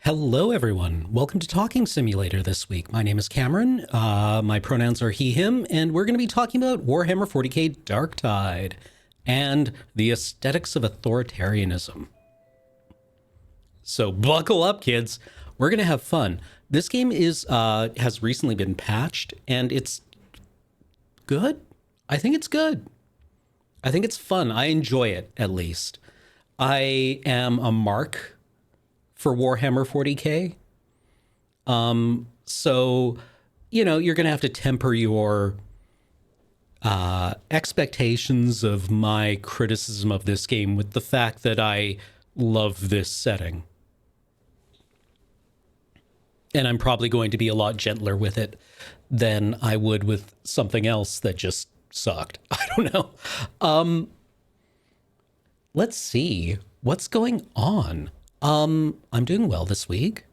Hello, everyone. Welcome to Talking Simulator this week. My name is Cameron. My pronouns are he, him, and we're going to be talking about Warhammer 40k Darktide and the aesthetics of authoritarianism. So buckle up, kids. We're going to have fun. This game has recently been patched, and it's good. I think it's good. I think it's fun. I enjoy it, at least. I am a mark for Warhammer 40k. So, you're going to have to temper your expectations of my criticism of this game with the fact that I love this setting. And I'm probably going to be a lot gentler with it than I would with something else that just sucked. I don't know. Let's see. What's going on? I'm doing well this week.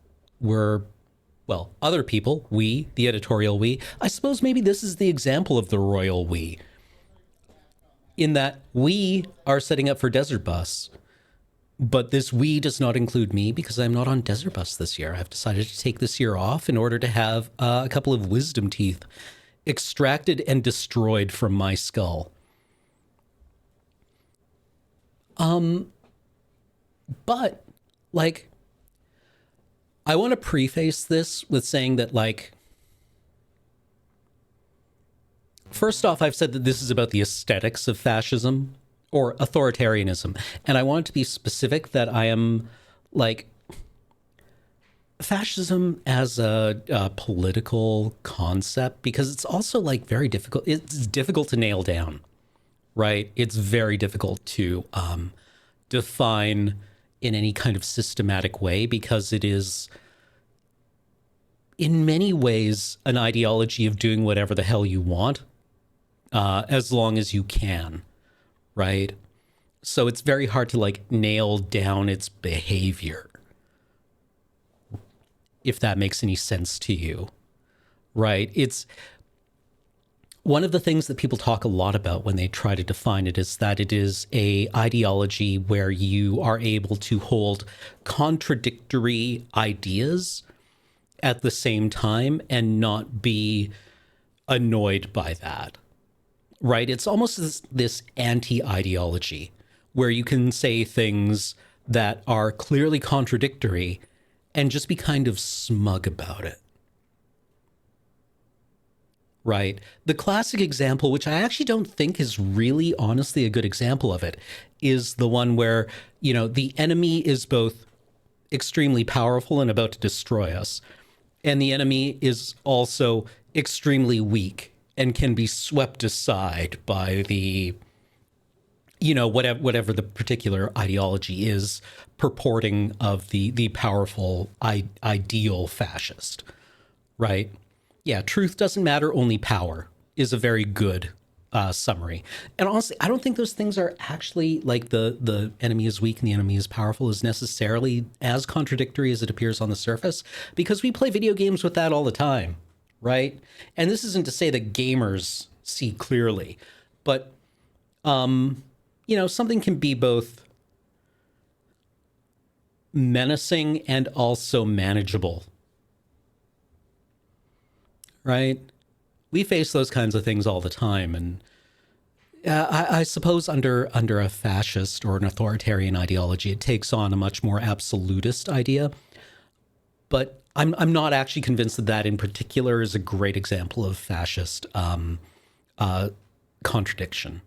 Other people, we, the editorial we. I suppose maybe this is the example of the royal we. In that we are setting up for Desert Bus, but this we does not include me because I'm not on Desert Bus this year. I've decided to take this year off in order to have a couple of wisdom teeth extracted and destroyed from my skull. But I want to preface this with saying that, first off, I've said that this is about the aesthetics of fascism or authoritarianism. And I want to be specific that I am, fascism as a political concept, because it's also, very difficult. It's difficult to nail down, right? It's very difficult to define in any kind of systematic way, because it is in many ways an ideology of doing whatever the hell you want, as long as you can, right? So it's very hard to nail down its behavior, if that makes any sense to you, right? It's one of the things that people talk a lot about when they try to define it is that it is a ideology where you are able to hold contradictory ideas at the same time and not be annoyed by that, right? It's almost this anti-ideology where you can say things that are clearly contradictory and just be kind of smug about it. Right. The classic example, which I actually don't think is really honestly a good example of it, is the one where, the enemy is both extremely powerful and about to destroy us, and the enemy is also extremely weak and can be swept aside by the, whatever the particular ideology is purporting of the powerful ideal fascist, right? Yeah, truth doesn't matter, only power is a very good summary. And honestly, I don't think those things are actually the enemy is weak and the enemy is powerful is necessarily as contradictory as it appears on the surface, because we play video games with that all the time, right? And this isn't to say that gamers see clearly, but, something can be both menacing and also manageable. Right? We face those kinds of things all the time. And I suppose under a fascist or an authoritarian ideology, it takes on a much more absolutist idea. But I'm not actually convinced that in particular is a great example of fascist contradiction.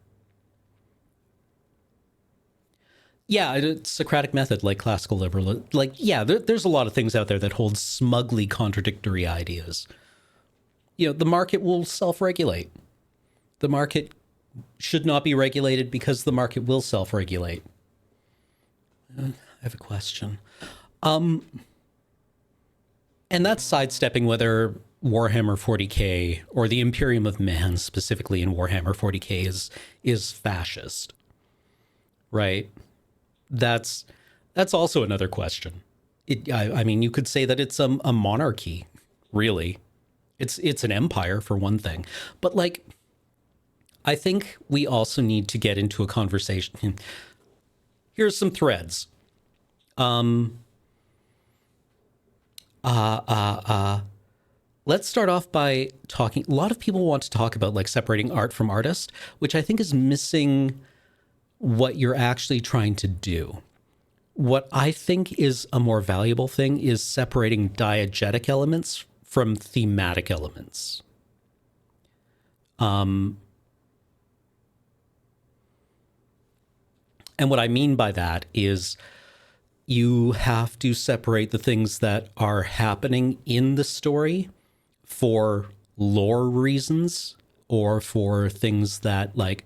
Yeah, it's Socratic method, like classical liberal. There's a lot of things out there that hold smugly contradictory ideas. The market will self-regulate. The market should not be regulated because the market will self-regulate. I have a question. And that's sidestepping whether Warhammer 40k or the Imperium of Man, specifically in Warhammer 40k, is fascist, right? That's also another question. I mean, you could say that it's a monarchy, really. It's an empire, for one thing. But I think we also need to get into a conversation. Here's some threads. Let's start off by talking. A lot of people want to talk about like separating art from artist, which I think is missing what you're actually trying to do. What I think is a more valuable thing is separating diegetic elements from thematic elements. And what I mean by that is you have to separate the things that are happening in the story for lore reasons, or for things that like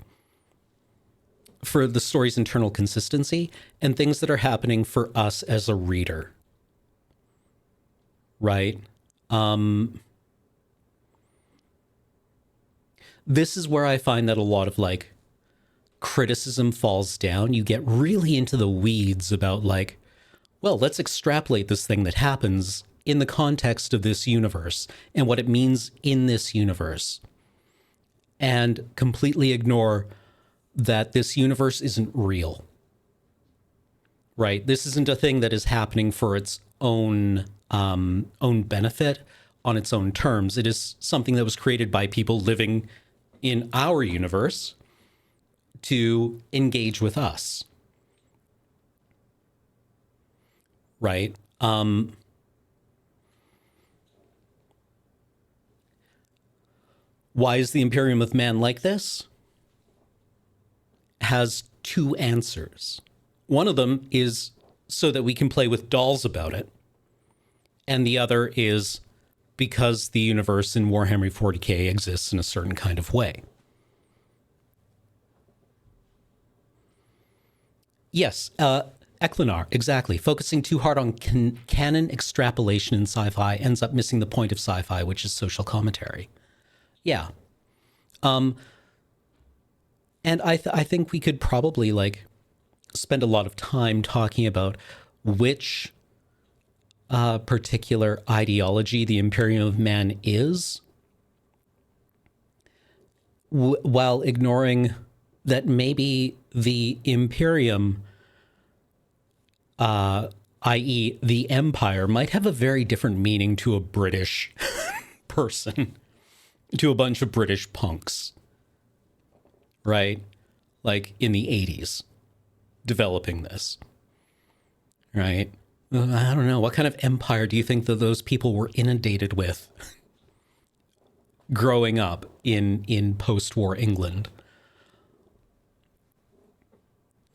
for the story's internal consistency, and things that are happening for us as a reader. Right? This is where I find that a lot of like criticism falls down. You get really into the weeds about like, well, let's extrapolate this thing that happens in the context of this universe and what it means in this universe, and completely ignore that this universe isn't real, right? This isn't a thing that is happening for its own benefit on its own terms. It is something that was created by people living in our universe to engage with us, right? Why is the Imperium of Man like this? Has two answers. One of them is so that we can play with dolls about it. And the other is because the universe in Warhammer 40k exists in a certain kind of way. Yes, Ecklinar, exactly. Focusing too hard on canon extrapolation in sci-fi ends up missing the point of sci-fi, which is social commentary. Yeah. And I think we could probably like spend a lot of time talking about which particular ideology the Imperium of Man is, while ignoring that maybe the Imperium, i.e. the Empire, might have a very different meaning to a British person, to a bunch of British punks, right? Like in the 80s, developing this, right? I don't know. What kind of empire do you think that those people were inundated with growing up in post-war England?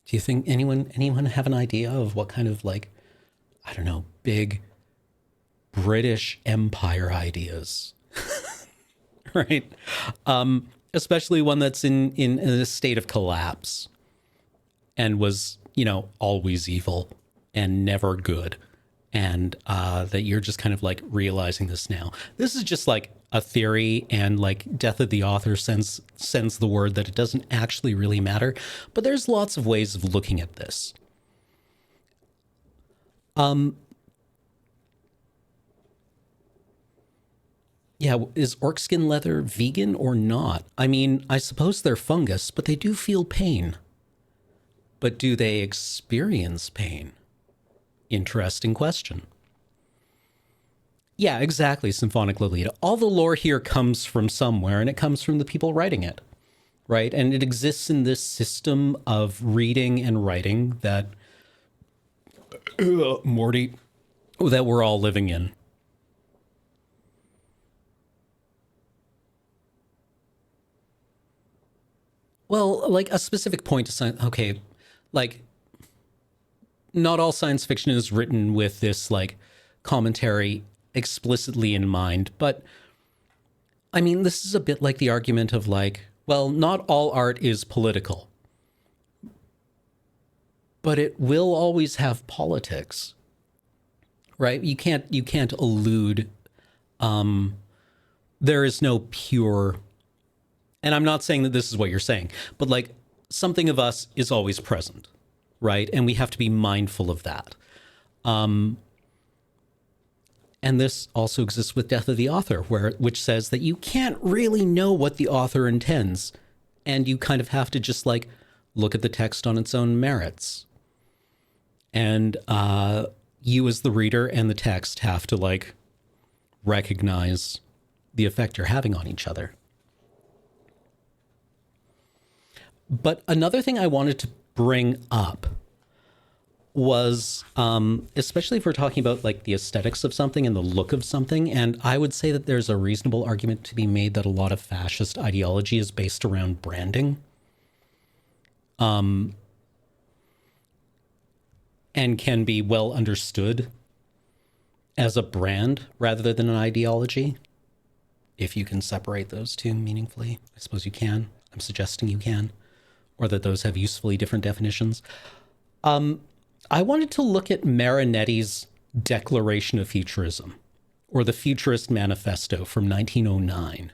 Do you think anyone have an idea of what kind of like, I don't know, big British Empire ideas, right? Especially one that's in a state of collapse and was, you know, always evil and never good. And that you're just kind of like realizing this now. This is just like a theory, and like Death of the Author sends the word that it doesn't actually really matter. But there's lots of ways of looking at this. Yeah, is orc skin leather vegan or not? I mean, I suppose they're fungus, but they do feel pain. But do they experience pain? Interesting question. Yeah, exactly, Symphonic Lolita. All the lore here comes from somewhere, and it comes from the people writing it, right? And it exists in this system of reading and writing that, Morty, that we're all living in. Well, like a specific point to science, okay, like not all science fiction is written with this like commentary explicitly in mind, but I mean, this is a bit like the argument of like, well, not all art is political, but it will always have politics, right? You can't elude, there is no pure, and I'm not saying that this is what you're saying, but like something of us is always present, right? And we have to be mindful of that. And this also exists with Death of the Author, which says that you can't really know what the author intends, and you kind of have to just like look at the text on its own merits. And you as the reader and the text have to like recognize the effect you're having on each other. But another thing I wanted to bring up was, especially if we're talking about like the aesthetics of something and the look of something, and I would say that there's a reasonable argument to be made that a lot of fascist ideology is based around branding. And can be well understood as a brand rather than an ideology. If you can separate those two meaningfully, I suppose you can. I'm suggesting you can, or that those have usefully different definitions. I wanted to look at Marinetti's Declaration of Futurism, or the Futurist Manifesto from 1909.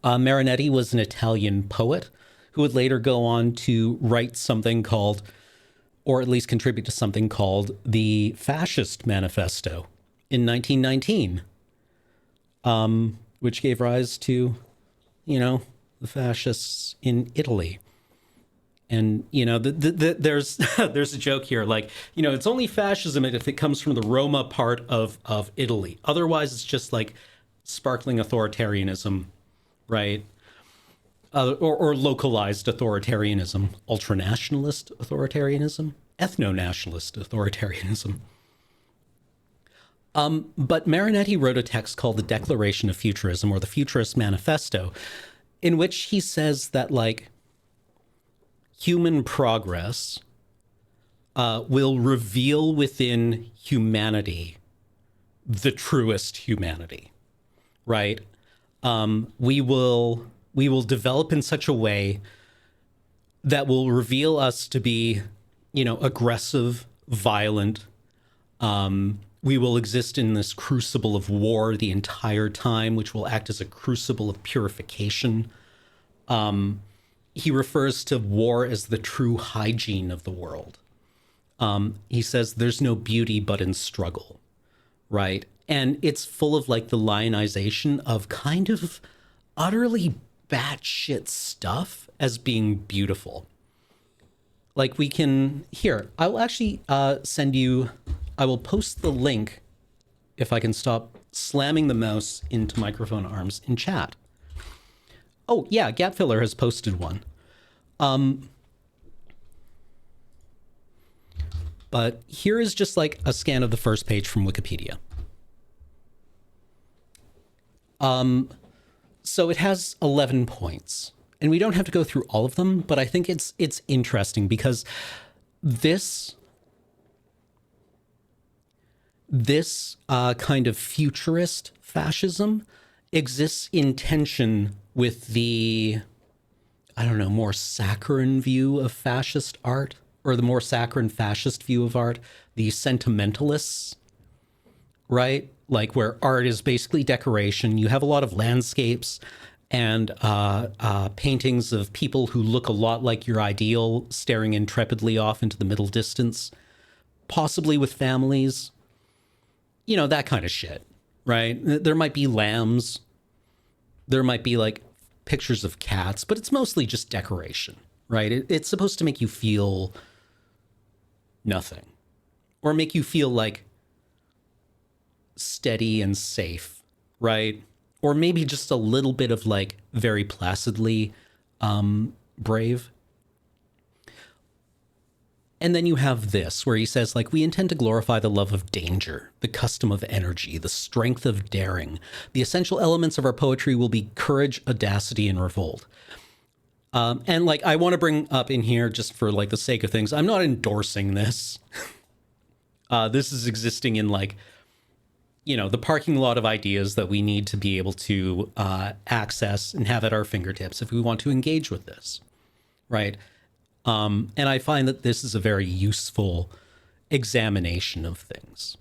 Marinetti was an Italian poet who would later go on to write something called, or at least contribute to something called, the Fascist Manifesto in 1919, which gave rise to, the fascists in Italy. And, there's there's a joke here, like, it's only fascism if it comes from the Roma part of Italy. Otherwise, it's just like sparkling authoritarianism, right? Or localized authoritarianism, ultranationalist authoritarianism, ethno-nationalist authoritarianism. But Marinetti wrote a text called the Declaration of Futurism, or the Futurist Manifesto, in which he says that, like, human progress will reveal within humanity the truest humanity, right? We will develop in such a way that will reveal us to be, aggressive, violent. We will exist in this crucible of war the entire time, which will act as a crucible of purification. He refers to war as the true hygiene of the world. He says there's no beauty but in struggle, right? And it's full of like the lionization of kind of utterly batshit stuff as being beautiful. Like we can, here, I will actually send you, I will post the link, if I can stop slamming the mouse into microphone arms, in chat. Oh, yeah, Gapfiller has posted one. But here is just like a scan of the first page from Wikipedia. So it has 11 points, and we don't have to go through all of them, but I think it's interesting because this kind of futurist fascism exists in tension with the, I don't know, more saccharine view of fascist art, or the more saccharine fascist view of art, the sentimentalists, right? Like where art is basically decoration. You have a lot of landscapes and paintings of people who look a lot like your ideal, staring intrepidly off into the middle distance, possibly with families, that kind of shit, right? There might be lambs. There might be like pictures of cats, but it's mostly just decoration, right? It's supposed to make you feel nothing, or make you feel like steady and safe, right? Or maybe just a little bit of like very placidly brave. And then you have this where he says, like, we intend to glorify the love of danger, the custom of energy, the strength of daring. The essential elements of our poetry will be courage, audacity, and revolt. And like, I want to bring up in here, just for like the sake of things, I'm not endorsing this. This is existing in like, the parking lot of ideas that we need to be able to access and have at our fingertips if we want to engage with this, right? And I find that this is a very useful examination of things.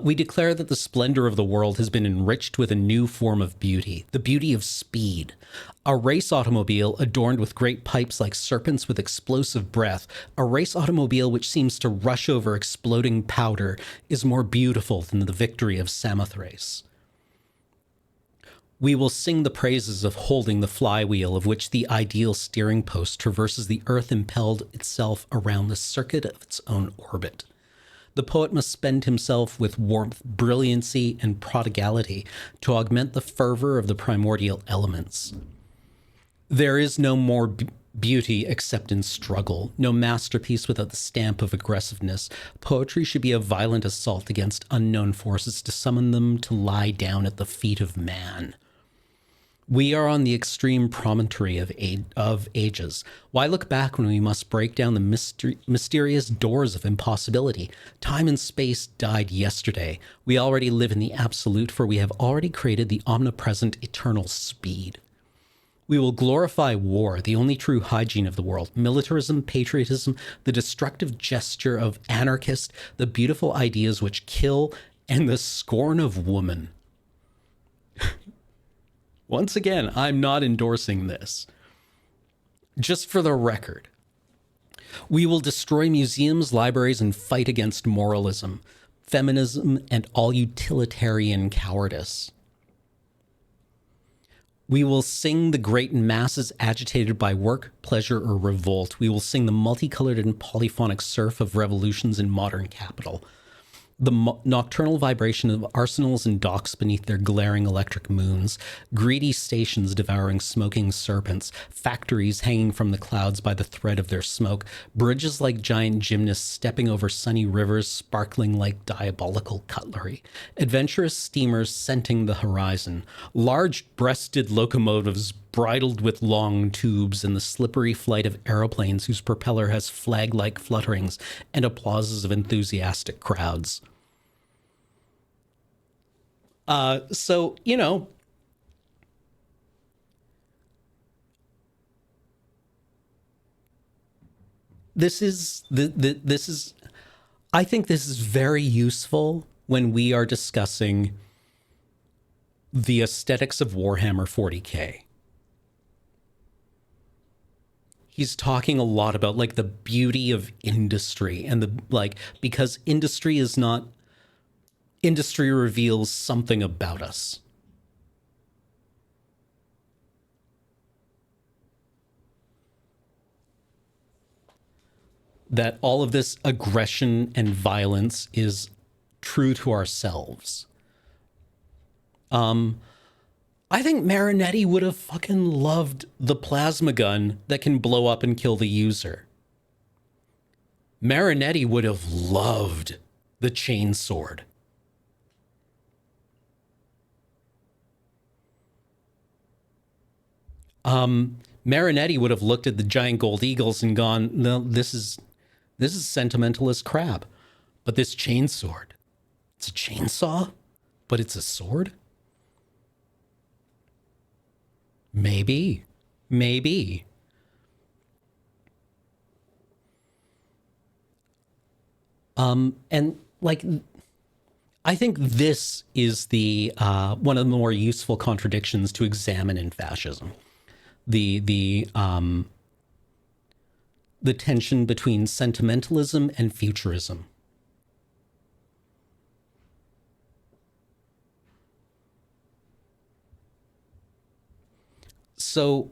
We declare that the splendor of the world has been enriched with a new form of beauty, the beauty of speed. A race automobile adorned with great pipes like serpents with explosive breath, a race automobile which seems to rush over exploding powder, is more beautiful than the victory of Samothrace. We will sing the praises of holding the flywheel of which the ideal steering post traverses the earth impelled itself around the circuit of its own orbit. The poet must spend himself with warmth, brilliancy, and prodigality to augment the fervor of the primordial elements. There is no more beauty except in struggle, no masterpiece without the stamp of aggressiveness. Poetry should be a violent assault against unknown forces to summon them to lie down at the feet of man. We are on the extreme promontory of ages. Why look back when we must break down the mysterious doors of impossibility? Time and space died yesterday. We already live in the absolute, for we have already created the omnipresent eternal speed. We will glorify war, the only true hygiene of the world. Militarism, patriotism, the destructive gesture of anarchist, the beautiful ideas which kill, and the scorn of woman. Once again, I'm not endorsing this. Just for the record. We will destroy museums, libraries, and fight against moralism, feminism, and all utilitarian cowardice. We will sing the great masses agitated by work, pleasure, or revolt. We will sing the multicolored and polyphonic surf of revolutions in modern capital. The nocturnal vibration of arsenals and docks beneath their glaring electric moons, greedy stations devouring smoking serpents, factories hanging from the clouds by the thread of their smoke, bridges like giant gymnasts stepping over sunny rivers sparkling like diabolical cutlery, adventurous steamers scenting the horizon, large-breasted locomotives bridled with long tubes, and the slippery flight of aeroplanes whose propeller has flag-like flutterings and applauses of enthusiastic crowds. So, you know, this is, I think this is very useful when we are discussing the aesthetics of Warhammer 40K. He's talking a lot about like the beauty of industry and the like, because industry is not, industry reveals something about us. That all of this aggression and violence is true to ourselves. I think Marinetti would have fucking loved the plasma gun that can blow up and kill the user. Marinetti would have loved the chain sword. Marinetti would have looked at the giant gold eagles and gone, no, this is sentimentalist crap. But this chain sword, it's a chainsaw, but it's a sword? Maybe. And like, I think this is the one of the more useful contradictions to examine in fascism. The tension between sentimentalism and futurism. So,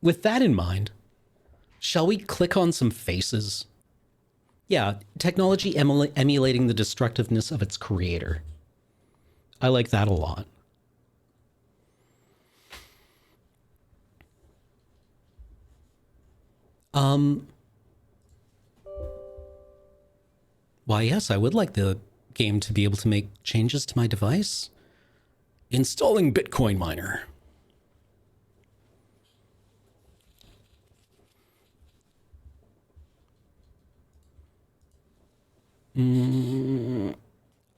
with that in mind, shall we click on some faces? Yeah, technology emulating the destructiveness of its creator. I like that a lot. Why, yes, I would like the game to be able to make changes to my device. Installing Bitcoin miner.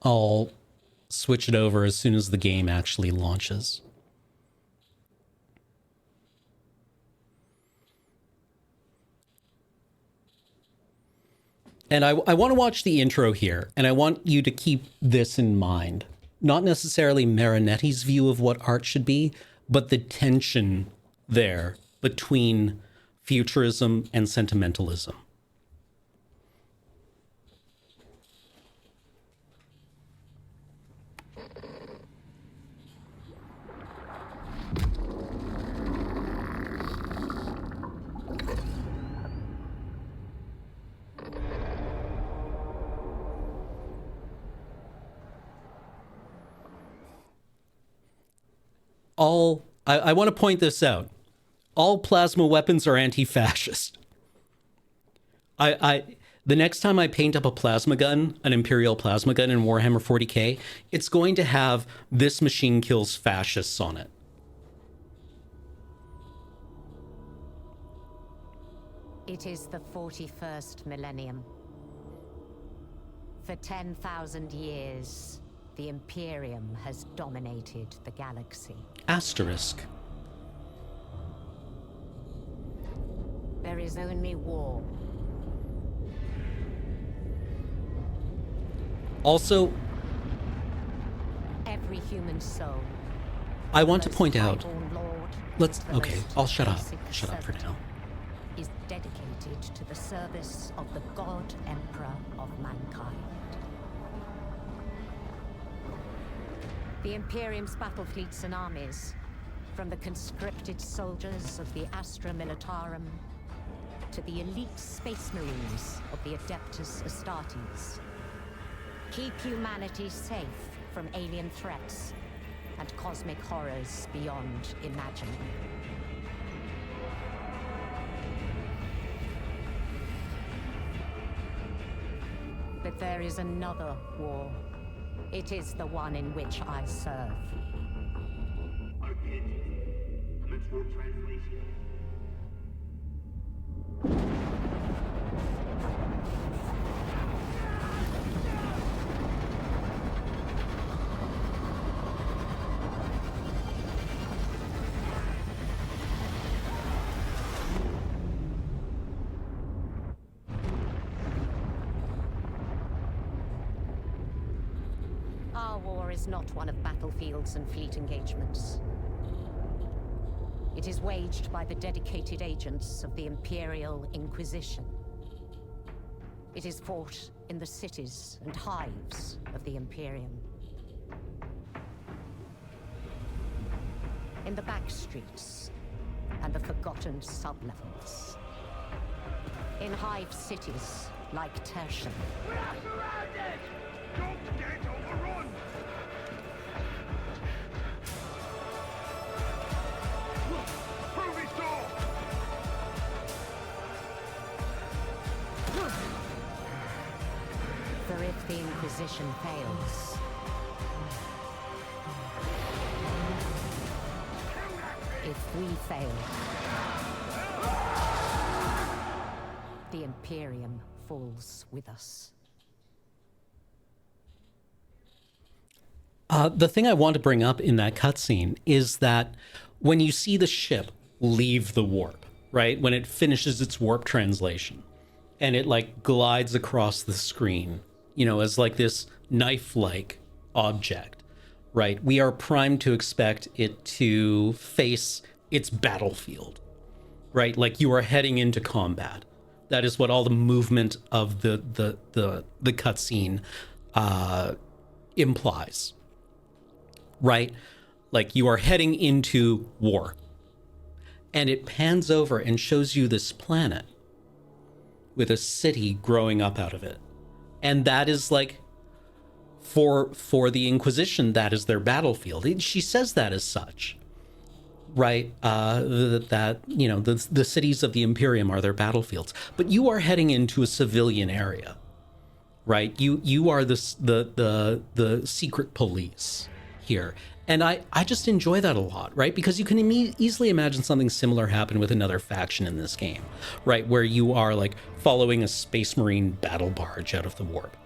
I'll switch it over as soon as the game actually launches. And I want to watch the intro here, and I want you to keep this in mind. Not necessarily Marinetti's view of what art should be, but the tension there between futurism and sentimentalism. I want to point this out. All plasma weapons are anti-fascist. The next time I paint up a plasma gun, an Imperial plasma gun in Warhammer 40k, it's going to have "This machine kills fascists" on it. It is the 41st millennium. For 10,000 years, the Imperium has dominated the galaxy. Asterisk. There is only war. Also, every human soul. I want to point out. Lord, Okay, I'll shut up. Shut up for now. Is dedicated to the service of the God Emperor of mankind. The Imperium's battle fleets and armies, from the conscripted soldiers of the Astra Militarum to the elite space marines of the Adeptus Astartes, keep humanity safe from alien threats and cosmic horrors beyond imagining. But there is another war. It is the one in which I serve. Our war is not one of battlefields and fleet engagements. It is waged by the dedicated agents of the Imperial Inquisition. It is fought in the cities and hives of the Imperium. In the back streets and the forgotten sublevels. In hive cities like Tertium. We are surrounded! Don't get overrun! Through this door! For if the Inquisition fails, if we fail, the Imperium falls with us. The thing I want to bring up in that cutscene is that when you see the ship leave the warp, right? When it finishes its warp translation and it like glides across the screen, you know, as like this knife-like object, right? We are primed to expect it to face its battlefield, right? Like you are heading into combat. That is what all the movement of the cutscene implies, right? Like you are heading into war. And it pans over and shows you this planet with a city growing up out of it. And that is like, for the Inquisition, that is their battlefield. She says that as such, right? That, you know, the cities of the Imperium are their battlefields. But you are heading into a civilian area, right? You are the secret police here. And I just enjoy that a lot, right? Because you can easily imagine something similar happen with another faction in this game, right? Where you are like following a Space Marine battle barge out of the warp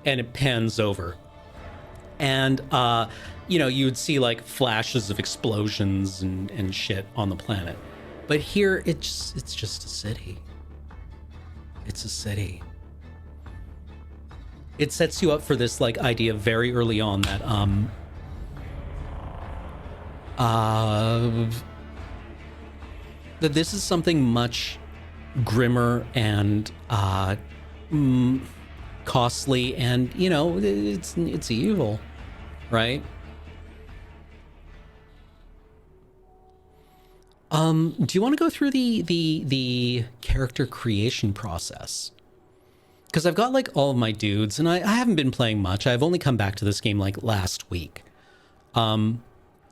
and it pans over. And, you know, you would see like flashes of explosions and shit on the planet. But here, it's just a city. It's a city. It sets you up for this like idea very early on that, that this is something much grimmer and costly, and you know it's evil, right? Do you want to go through the character creation process? Because I've got like all of my dudes, and I haven't been playing much. I've only come back to this game like last week.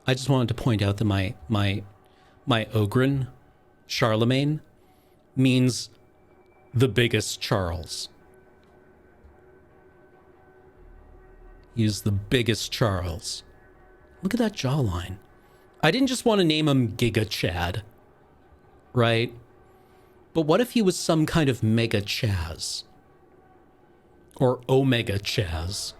I just wanted to point out that my Ogren, Charlemagne, means the biggest Charles. He is the biggest Charles. Look at that jawline. I didn't just want to name him Giga Chad, right? But what if he was some kind of Mega Chaz? Or Omega Chaz?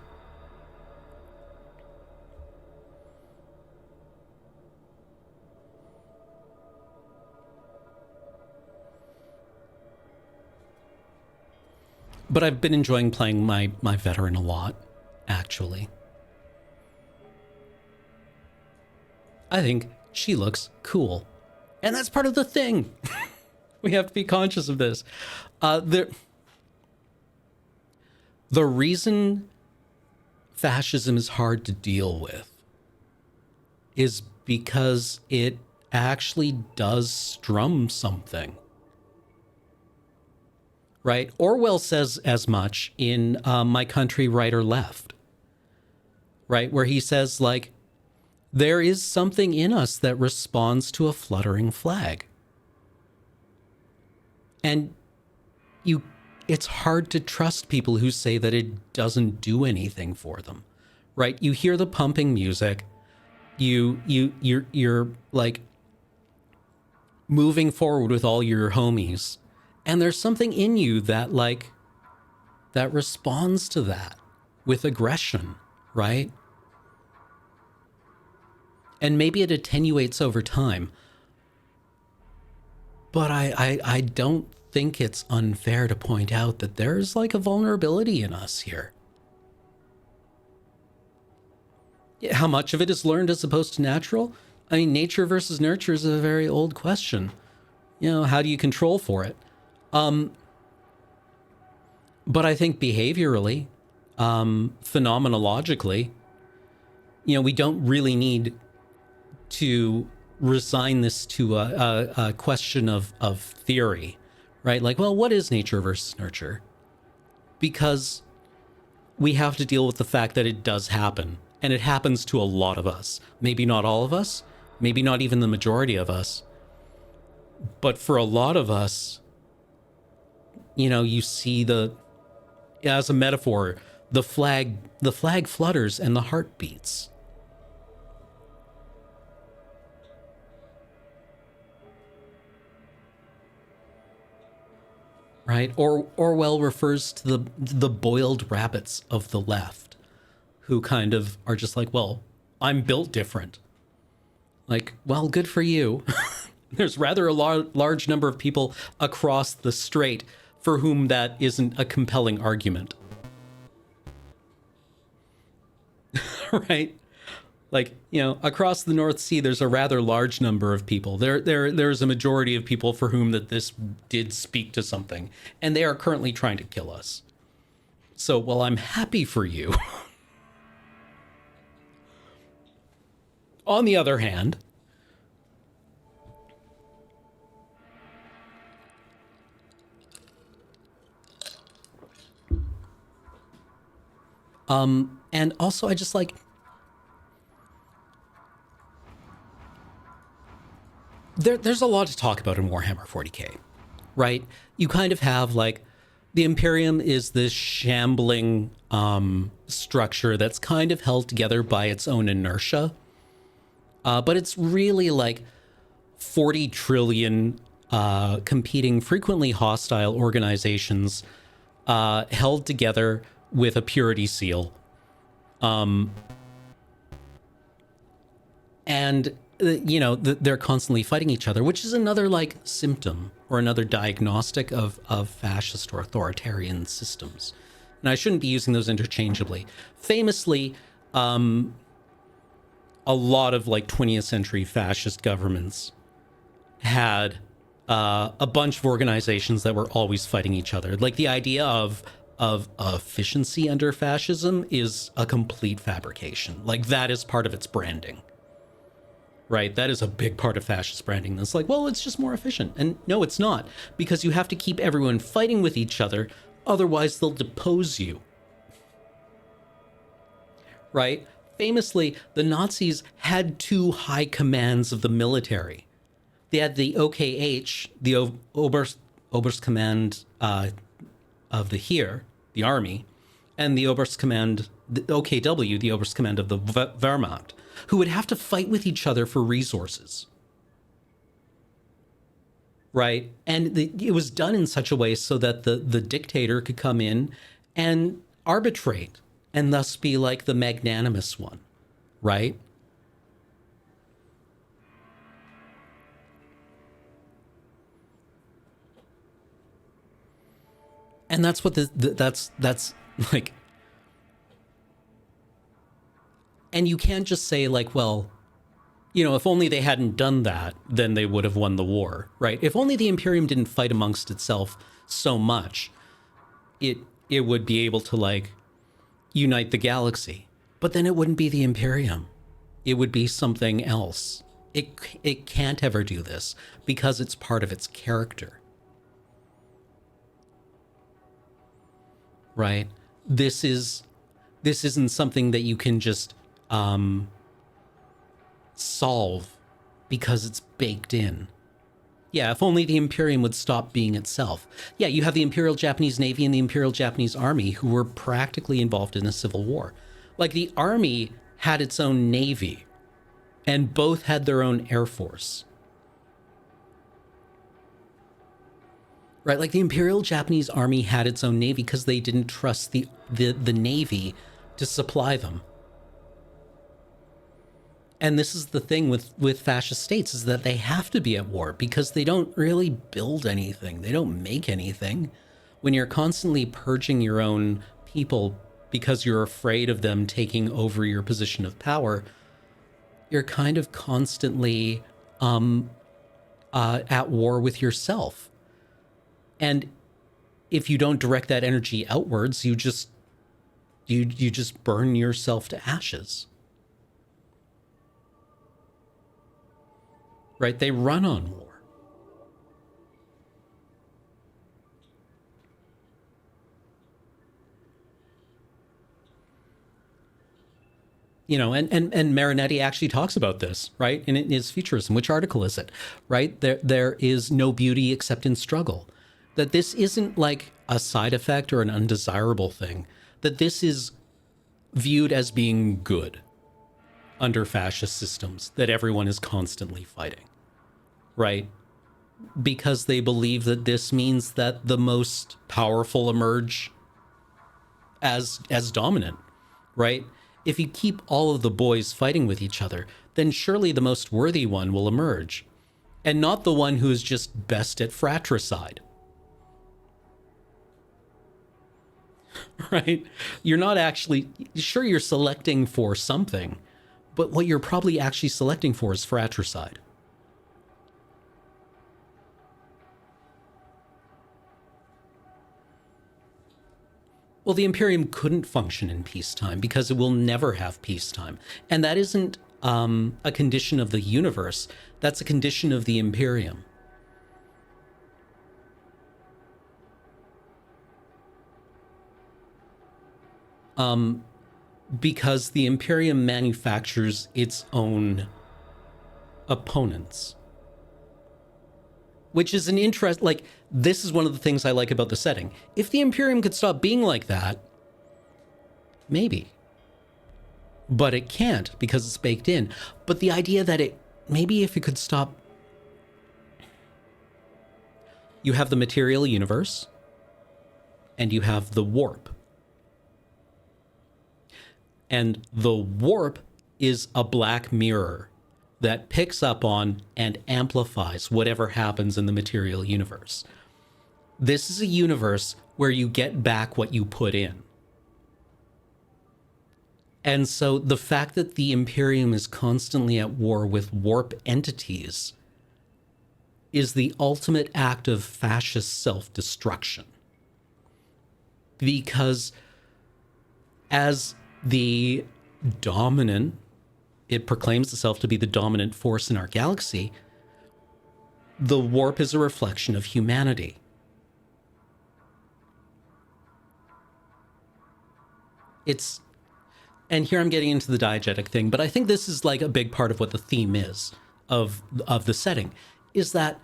But I've been enjoying playing my veteran a lot, actually. I think she looks cool. And that's part of the thing. We have to be conscious of this. The reason fascism is hard to deal with is because it actually does strum something. Right? Orwell says as much in My Country, Right or Left. Right? Where he says, like, there is something in us that responds to a fluttering flag. And it's hard to trust people who say that it doesn't do anything for them. Right? You hear the pumping music, you're like moving forward with all your homies, and there's something in you that that responds to that with aggression, right? And maybe it attenuates over time. But I don't think it's unfair to point out that there's like a vulnerability in us here. How much of it is learned as opposed to natural? I mean, nature versus nurture is a very old question. You know, how do you control for it? But I think behaviorally, phenomenologically, you know, we don't really need to resign this to a question of theory, right? Like, well, what is nature versus nurture? Because we have to deal with the fact that it does happen, and it happens to a lot of us. Maybe not all of us, maybe not even the majority of us, but for a lot of us, you know, you see as a metaphor, the flag flutters and the heart beats. Right? Orwell refers to the boiled rabbits of the left, who kind of are just like, well, I'm built different. Like, well, good for you. There's rather a large number of people across the strait for whom that isn't a compelling argument. Right? Like, you know, across the North Sea, there's a rather large number of people. There's a majority of people for whom that this did speak to something, and they are currently trying to kill us. So, while I'm happy for you, on the other hand, and also I just like, there's a lot to talk about in Warhammer 40k, right? You kind of have like, the Imperium is this shambling structure that's kind of held together by its own inertia. But it's really like 40 trillion competing, frequently hostile organizations held together with a purity seal. And, you know, they're constantly fighting each other, which is another like symptom or another diagnostic of fascist or authoritarian systems. And I shouldn't be using those interchangeably. Famously, a lot of like 20th century fascist governments had a bunch of organizations that were always fighting each other. Like the idea of efficiency under fascism is a complete fabrication. Like that is part of its branding, right? That is a big part of fascist branding. That's like, well, it's just more efficient. And no, it's not, because you have to keep everyone fighting with each other. Otherwise they'll depose you, right? famously, the Nazis had two high commands of the military. They had the OKH, the Oberstkommand of the Heer, the army, and the Oberstkommand, the OKW, the Oberstkommand of the Wehrmacht, who would have to fight with each other for resources. Right? And it was done in such a way so that the dictator could come in and arbitrate and thus be like the magnanimous one. Right? And that's what that's like. And you can't just say like, well, you know, if only they hadn't done that, then they would have won the war, right? If only the Imperium didn't fight amongst itself so much, it would be able to like unite the galaxy. But then it wouldn't be the Imperium. It would be something else. It can't ever do this because it's part of its character. Right? This isn't something that you can just solve because it's baked in. Yeah, if only the Imperium would stop being itself. Yeah, you have the Imperial Japanese Navy and the Imperial Japanese Army who were practically involved in a civil war. Like the Army had its own Navy and both had their own Air Force. Right, like the Imperial Japanese Army had its own Navy because they didn't trust the Navy to supply them. And this is the thing with fascist states, is that they have to be at war because they don't really build anything. They don't make anything. When you're constantly purging your own people because you're afraid of them taking over your position of power, you're kind of constantly at war with yourself. And if you don't direct that energy outwards, you just burn yourself to ashes. Right? They run on war. You know, and Marinetti actually talks about this, right? In his Futurism. Which article is it? Right? There is no beauty except in struggle. That this isn't like a side effect or an undesirable thing. That this is viewed as being good under fascist systems, that everyone is constantly fighting, right? Because they believe that this means that the most powerful emerge as dominant, right? If you keep all of the boys fighting with each other, then surely the most worthy one will emerge, and not the one who is just best at fratricide. Right? You're not actually, sure, you're selecting for something, but what you're probably actually selecting for is fratricide. Well, the Imperium couldn't function in peacetime because it will never have peacetime. And that isn't a condition of the universe. That's a condition of the Imperium. Because the Imperium manufactures its own opponents. Which is an interest, like, this is one of the things I like about the setting. If the Imperium could stop being like that, maybe. But it can't because it's baked in. But the idea that maybe if it could stop, you have the material universe and you have the warp. And the warp is a black mirror that picks up on and amplifies whatever happens in the material universe. This is a universe where you get back what you put in. And so the fact that the Imperium is constantly at war with warp entities is the ultimate act of fascist self-destruction. Because as the dominant, it proclaims itself to be the dominant force in our galaxy, the warp is a reflection of humanity. and here I'm getting into the diegetic thing, but I think this is like a big part of what the theme is of the setting, is that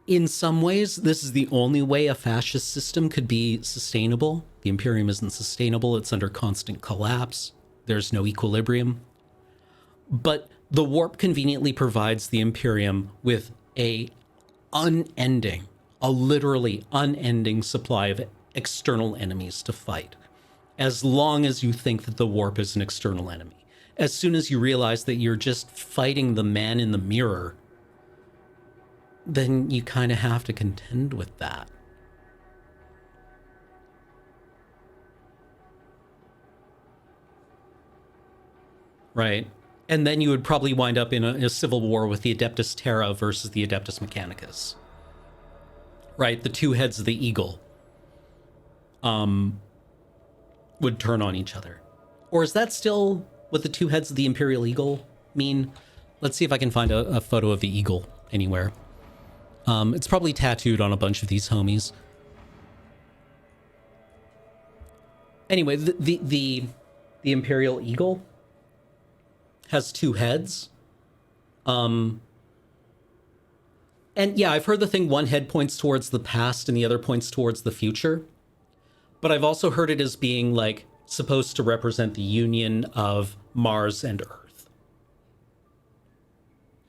in some ways, this is the only way a fascist system could be sustainable. The Imperium isn't sustainable. It's under constant collapse. There's no equilibrium. But the warp conveniently provides the Imperium with a literally unending supply of external enemies to fight, as long as you think that the warp is an external enemy. As soon as you realize that you're just fighting the man in the mirror, then you kind of have to contend with that. Right? And then you would probably wind up in a civil war with the Adeptus Terra versus the Adeptus Mechanicus. Right? The two heads of the eagle would turn on each other. Or is that still what the two heads of the Imperial Eagle mean? Let's see if I can find a photo of the eagle anywhere. It's probably tattooed on a bunch of these homies. Anyway, the Imperial Eagle has two heads. And yeah, I've heard the thing one head points towards the past and the other points towards the future. But I've also heard it as being like supposed to represent the union of Mars and Earth.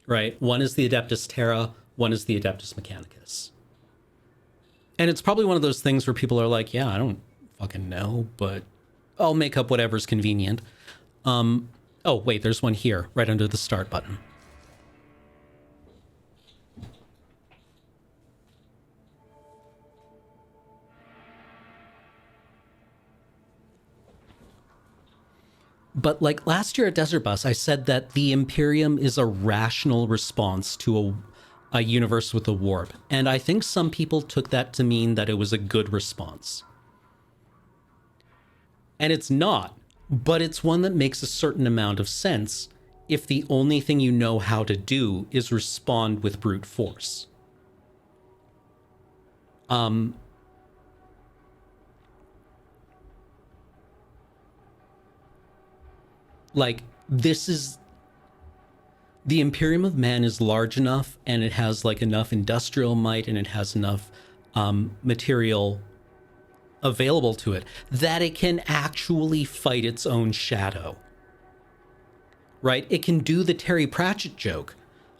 Right? One is the Adeptus Terra, one is the Adeptus Mechanicus. And it's probably one of those things where people are like, yeah, I don't fucking know, but I'll make up whatever's convenient. Oh, wait, there's one here, right under the start button. But like last year at Desert Bus, I said that the Imperium is a rational response to a universe with a warp. And I think some people took that to mean that it was a good response. And it's not, but it's one that makes a certain amount of sense if the only thing you know how to do is respond with brute force. Like, this is... The Imperium of Man is large enough, and it has, like, enough industrial might, and it has enough material available to it, that it can actually fight its own shadow. Right? It can do the Terry Pratchett joke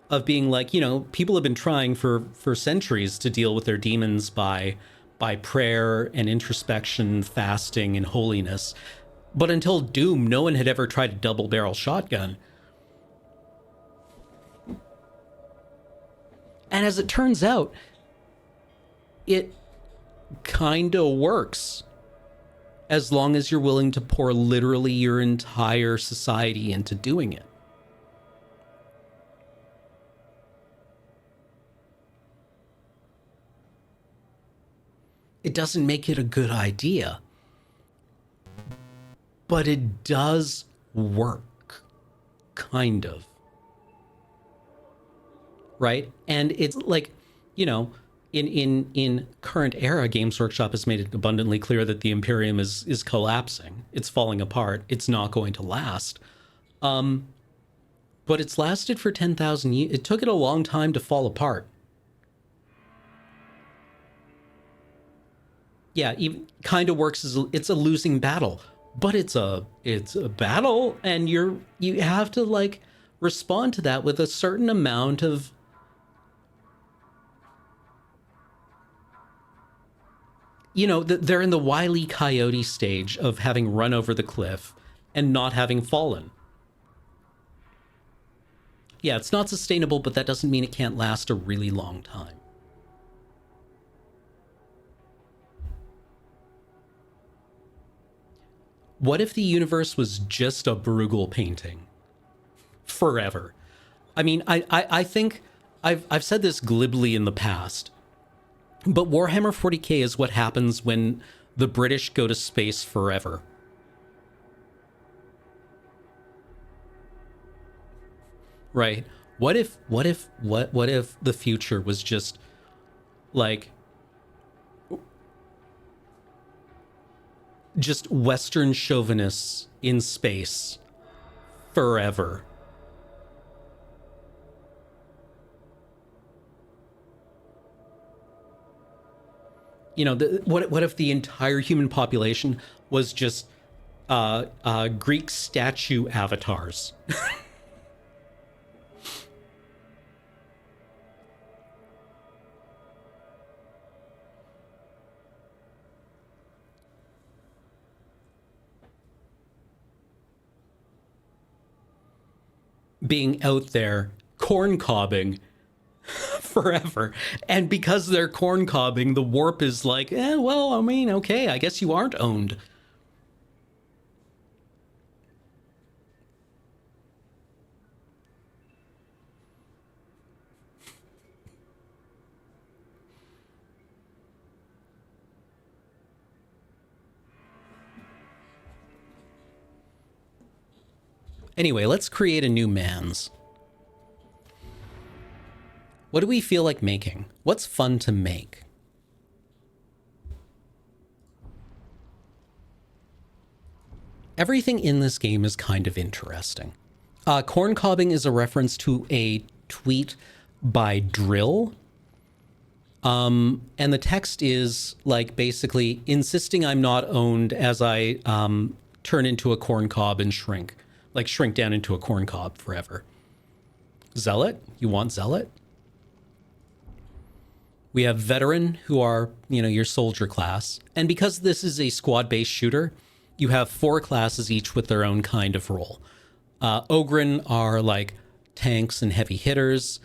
of being like, you know, people have been trying for centuries to deal with their demons by prayer and introspection, fasting, and holiness. But until Doom, no one had ever tried a double-barrel shotgun. And as it turns out, it kind of works. As long as you're willing to pour literally your entire society into doing it. It doesn't make it a good idea. But it does work. Kind of. Right? And it's like, you know, in current era, Games Workshop has made it abundantly clear that the Imperium is collapsing. It's falling apart. It's not going to last. But it's lasted for 10,000 years. It took it a long time to fall apart. Yeah, even kind of works as it's a losing battle, but it's a battle, and you have to like respond to that with a certain amount of they're in the Wile E. Coyote stage of having run over the cliff and not having fallen. Yeah, it's not sustainable, but that doesn't mean it can't last a really long time. What if the universe was just a Bruegel painting? Forever. I mean, I think I've said this glibly in the past, but Warhammer 40k is what happens when the British go to space forever. Right? What if the future was just like just Western chauvinists in space forever. You know, what if the entire human population was just Greek statue avatars? Being out there corn cobbing forever. And because they're corn cobbing, the warp is like, well, I mean, okay, I guess you aren't owned. Anyway, let's create a new man's. What do we feel like making? What's fun to make? Everything in this game is kind of interesting. Corn cobbing is a reference to a tweet by Drill. And the text is like basically insisting I'm not owned as I turn into a corn cob and shrink. Like shrink down into a corn cob forever. Zealot? You want Zealot? We have Veteran, who are, you know, your soldier class. And because this is a squad-based shooter, you have 4 classes each with their own kind of role. Ogryn are like tanks and heavy hitters.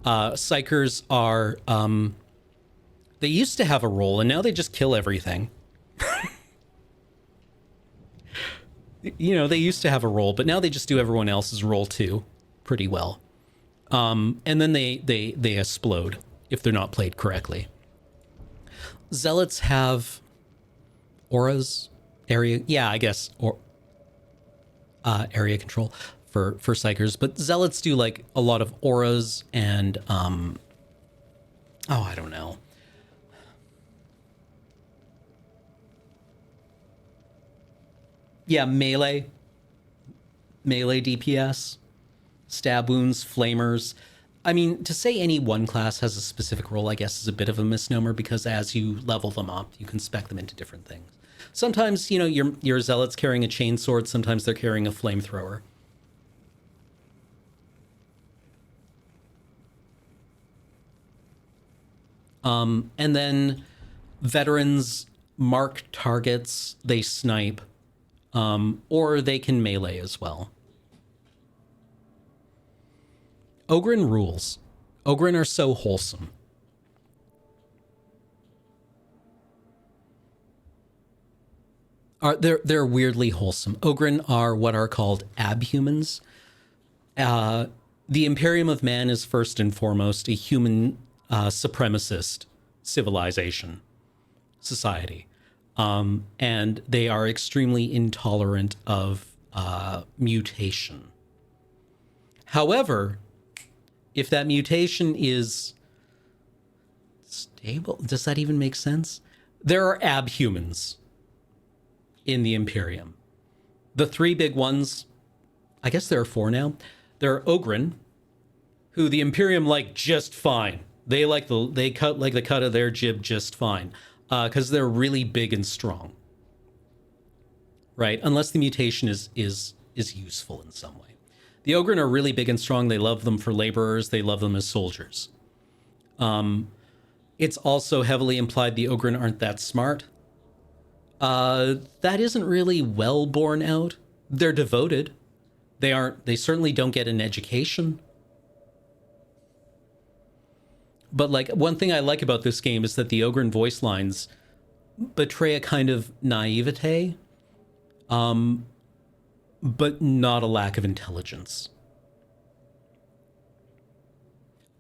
Psychers are, they used to have a role and now they just kill everything. You know, they used to have a role, but now they just do everyone else's role too, pretty well. And then they explode if they're not played correctly. Zealots have auras, area, yeah, I guess, or area control for psychers, but Zealots do like a lot of auras and oh, I don't know. Yeah, melee DPS, stab wounds, flamers. I mean, to say any one class has a specific role, I guess, is a bit of a misnomer because as you level them up, you can spec them into different things. Sometimes, you know, your zealot's carrying a chainsword. Sometimes they're carrying a flamethrower. And then veterans mark targets, they snipe, or they can melee as well. Ogryn rules. Ogryn are so wholesome. They're weirdly wholesome. Ogryn are what are called abhumans. The Imperium of Man is first and foremost a human supremacist civilization, society. And they are extremely intolerant of mutation. However, if that mutation is stable, does that even make sense? There are abhumans in the Imperium. The 3 big ones, I guess there are 4 now. There are Ogryn, who the Imperium like just fine. They cut like the cut of their jib just fine, because they're really big and strong, right? Unless the mutation is useful in some way. The Ogryn are really big and strong. They love them for laborers. They love them as soldiers. It's also heavily implied the Ogryn aren't that smart. That isn't really well borne out. They're devoted. They certainly don't get an education. But like one thing I like about this game is that the Ogryn voice lines betray a kind of naivete, but not a lack of intelligence.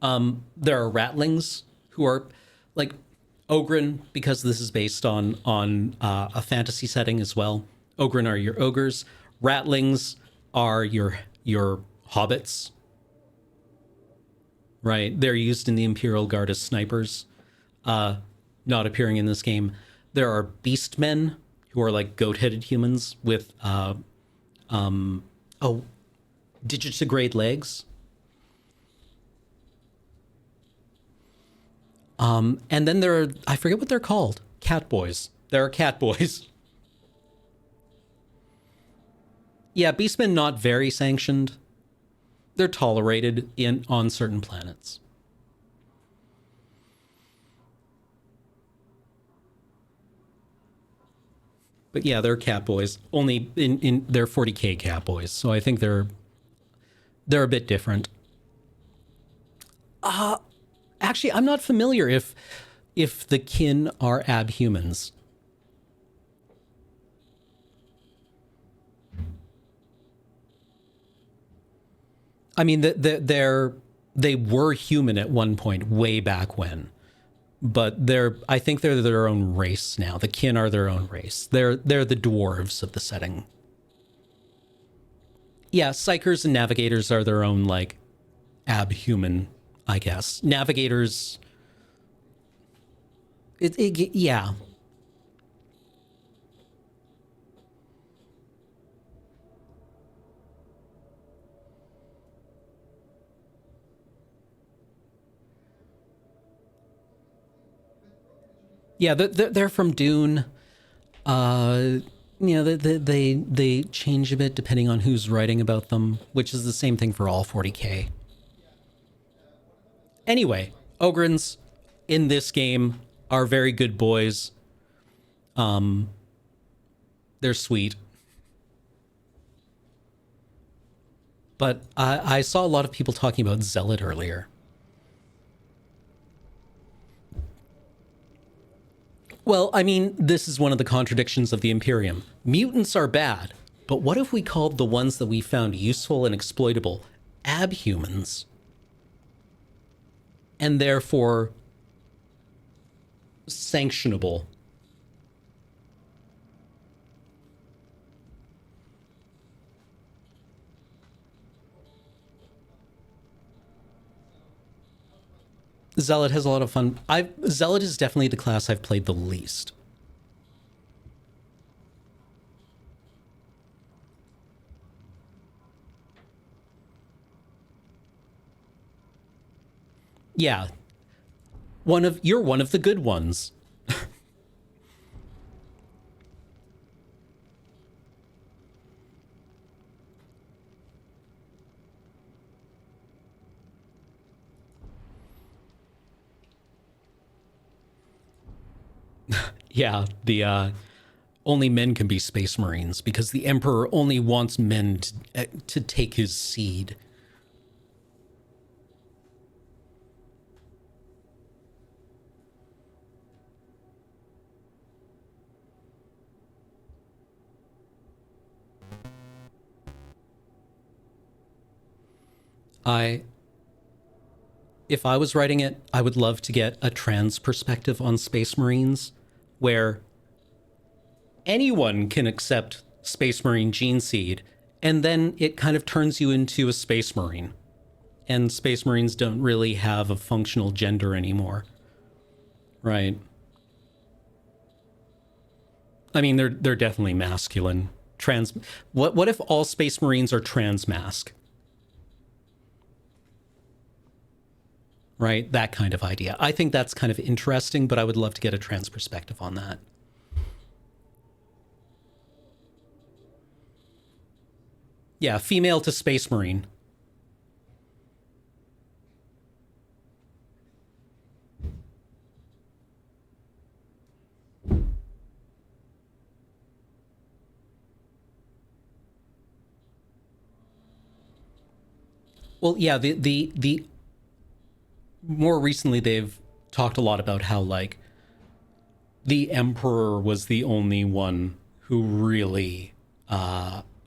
There are ratlings who are like Ogryn, because this is based on a fantasy setting as well. Ogryn are your ogres. Ratlings are your hobbits. Right, they're used in the Imperial Guard as snipers, not appearing in this game. There are beastmen, who are like goat-headed humans with Oh, digitigrade legs. And then there are, I forget what they're called. Cat boys. There are cat boys. Yeah, beastmen not very sanctioned. They're tolerated on certain planets. But yeah, they're cat boys. Only in they're 40k cat boys, so I think they're a bit different. Actually, I'm not familiar if the kin are abhumans. I mean, they were human at one point, way back when, but I think they're their own race now. The kin are their own race. They're the dwarves of the setting. Yeah, psychers and navigators are their own, like, abhuman, I guess. Navigators, yeah. Yeah, they're from Dune. They change a bit depending on who's writing about them, which is the same thing for all 40k. Anyway, Ogrins in this game are very good boys. They're sweet. But I saw a lot of people talking about Zealot earlier. Well, I mean, this is one of the contradictions of the Imperium. Mutants are bad, but what if we called the ones that we found useful and exploitable abhumans? And therefore sanctionable. Zealot has a lot of fun. Zealot is definitely the class I've played the least. Yeah. You're one of the good ones. Yeah, the only men can be space marines because the emperor only wants men to take his seed. If I was writing it, I would love to get a trans perspective on space marines where anyone can accept space marine gene seed, and then it kind of turns you into a space marine. And space marines don't really have a functional gender anymore. Right. I mean, they're definitely masculine. What if all space marines are trans mask? Right? That kind of idea. I think that's kind of interesting, but I would love to get a trans perspective on that. Yeah, female to space marine. Well, yeah, the more recently they've talked a lot about how, like, the emperor was the only one who really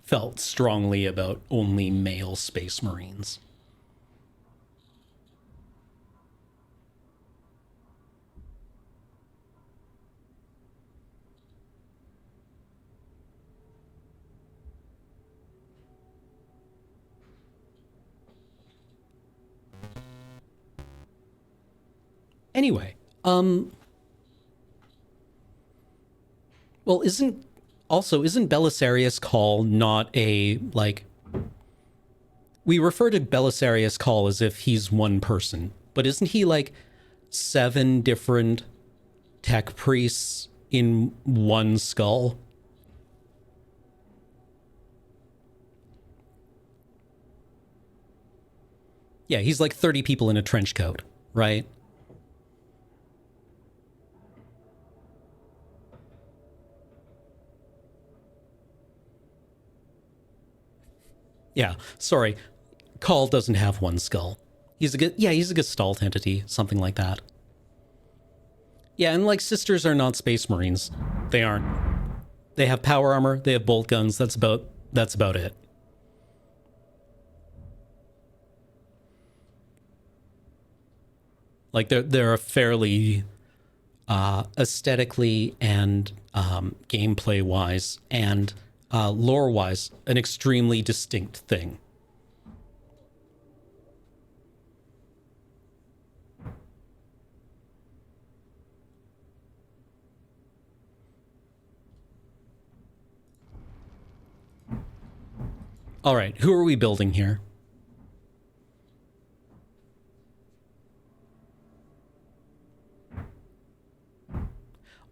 felt strongly about only male space marines. Anyway, well, isn't Also, isn't Belisarius Cawl not a, like... We refer to Belisarius Cawl as if he's one person, but isn't he like 7 different tech priests in one skull? Yeah, he's like 30 people in a trench coat, right? Yeah, sorry. Cawl doesn't have one skull. He's a Gestalt entity, something like that. Yeah, and like sisters are not space marines. They aren't. They have power armor, they have bolt guns, that's about it. Like they're a fairly aesthetically and gameplay wise and lore wise an extremely distinct thing. All right, who are we building here?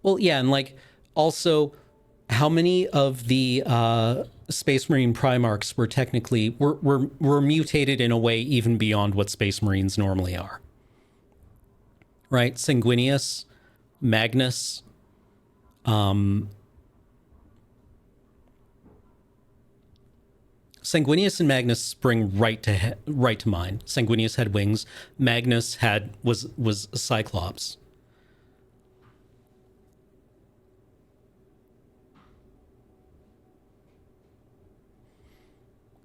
Well, yeah, and like also how many of the Space Marine Primarchs were technically were mutated in a way even beyond what Space Marines normally are? Right? Sanguinius, Magnus, Sanguinius and Magnus spring right to mind. Sanguinius had wings. Magnus was a Cyclops.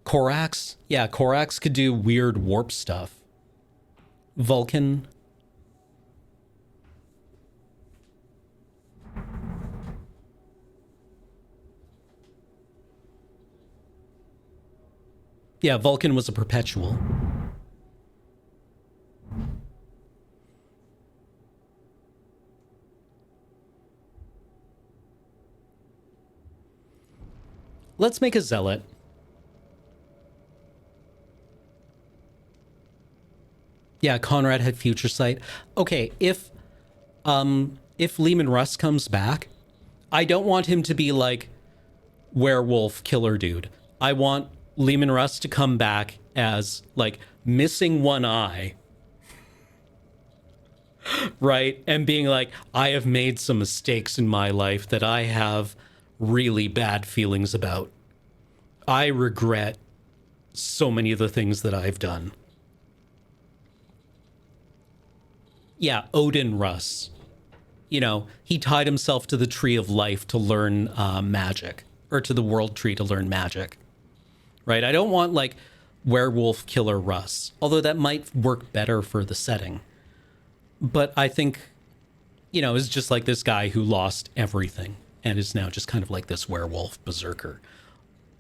Corax? Yeah, Corax could do weird warp stuff. Vulcan. Yeah, Vulcan was a perpetual. Let's make a zealot. Yeah, Conrad had future sight. Okay, if Leman Russ comes back, I don't want him to be like werewolf killer dude. I want Leman Russ to come back as like missing one eye, right? And being like, I have made some mistakes in my life that I have really bad feelings about. I regret so many of the things that I've done. Yeah, Odin Russ. You know, he tied himself to the Tree of Life to learn magic, or to the World Tree to learn magic. Right? I don't want, like, werewolf killer Russ, although that might work better for the setting. But I think, you know, it's just like this guy who lost everything and is now just kind of like this werewolf berserker.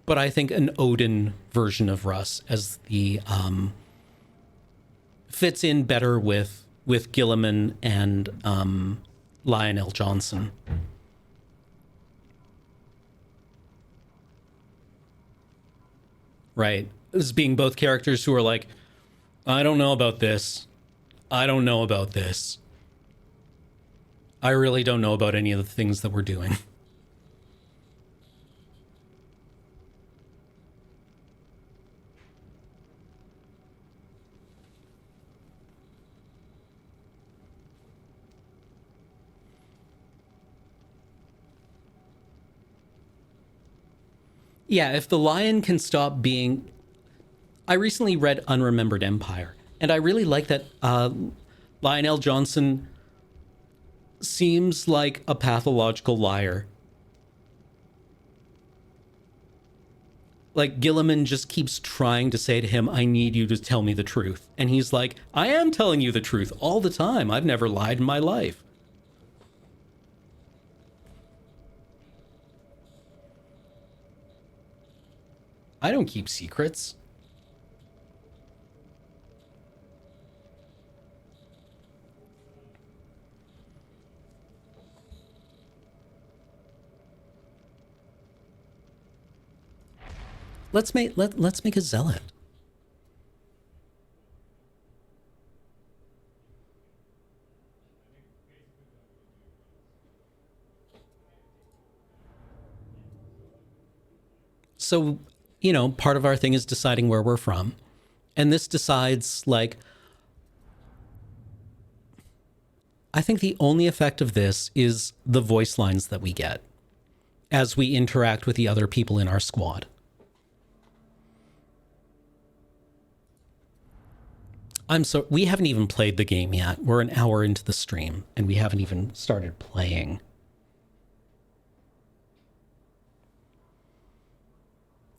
But I think an Odin version of Russ as the fits in better with Gilliman and Lionel Johnson. Right. As being both characters who are like, I don't know about this. I don't know about this. I really don't know about any of the things that we're doing. Yeah, if the lion can stop being... I recently read Unremembered Empire, and I really like that Lionel Johnson seems like a pathological liar. Like, Gilliman just keeps trying to say to him, I need you to tell me the truth. And he's like, I am telling you the truth all the time. I've never lied in my life. I don't keep secrets. let's make a zealot. So, part of our thing is deciding where we're from. And this decides, like, I think the only effect of this is the voice lines that we get as we interact with the other people in our squad. We haven't even played the game yet. We're an hour into the stream, and we haven't even started playing.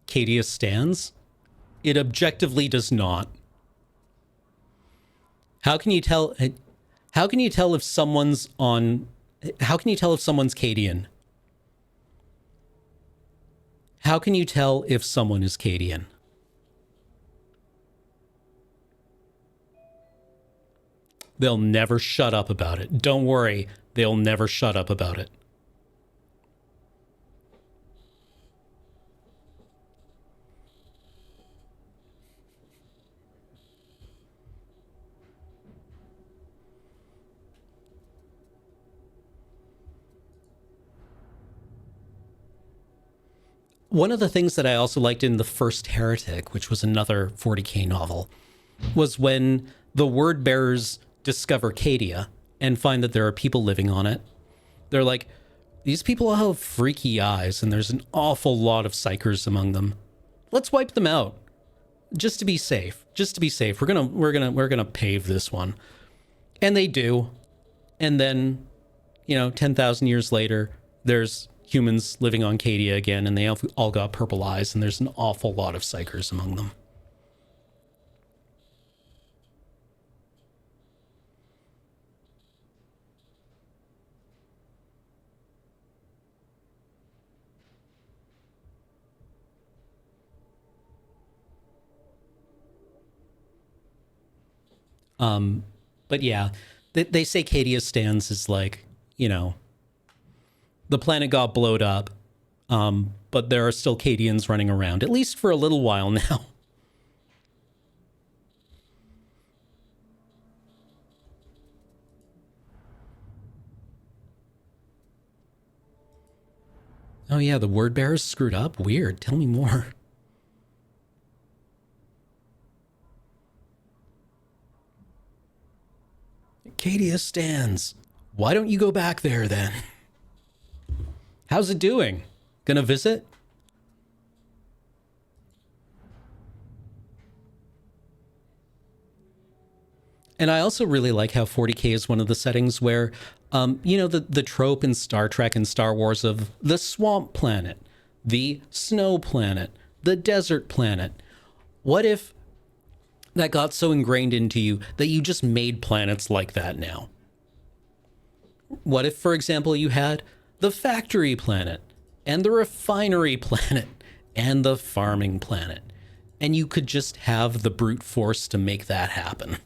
Cadia stands? It objectively does not. How can you tell if someone's Cadian? How can you tell if someone is Cadian? They'll never shut up about it. Don't worry, they'll never shut up about it. One of the things that I also liked in the first Heretic, which was another 40k novel, was when the word bearers discover Cadia and find that there are people living on it. They're like, these people have freaky eyes and there's an awful lot of psychers among them. Let's wipe them out. Just to be safe. We're gonna pave this one. And they do. And then, 10,000 years later, there's humans living on Cadia again, and they all got purple eyes, and there's an awful lot of psychers among them. But yeah, they say Cadia stands is like, the planet got blowed up, but there are still Cadians running around, at least for a little while now. Oh yeah, the word bearers screwed up? Weird. Tell me more. Cadia stands. Why don't you go back there then? How's it doing? Gonna visit? And I also really like how 40k is one of the settings where, the trope in Star Trek and Star Wars of the swamp planet, the snow planet, the desert planet. What if that got so ingrained into you that you just made planets like that now? What if, for example, you had the factory planet and the refinery planet and the farming planet, and you could just have the brute force to make that happen?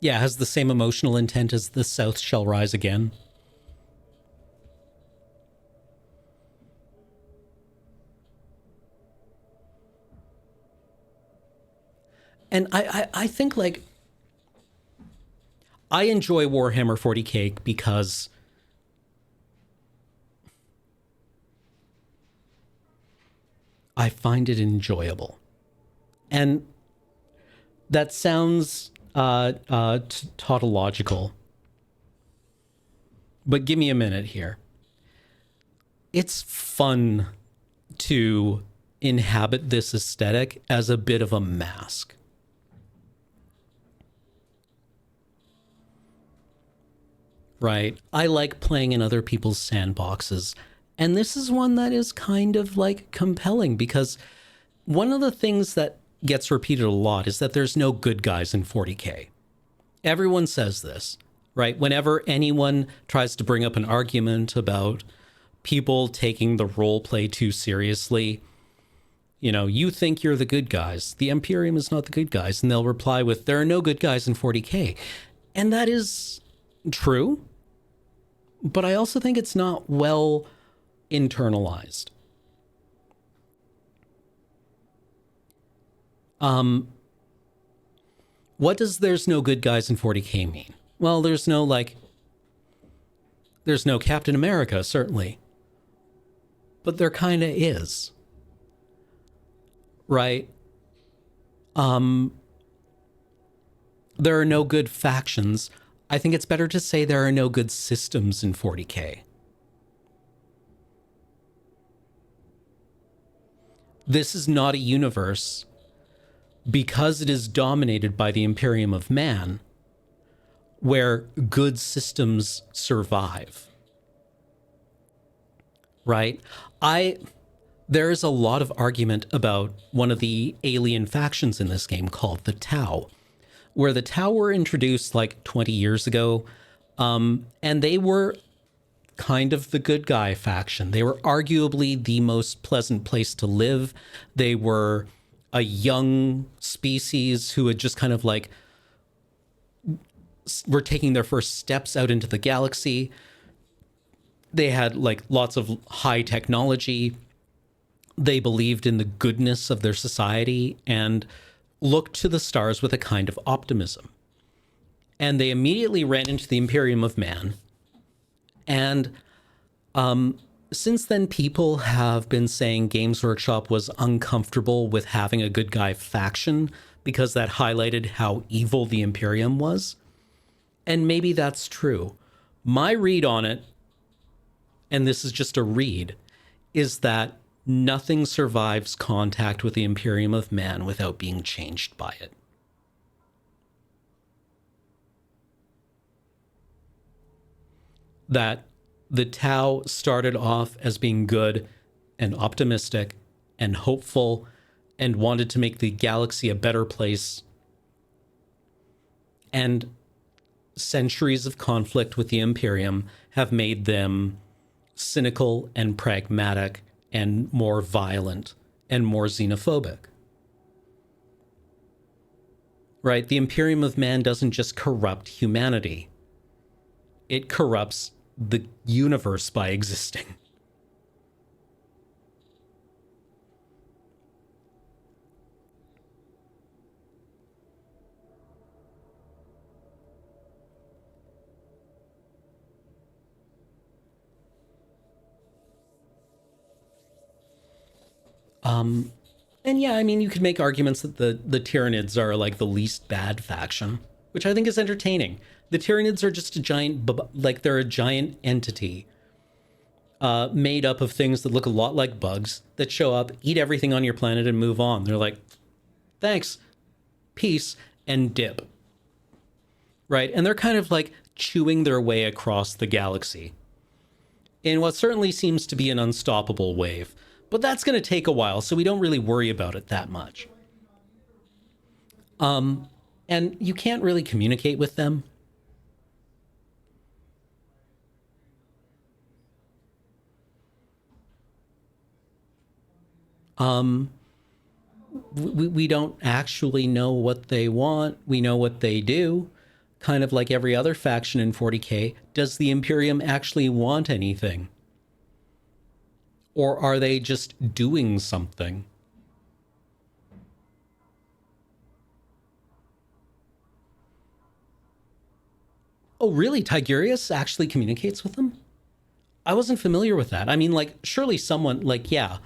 Yeah, has the same emotional intent as The South Shall Rise Again. And I think, like, I enjoy Warhammer 40k because I find it enjoyable. And that sounds tautological, but give me a minute here. It's fun to inhabit this aesthetic as a bit of a mask. Right? I like playing in other people's sandboxes, and this is one that is kind of like compelling, because one of the things that gets repeated a lot is that there's no good guys in 40k. Everyone says this, right? Whenever anyone tries to bring up an argument about people taking the role play too seriously. You know, you think you're the good guys. The Imperium is not the good guys. And they'll reply with, there are no good guys in 40K. And that is true. But I also think it's not well internalized. What does there's no good guys in 40K mean? Well, there's no Captain America, certainly. But there kind of is. Right? There are no good factions. I think it's better to say there are no good systems in 40K. This is not a universe, because it is dominated by the Imperium of Man, where good systems survive. Right? There is a lot of argument about one of the alien factions in this game called the Tau, where the Tau were introduced like 20 years ago, and they were kind of the good guy faction. They were arguably the most pleasant place to live. They were a young species who had just kind of like were taking their first steps out into the galaxy. They had like lots of high technology. They believed in the goodness of their society and looked to the stars with a kind of optimism. And they immediately ran into the Imperium of Man. And since then, people have been saying Games Workshop was uncomfortable with having a good guy faction because that highlighted how evil the Imperium was. And maybe that's true. My read on it, and this is just a read, is that nothing survives contact with the Imperium of Man without being changed by it. That the Tau started off as being good and optimistic and hopeful and wanted to make the galaxy a better place. And centuries of conflict with the Imperium have made them cynical and pragmatic and more violent and more xenophobic. Right? The Imperium of Man doesn't just corrupt humanity. It corrupts the universe by existing. And yeah, I mean, you could make arguments that the Tyranids are like the least bad faction, which I think is entertaining. The Tyranids are just a giant, like they're a giant entity made up of things that look a lot like bugs that show up, eat everything on your planet and move on. They're like, thanks, peace, and dip. Right? And they're kind of like chewing their way across the galaxy in what certainly seems to be an unstoppable wave. But that's going to take a while, so we don't really worry about it that much. And you can't really communicate with them. We don't actually know what they want. We know what they do. Kind of like every other faction in 40K. Does the Imperium actually want anything? Or are they just doing something? Oh, really? Tigurius actually communicates with them? I wasn't familiar with that. I mean, like, surely someone, like, yeah,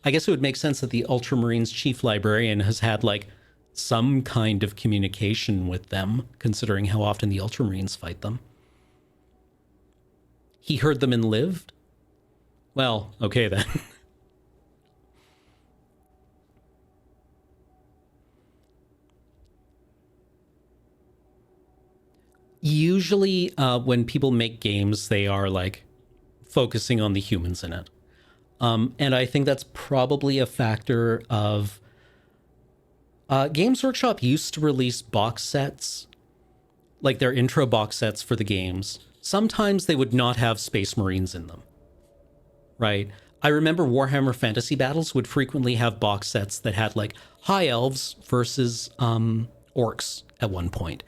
I guess it would make sense that the Ultramarines chief librarian has had, like, some kind of communication with them, considering how often the Ultramarines fight them. He heard them and lived? Well, okay then. Usually, when people make games, they are like focusing on the humans in it. And I think that's probably a factor of Games Workshop used to release box sets, like their intro box sets for the games. Sometimes they would not have Space Marines in them. right? I remember Warhammer Fantasy Battles would frequently have box sets that had like high elves versus orcs at one point,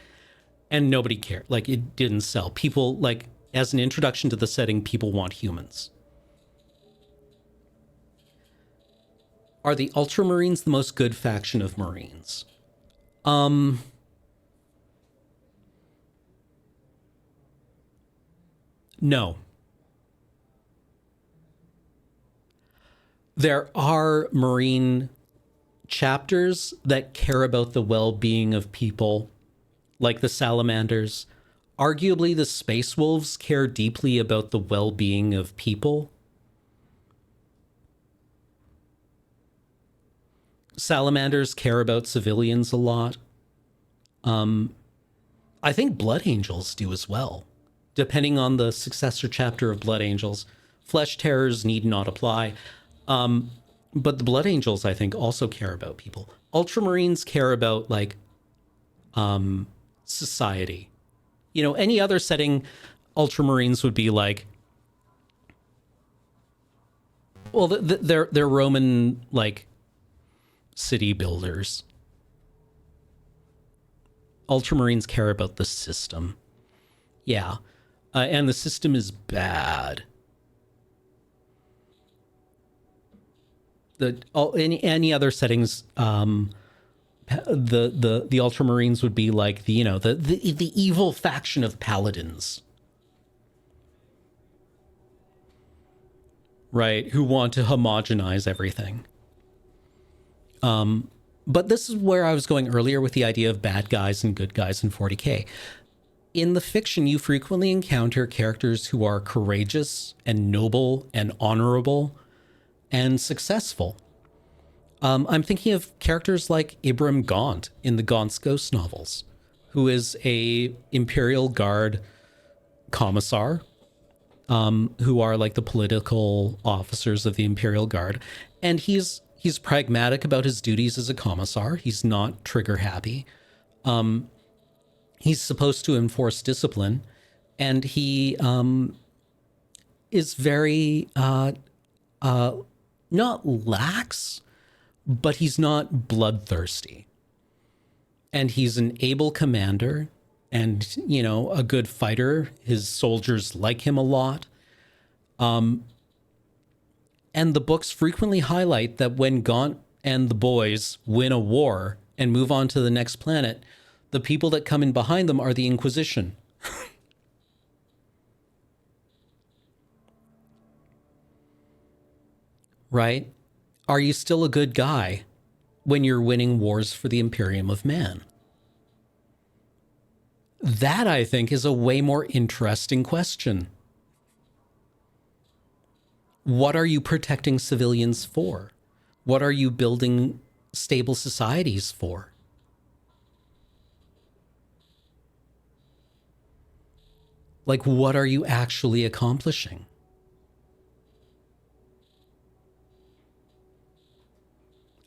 and nobody cared. Like, it didn't sell. People, like, as an introduction to the setting, people want humans. Are the Ultramarines the most good faction of Marines? No. There are Marine chapters that care about the well-being of people, like the Salamanders. Arguably, the Space Wolves care deeply about the well-being of people. Salamanders care about civilians a lot. I think Blood Angels do as well, depending on the successor chapter of Blood Angels. Flesh Terrors need not apply. But the Blood Angels, I think, also care about people. Ultramarines care about, like, society. You know, any other setting, Ultramarines would be like, well, they're Roman, like, city builders. Ultramarines care about the system. Yeah. And the system is bad. Any other settings, the Ultramarines would be like the evil faction of paladins, right? Who want to homogenize everything. But this is where I was going earlier with the idea of bad guys and good guys in 40K. In the fiction, you frequently encounter characters who are courageous and noble and honorable and successful. I'm thinking of characters like Ibram Gaunt in the Gaunt's Ghost novels, who is a Imperial Guard commissar, who are like the political officers of the Imperial Guard. And he's pragmatic about his duties as a commissar. He's not trigger happy. He's supposed to enforce discipline, and he is very not lax, but he's not bloodthirsty. And he's an able commander and, you know, a good fighter. His soldiers like him a lot. And the books frequently highlight that when Gaunt and the boys win a war and move on to the next planet, the people that come in behind them are the Inquisition. Right? Are you still a good guy when you're winning wars for the Imperium of Man? That, I think, is a way more interesting question. What are you protecting civilians for? What are you building stable societies for? Like, what are you actually accomplishing?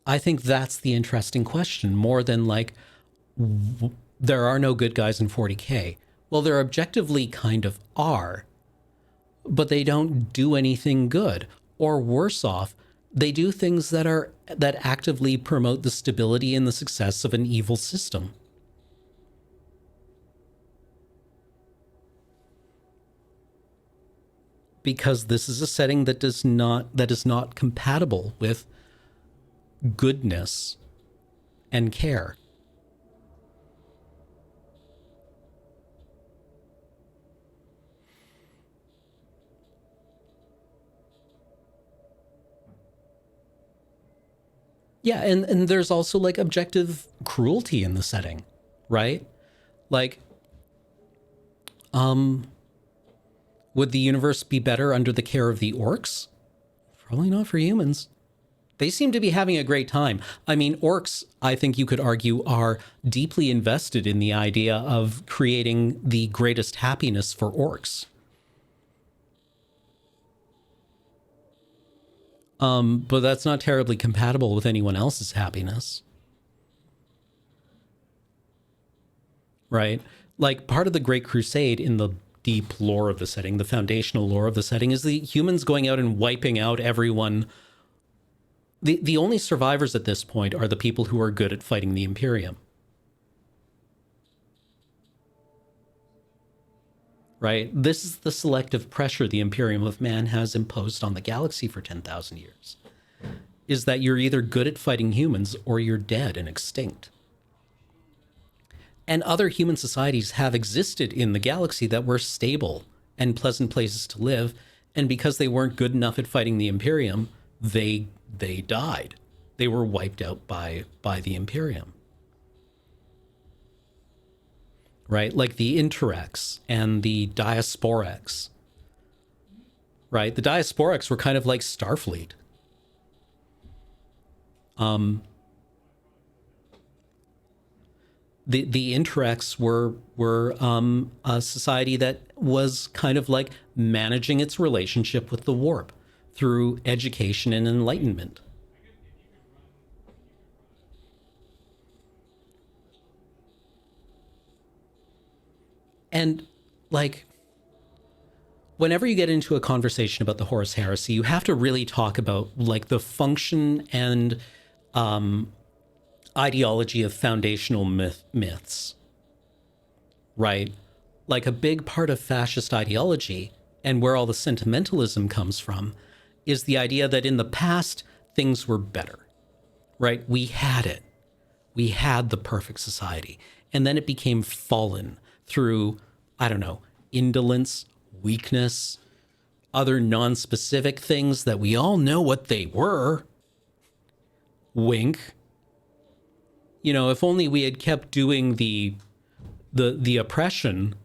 I think that's the interesting question, more than like, there are no good guys in 40K. Well, there objectively kind of are, but they don't do anything good. Or worse off, they do things that actively promote the stability and the success of an evil system. Because this is a setting that is not compatible with goodness and care. Yeah, and there's also like objective cruelty in the setting, right? Like, would the universe be better under the care of the orcs? Probably not for humans. They seem to be having a great time. I mean, orcs, I think you could argue, are deeply invested in the idea of creating the greatest happiness for orcs. But that's not terribly compatible with anyone else's happiness. Right? Like, part of the Great Crusade in the deep lore of the setting, the foundational lore of the setting, is the humans going out and wiping out everyone. The only survivors at this point are the people who are good at fighting the Imperium. Right? This is the selective pressure the Imperium of Man has imposed on the galaxy for 10,000 years. Is that you're either good at fighting humans or you're dead and extinct. And other human societies have existed in the galaxy that were stable and pleasant places to live. And because they weren't good enough at fighting the Imperium, they died. They were wiped out by the Imperium. Right? Like the Interrex and the Diasporex. Right? The Diasporex were kind of like Starfleet. The Interrex were a society that was kind of like managing its relationship with the warp through education and enlightenment. And like, whenever you get into a conversation about the Horus Heresy, you have to really talk about like the function and ideology of foundational myths, right? Like a big part of fascist ideology and where all the sentimentalism comes from is the idea that in the past, things were better, right? We had it. We had the perfect society. And then it became fallen through, I don't know, indolence, weakness, other non-specific things that we all know what they were. Wink. You know, if only we had kept doing the oppression,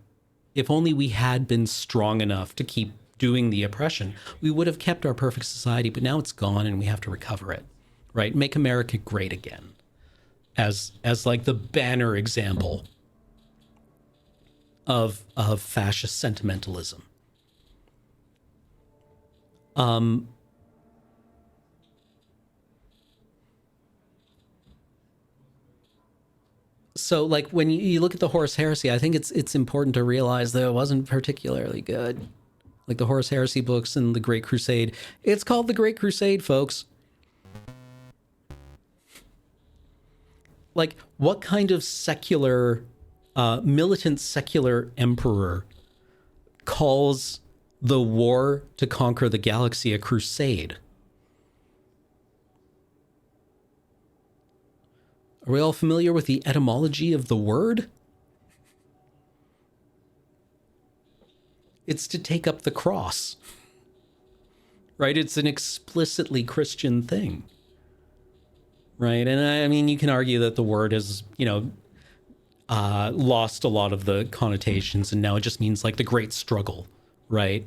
if only we had been strong enough to keep doing the oppression, we would have kept our perfect society, but now it's gone and we have to recover it, right? Make America great again as like the banner example of fascist sentimentalism. So like when you look at the Horus Heresy, I think it's important to realize that it wasn't particularly good. Like the Horus Heresy books and the Great Crusade. It's called the Great Crusade, folks. Like, what kind of secular, militant secular emperor calls the war to conquer the galaxy a crusade? Are we all familiar with the etymology of the word? It's to take up the cross, right? It's an explicitly Christian thing, right? And I mean, you can argue that the word has, you know, lost a lot of the connotations, and now it just means like the great struggle, right?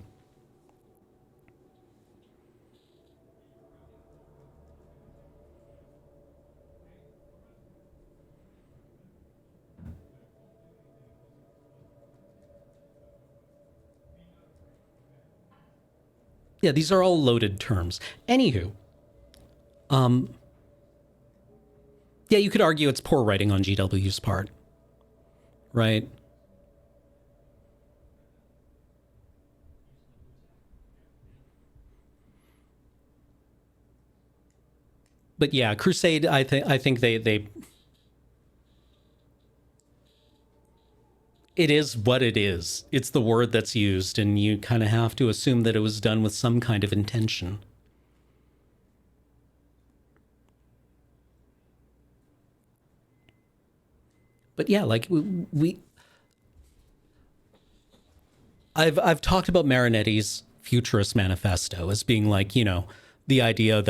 Yeah, these are all loaded terms. Anywho, yeah, you could argue it's poor writing on GW's part, right? But yeah, Crusade, I think they it is what it is. It's the word that's used, and you kind of have to assume that it was done with some kind of intention. But yeah, like I've talked about Marinetti's Futurist Manifesto as being like, you know, the idea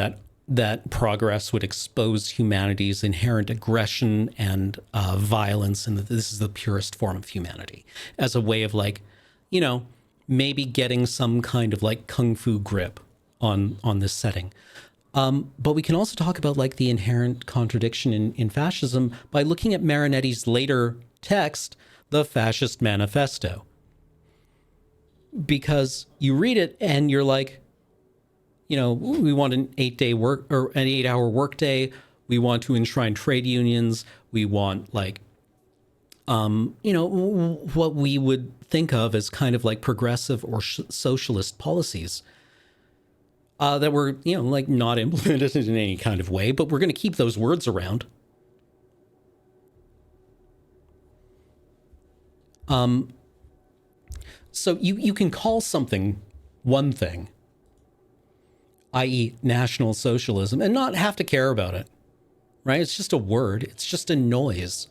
that progress would expose humanity's inherent aggression and violence, and that this is the purest form of humanity, as a way of like, you know, maybe getting some kind of like kung fu grip on this setting. But we can also talk about like the inherent contradiction in fascism by looking at Marinetti's later text, the Fascist Manifesto. Because you read it and you're like, you know, we want an 8-day work or an 8-hour workday. We want to enshrine trade unions. We want like what we would think of as kind of like progressive or socialist policies that were, like not implemented in any kind of way, but we're going to keep those words around. So you can call something one thing, i.e. National Socialism, and not have to care about it, right? It's just a word. It's just a noise.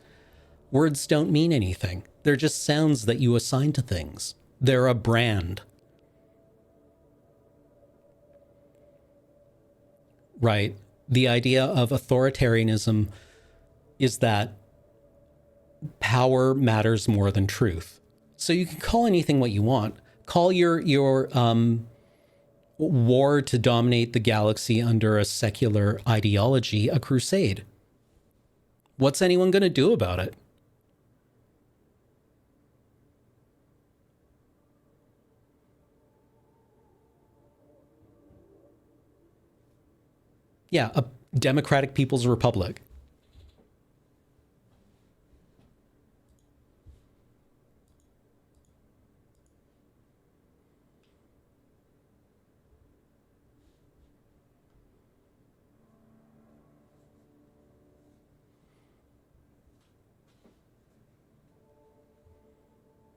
Words don't mean anything. They're just sounds that you assign to things. They're a brand. Right? The idea of authoritarianism is that power matters more than truth. So you can call anything what you want. Call your war to dominate the galaxy under a secular ideology a crusade. What's anyone going to do about it? Yeah, a democratic people's republic.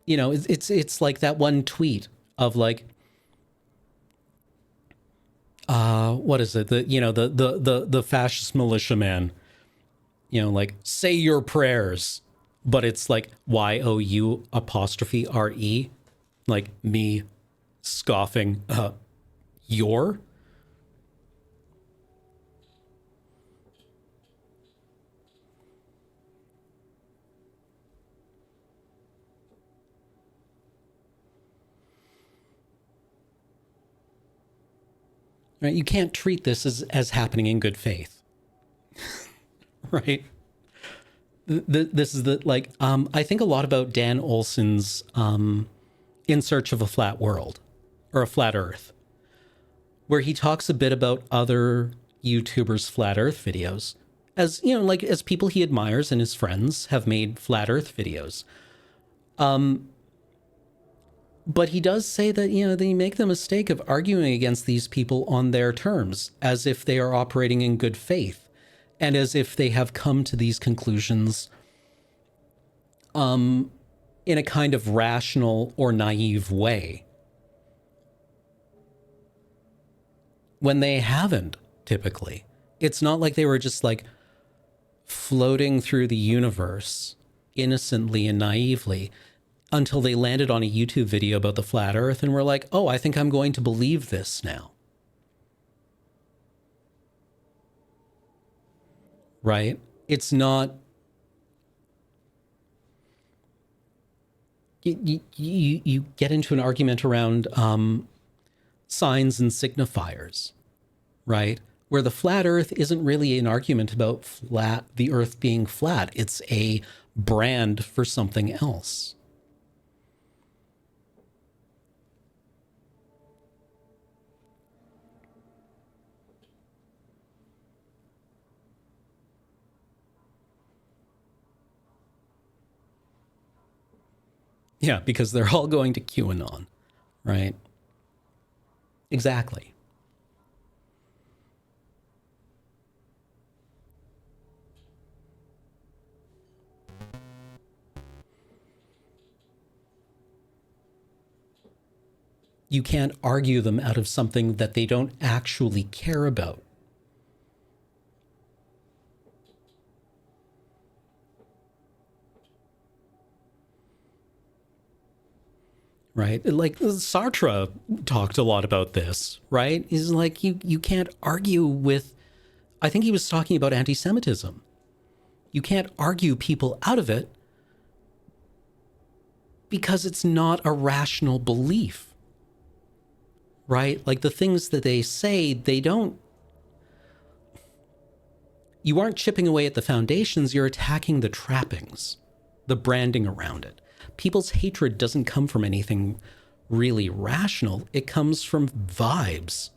It's like that one tweet of like, what is it? The fascist militiaman, like say your prayers, but it's like YOU''RE, like me scoffing, your. Right? You can't treat this as happening in good faith. Right? This is I think a lot about Dan Olson's In Search of a Flat World, or a Flat Earth, where he talks a bit about other YouTubers' Flat Earth videos. As, as people he admires and his friends have made Flat Earth videos. But he does say that, they make the mistake of arguing against these people on their terms, as if they are operating in good faith, and as if they have come to these conclusions in a kind of rational or naive way. When they haven't, typically. It's not like they were just like floating through the universe innocently and naively until they landed on a YouTube video about the flat earth and were like, oh, I think I'm going to believe this now. Right? It's not... You get into an argument around signs and signifiers, right? Where the flat earth isn't really an argument about the earth being flat. It's a brand for something else. Yeah, because they're all going to QAnon, right? Exactly. You can't argue them out of something that they don't actually care about. Right? Like Sartre talked a lot about this, right? He's like, you can't argue with, I think he was talking about anti-Semitism. You can't argue people out of it because it's not a rational belief, right? Like the things that they say, you aren't chipping away at the foundations, you're attacking the trappings, the branding around it. People's hatred doesn't come from anything really rational. It comes from vibes.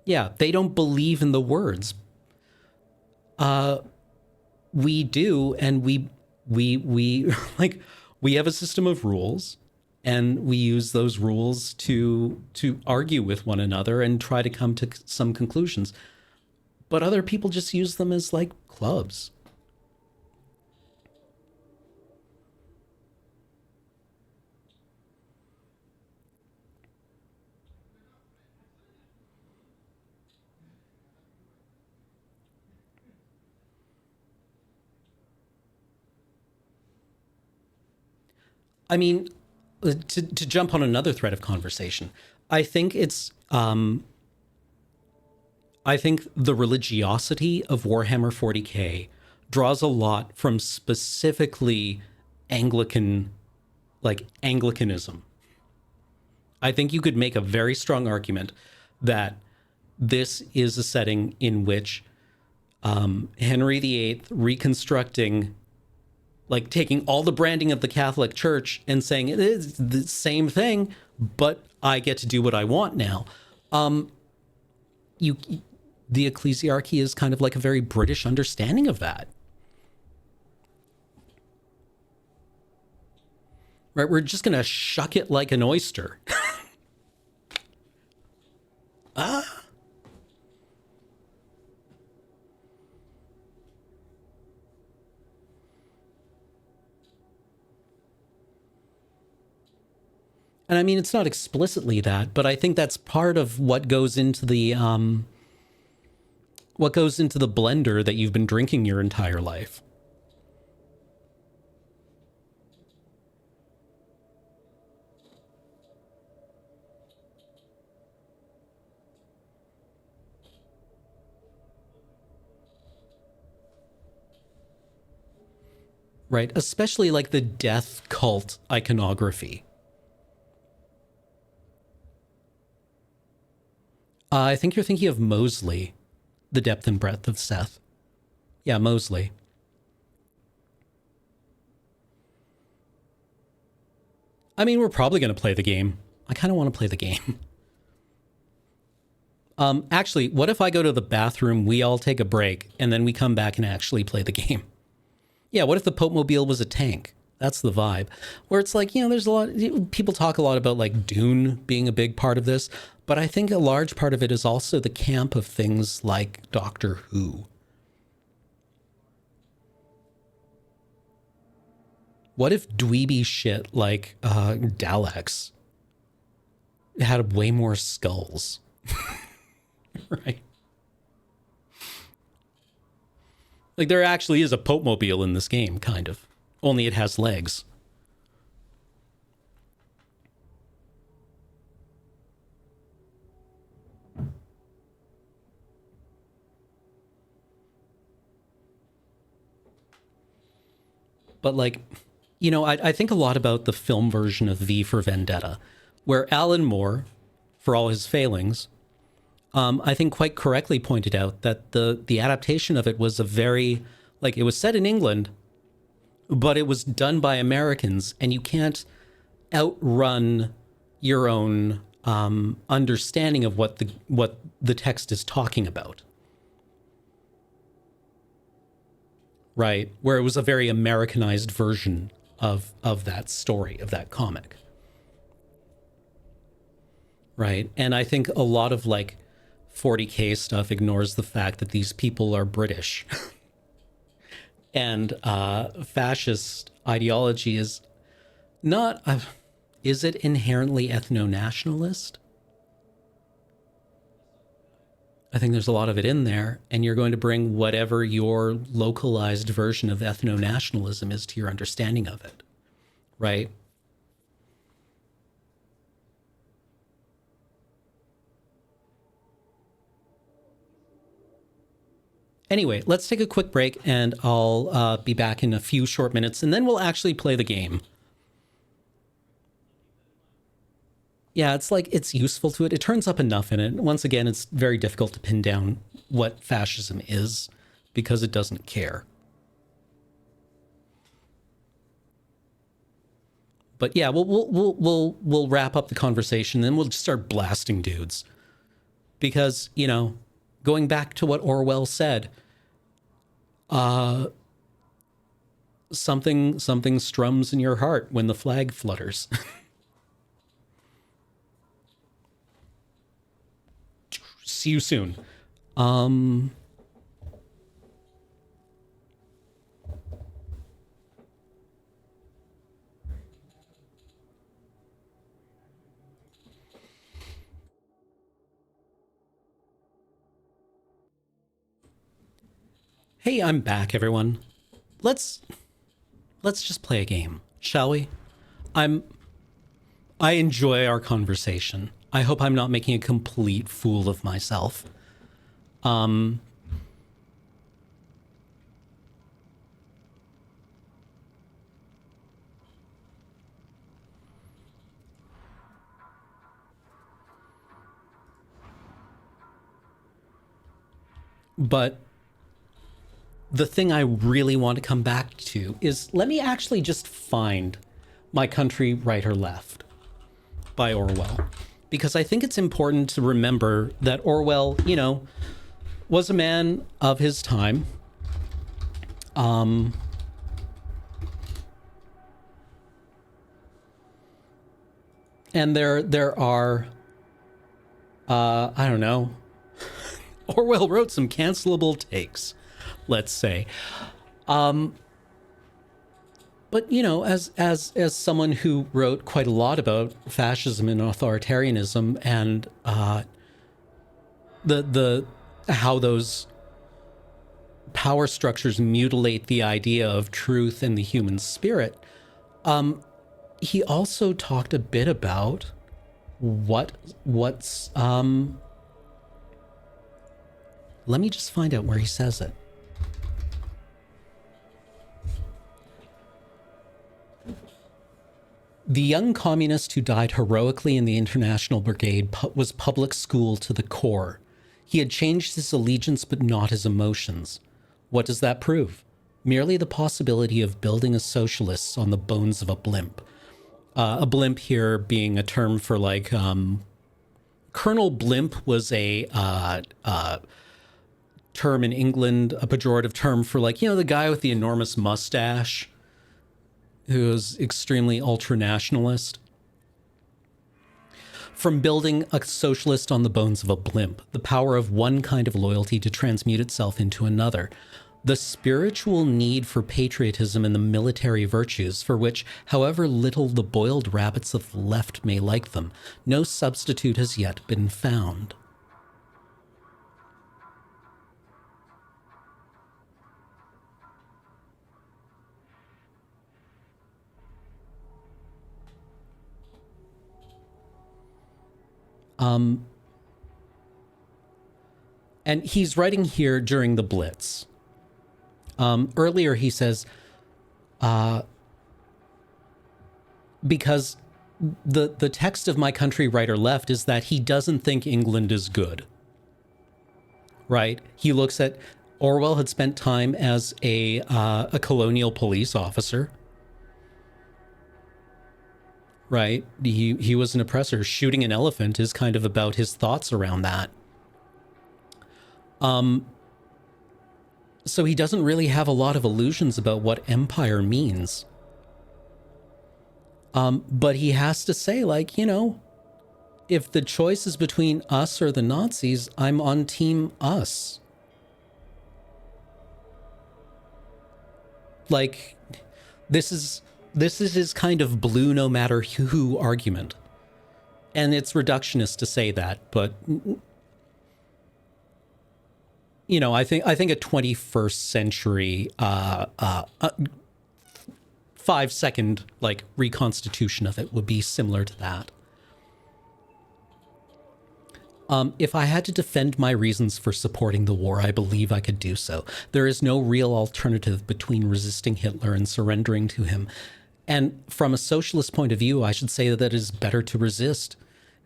Yeah, they don't believe in the words. we do, and we like, we have a system of rules, and we use those rules to argue with one another and try to come to some conclusions. But other people just use them as like clubs. I mean, to jump on another thread of conversation, I think it's I think the religiosity of Warhammer 40K draws a lot from specifically Anglican, like Anglicanism. I think you could make a very strong argument that this is a setting in which Henry VIII reconstructing, like taking all the branding of the Catholic Church and saying it is the same thing, but I get to do what I want now. The ecclesiarchy is kind of like a very British understanding of that. Right? We're just going to shuck it like an oyster. And I mean, it's not explicitly that, but I think that's part of what goes into the blender that you've been drinking your entire life. Right? Especially like the death cult iconography. I think you're thinking of Mosley, the depth and breadth of Seth. Yeah, Mosley. I mean, we're probably going to play the game. I kind of want to play the game. Actually, what if I go to the bathroom, we all take a break, and then we come back and actually play the game? Yeah, what if the Pope Mobile was a tank? That's the vibe. Where it's like, you know, there's a lot, people talk a lot about like Dune being a big part of this, but I think a large part of it is also the camp of things like Doctor Who. What if dweeby shit like Daleks had way more skulls? Right? Like there actually is a Pope Mobile in this game, kind of. Only it has legs. But like, you know, I think a lot about the film version of V for Vendetta, where Alan Moore, for all his failings, I think quite correctly pointed out that the adaptation of it was a very, like, it was set in England, but it was done by Americans, and you can't outrun your own understanding of what the text is talking about. Right? Where it was a very Americanized version of that story, of that comic. Right? And I think a lot of like 40K stuff ignores the fact that these people are British. And fascist ideology is not, is it inherently ethno-nationalist? I think there's a lot of it in there, and you're going to bring whatever your localized version of ethno-nationalism is to your understanding of it, right? Anyway, let's take a quick break, and I'll be back in a few short minutes, and then we'll actually play the game. Yeah, it's like, it's useful to it. It turns up enough in it. Once again, it's very difficult to pin down what fascism is because it doesn't care. But yeah, we'll wrap up the conversation, then we'll just start blasting dudes. Because, you know, going back to what Orwell said, something strums in your heart when the flag flutters. See you soon. Hey, I'm back, everyone. Let's just play a game, shall we? I enjoy our conversation. I hope I'm not making a complete fool of myself. But the thing I really want to come back to is, let me actually just find My Country, Right or Left by Orwell. Because I think it's important to remember that Orwell, you know, was a man of his time. And there are, I don't know, Orwell wrote some cancelable takes, let's say. But you know, as someone who wrote quite a lot about fascism and authoritarianism and the how those power structures mutilate the idea of truth and the human spirit, he also talked a bit about what's let me just find out where he says it. The young communist who died heroically in the International Brigade was public school to the core. He had changed his allegiance but not his emotions. What does that prove? Merely the possibility of building a socialist on the bones of a blimp. A blimp here being a term for like, Colonel Blimp was a term in England, a pejorative term for like, you know, the guy with the enormous mustache who was extremely ultra-nationalist. From building a socialist on the bones of a blimp, the power of one kind of loyalty to transmute itself into another, the spiritual need for patriotism and the military virtues for which, however little the boiled rabbits of the left may like them, no substitute has yet been found. And he's writing here during the Blitz. Earlier he says, because the text of My Country, Right or Left is that he doesn't think England is good. Right? He looks at, Orwell had spent time as a colonial police officer. Right? He was an oppressor. Shooting an elephant is kind of about his thoughts around that. So he doesn't really have a lot of illusions about what empire means. But he has to say, like, you know, if the choice is between us or the Nazis, I'm on team us. Like, this is his kind of blue no matter who argument. And it's reductionist to say that, but you know, I think a 21st century 5-second like reconstitution of it would be similar to that. If I had to defend my reasons for supporting the war, I believe I could do so. There is no real alternative between resisting Hitler and surrendering to him. And from a socialist point of view, I should say that it is better to resist.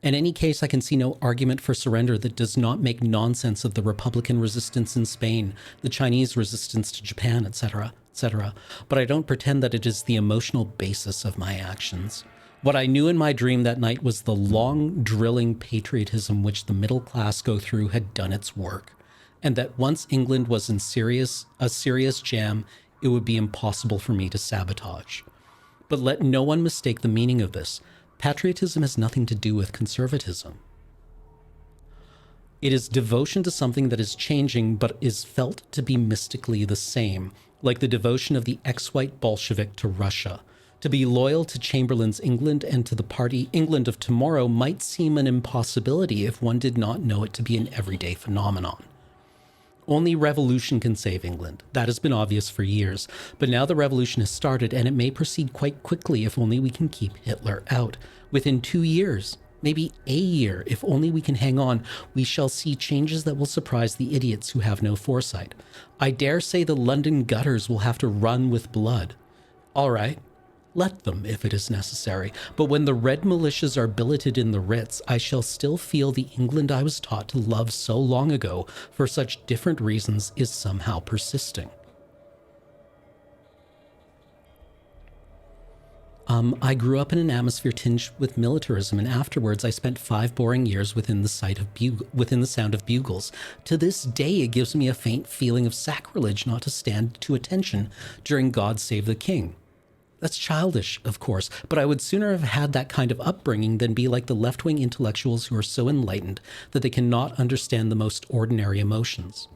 In any case, I can see no argument for surrender that does not make nonsense of the Republican resistance in Spain, the Chinese resistance to Japan, etc., etc. But I don't pretend that it is the emotional basis of my actions. What I knew in my dream that night was the long, drilling patriotism which the middle class go through had done its work, and that once England was in a serious jam, it would be impossible for me to sabotage. But let no one mistake the meaning of this. Patriotism has nothing to do with conservatism. It is devotion to something that is changing but is felt to be mystically the same, like the devotion of the ex-white Bolshevik to Russia. To be loyal to Chamberlain's England and to the party England of tomorrow might seem an impossibility if one did not know it to be an everyday phenomenon. Only revolution can save England. That has been obvious for years. But now the revolution has started, and it may proceed quite quickly if only we can keep Hitler out. Within 2 years, maybe a year, if only we can hang on, we shall see changes that will surprise the idiots who have no foresight. I dare say the London gutters will have to run with blood. All right. Let them, if it is necessary. But when the red militias are billeted in the Ritz, I shall still feel the England I was taught to love so long ago, for such different reasons, is somehow persisting. I grew up in an atmosphere tinged with militarism, and afterwards I spent 5 boring years within the sound of bugles. To this day, it gives me a faint feeling of sacrilege not to stand to attention during God Save the King. That's childish, of course, but I would sooner have had that kind of upbringing than be like the left-wing intellectuals who are so enlightened that they cannot understand the most ordinary emotions.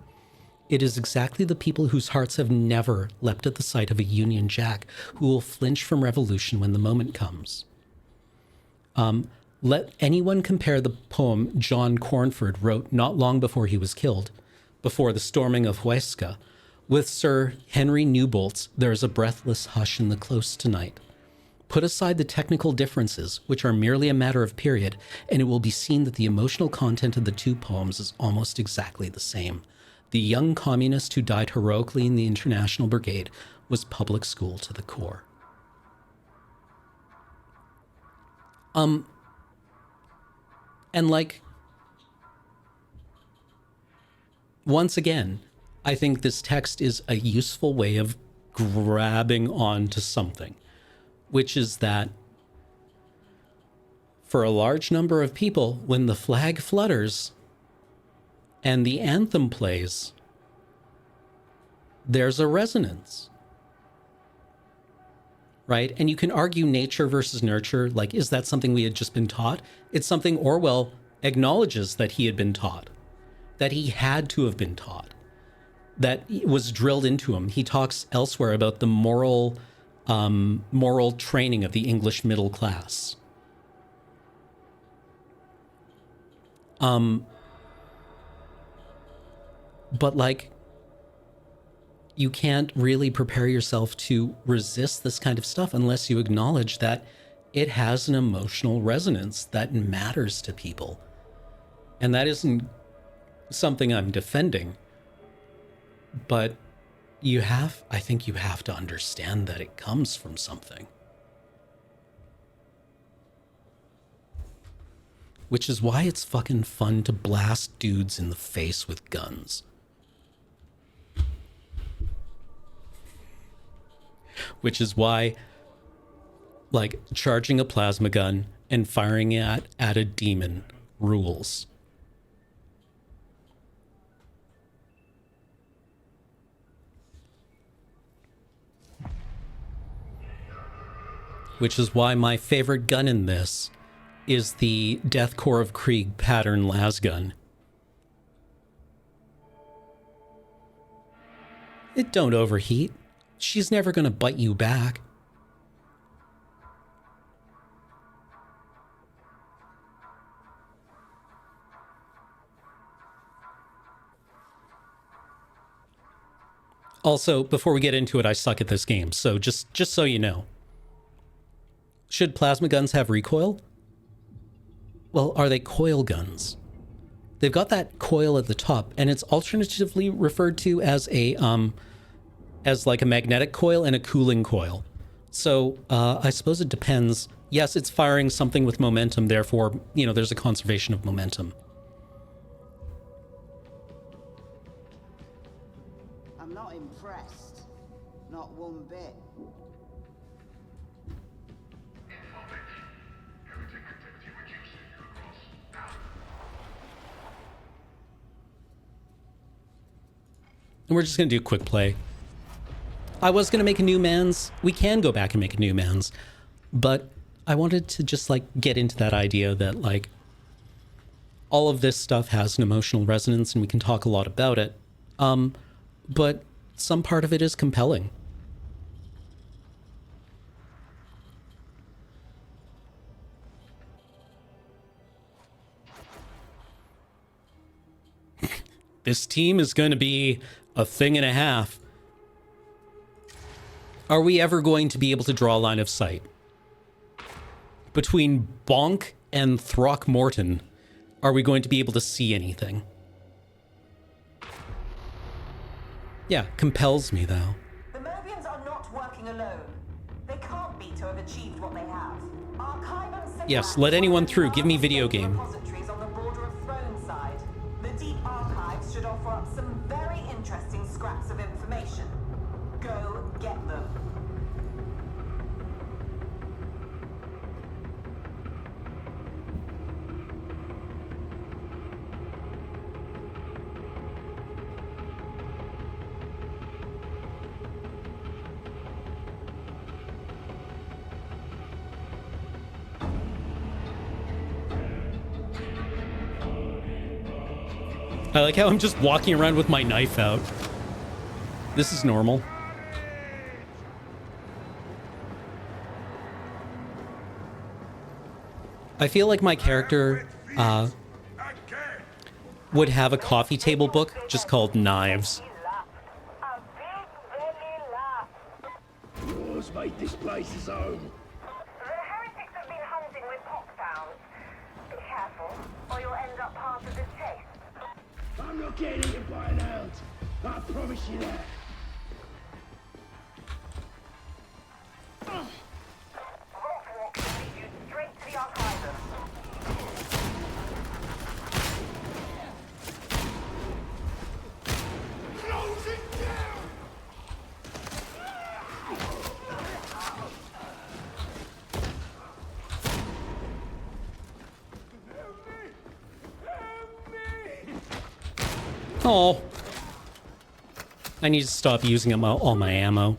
It is exactly the people whose hearts have never leapt at the sight of a Union Jack who will flinch from revolution when the moment comes. Let anyone compare the poem John Cornford wrote not long before he was killed, before the storming of Huesca, with Sir Henry Newbolt's There is a Breathless Hush in the Close Tonight. Put aside the technical differences, which are merely a matter of period, and it will be seen that the emotional content of the two poems is almost exactly the same. The young communist who died heroically in the International Brigade was public school to the core. And like, once again, I think this text is a useful way of grabbing onto something, which is that for a large number of people, when the flag flutters and the anthem plays, there's a resonance, right? And you can argue nature versus nurture. Like, is that something we had just been taught? It's something Orwell acknowledges that he had been taught, that he had to have been taught, that was drilled into him. He talks elsewhere about the moral training of the English middle class. But like, you can't really prepare yourself to resist this kind of stuff unless you acknowledge that it has an emotional resonance that matters to people. And that isn't something I'm defending, but I think you have to understand that it comes from something. Which is why it's fucking fun to blast dudes in the face with guns. Which is why, like, charging a plasma gun and firing it at a demon rules. Which is why my favorite gun in this is the Death Corps of Krieg pattern lasgun. It don't overheat. She's never going to bite you back. Also, before we get into it, I suck at this game, so just so you know. Should plasma guns have recoil? Well, are they coil guns? They've got that coil at the top, and it's alternatively referred to as as like a magnetic coil and a cooling coil. So I suppose it depends. Yes, it's firing something with momentum, therefore, there's a conservation of momentum. I'm not impressed. Not one bit. And we're just going to do quick play. I was going to make a new man's. We can go back and make a new man's. But I wanted to just, like, get into that idea that, like, all of this stuff has an emotional resonance and we can talk a lot about it. But some part of it is compelling. This team is going to be a thing and a half. Are we ever going to be able to draw a line of sight between Bonk and Throckmorton? Are we going to be able to see anything? Yeah, compels me, though. The Mervians are not working alone. They can't be to have achieved what they have. Yes, let anyone through. Give me video game. Repositories on the border of Throneside. The deep archives should offer up some very interesting scraps of information. Go get them. I like how I'm just walking around with my knife out. This is normal. I feel like my character would have a coffee table book just called Knives. Yours made this place his own. The heretics have been hunting with poptowns. Be careful, or you'll end up part of this chase. I'm not getting eaten by an hound. I promise you that. Rockwalk will lead you straight to the Archivum. Close it down! Oh. I need to stop using all my ammo.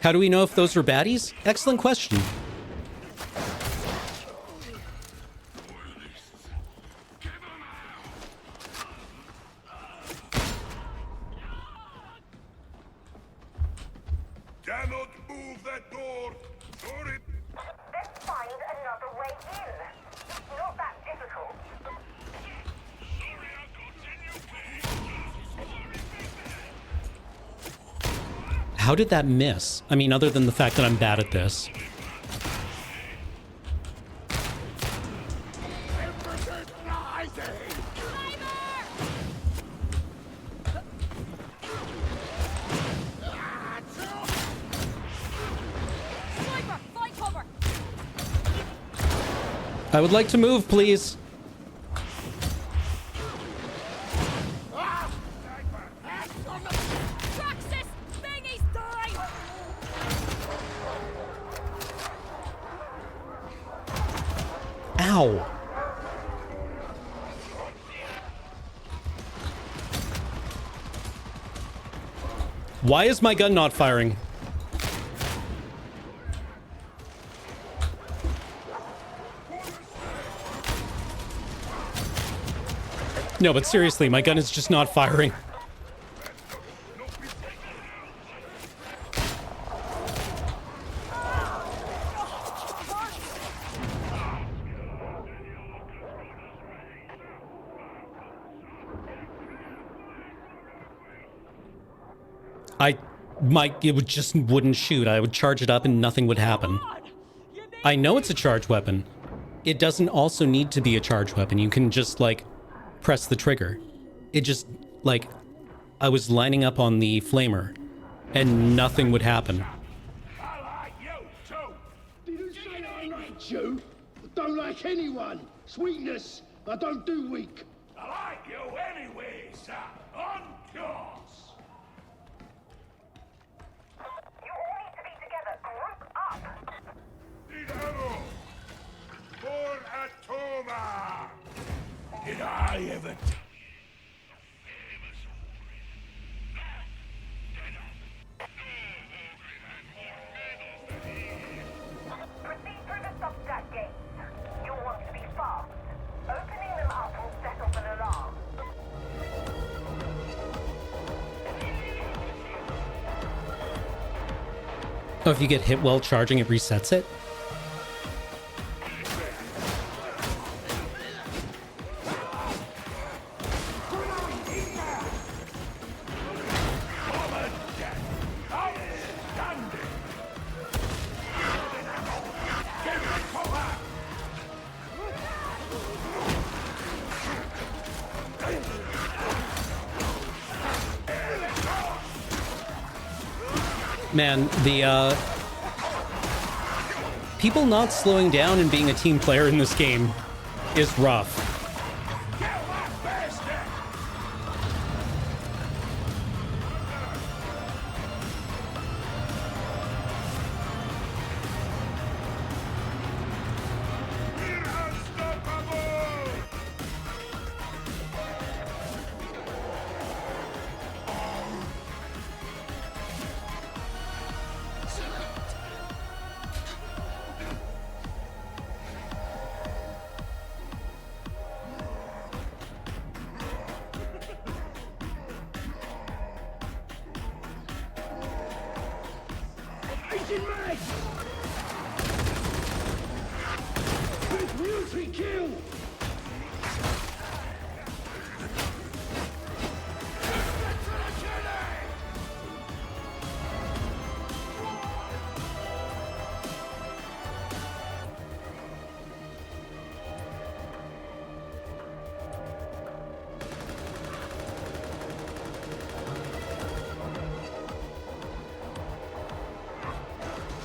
How do we know if those were baddies? Excellent question. Cannot move that door. Sorry. Let's find another way in. It's not that difficult. How did that miss? I mean, other than the fact that I'm bad at this. I would like to move, please. Ow. Why is my gun not firing? No, but seriously, my gun is just not firing. It just wouldn't shoot. I would charge it up and nothing would happen. I know it's a charge weapon. It doesn't also need to be a charge weapon. You can just, like, press the trigger. It just, like, I was lining up on the flamer and nothing would happen. I like you too. Did you say that I like you? I don't like anyone. Sweetness. I don't do weak. I like you anyway, sir. On yours. You all need to be together. Group up. Need ammo. For Atoma. Did I ever Oh, if you get hit while charging, it resets it? Man, the people not slowing down and being a team player in this game is rough. Agent Mag! Good military kill!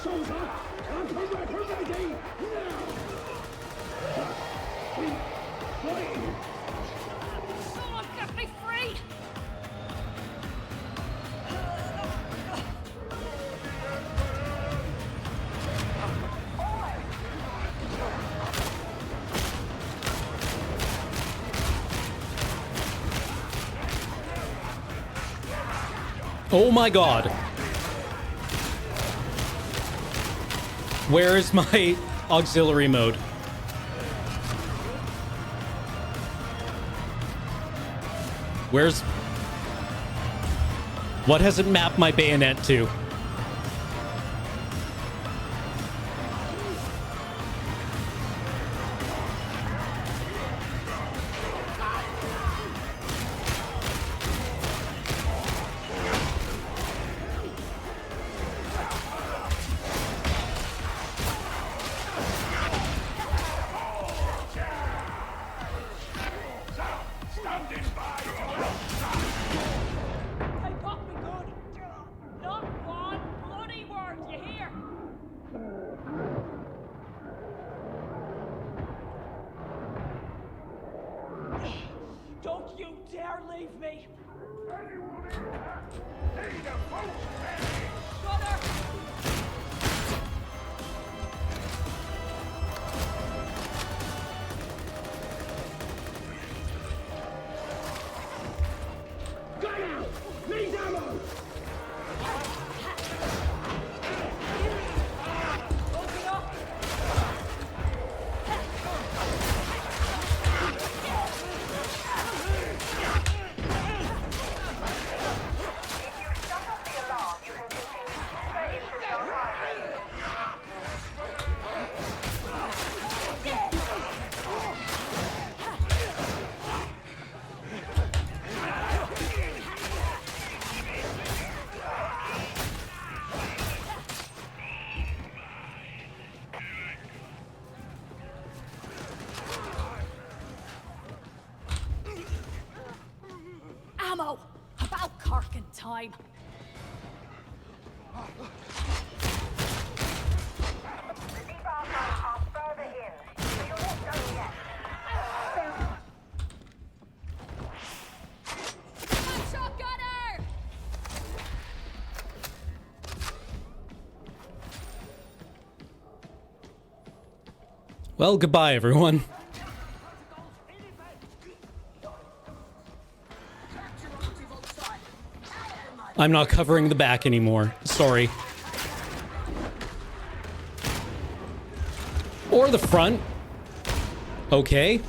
Soldier, I'm ready now! Fighting! Someone set me free! Oh my god. Where is my auxiliary mode? Where's... What has it mapped my bayonet to? They got me good! Not one bloody word, you hear? Don't you dare leave me! Gunner! Gun out! Need ammo! Open up! Shut off the alarm, you can continue straight to Darktide. Ammo! About Karkin time. The deep archives are further in, so you're not done yet. Shotgunner! Well, goodbye, everyone. I'm not covering the back anymore. Sorry. Or the front. Okay.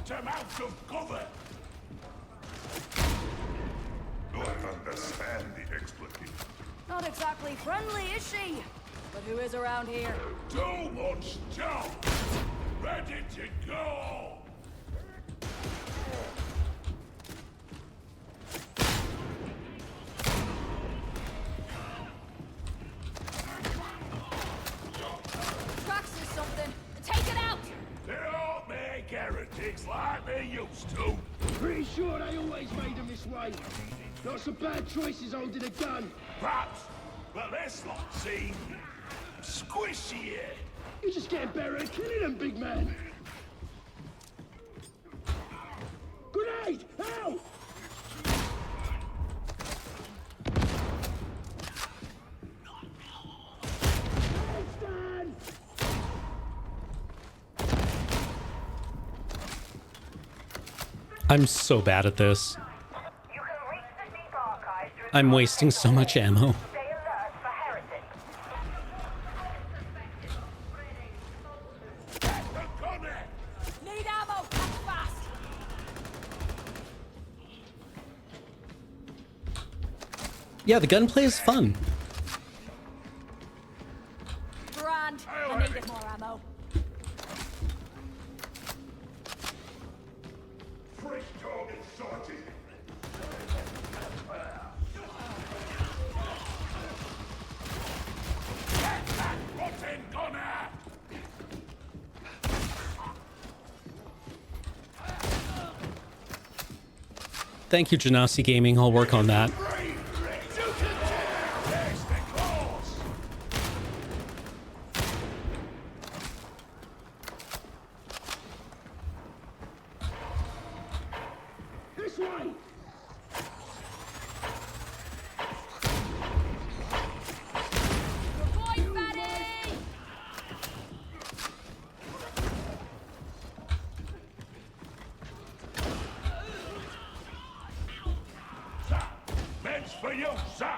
knocked him out of cover. Don't understand the expletive. Not exactly friendly, is she? But who is around here? Too much job. Ready to go. Trax is something. Take it out! They don't make heretics like they used to. Pretty sure they always made them this way. Lots of bad choices holding a gun. Perhaps, but this lot seem squishy. You're just getting better at killing them, big man. Grenade! Ow! Handstand! I'm so bad at this. You can reach the deep archives through I'm wasting so much ammo. Stay alert for heretics. Get the gunner! Need ammo! That's fast! Yeah, the gunplay is fun. Grand. I needed more ammo. Fresh target sighted. Get that rotten gunner! Thank you, Genasi Gaming. I'll work on that. There's the claws! This way! Good boy, fatty! Sir, men's for you, sir!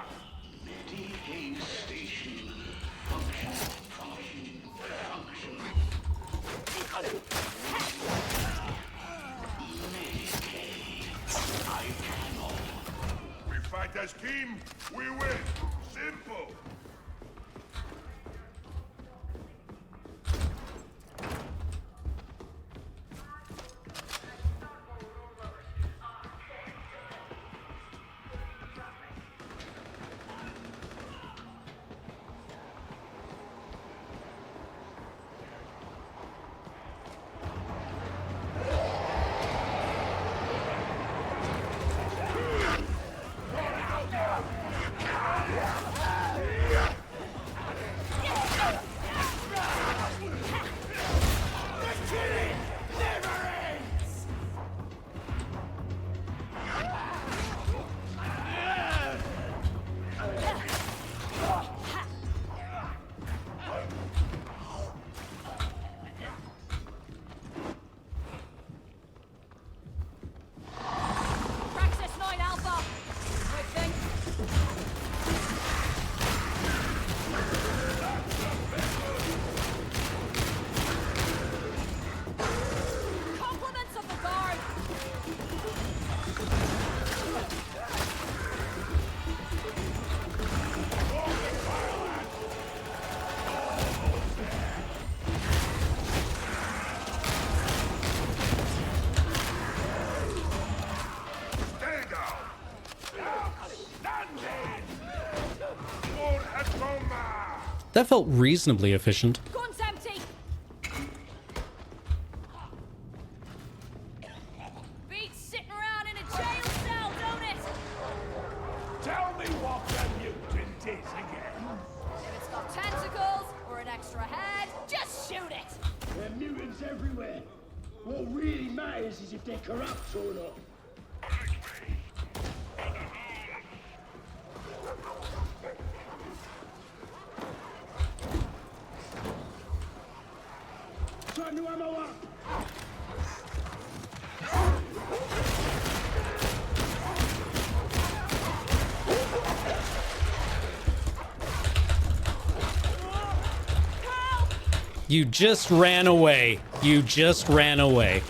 We fight as team, we win. Simple. Praxis 9 Alpha! Quick thing. Compliments of the guard! Stay down. Standing! Warhammer. That felt reasonably efficient. Gun's empty! Beats sitting around in a jail cell, don't it? Tell me what the mutant is again. If it's got tentacles or an extra head, just shoot it! There are mutants everywhere. What really matters is if they're corrupt or not. Time to ammo up! You just ran away. You just ran away.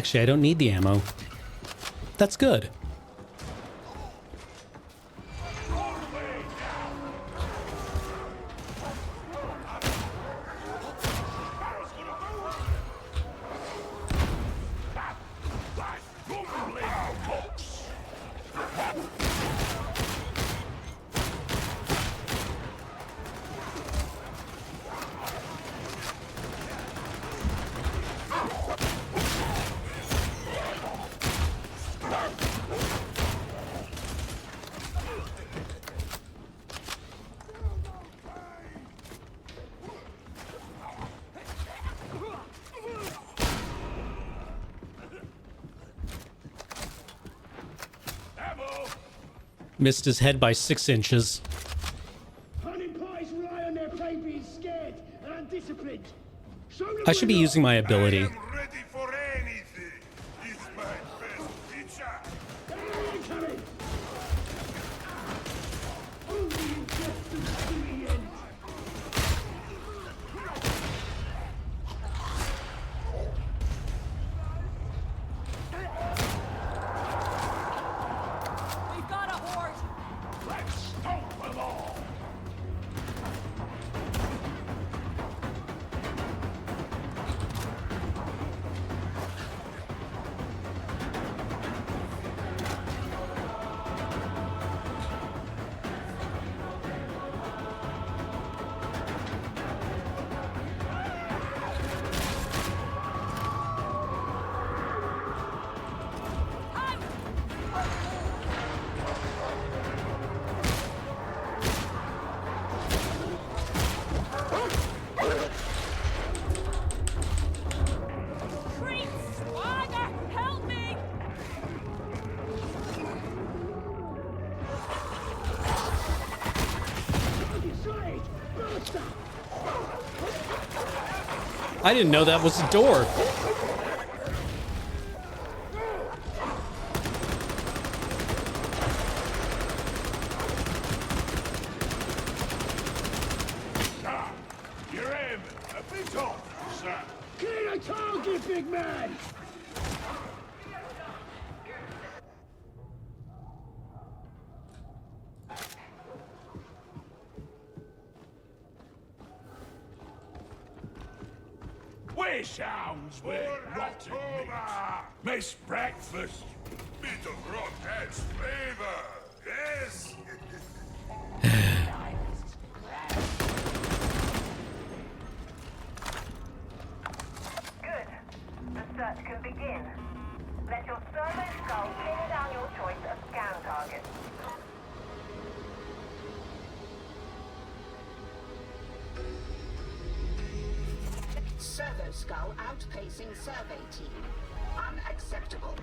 Actually, I don't need the ammo. That's good. Missed his head by 6 inches. Hunting parties rely on their prey being scared and undisciplined. Show them I should be we're not- using my ability. I am ready for anything. It's my best pizza. Hey, coming! Only you just to the end. We've got a horde. Let's stomp them all. Creep swagger, help me! Inside! Basta! I didn't know that was a door. Ah, you're aiming a bit off, sir. Clear the target, big man! We sounds with rotten meat. Miss breakfast. Bit of raw cat's flavor. Yes. Good. The search can begin. Let your servo skull pin down your choice of scan target. Servo skull outpacing survey team. Unacceptable.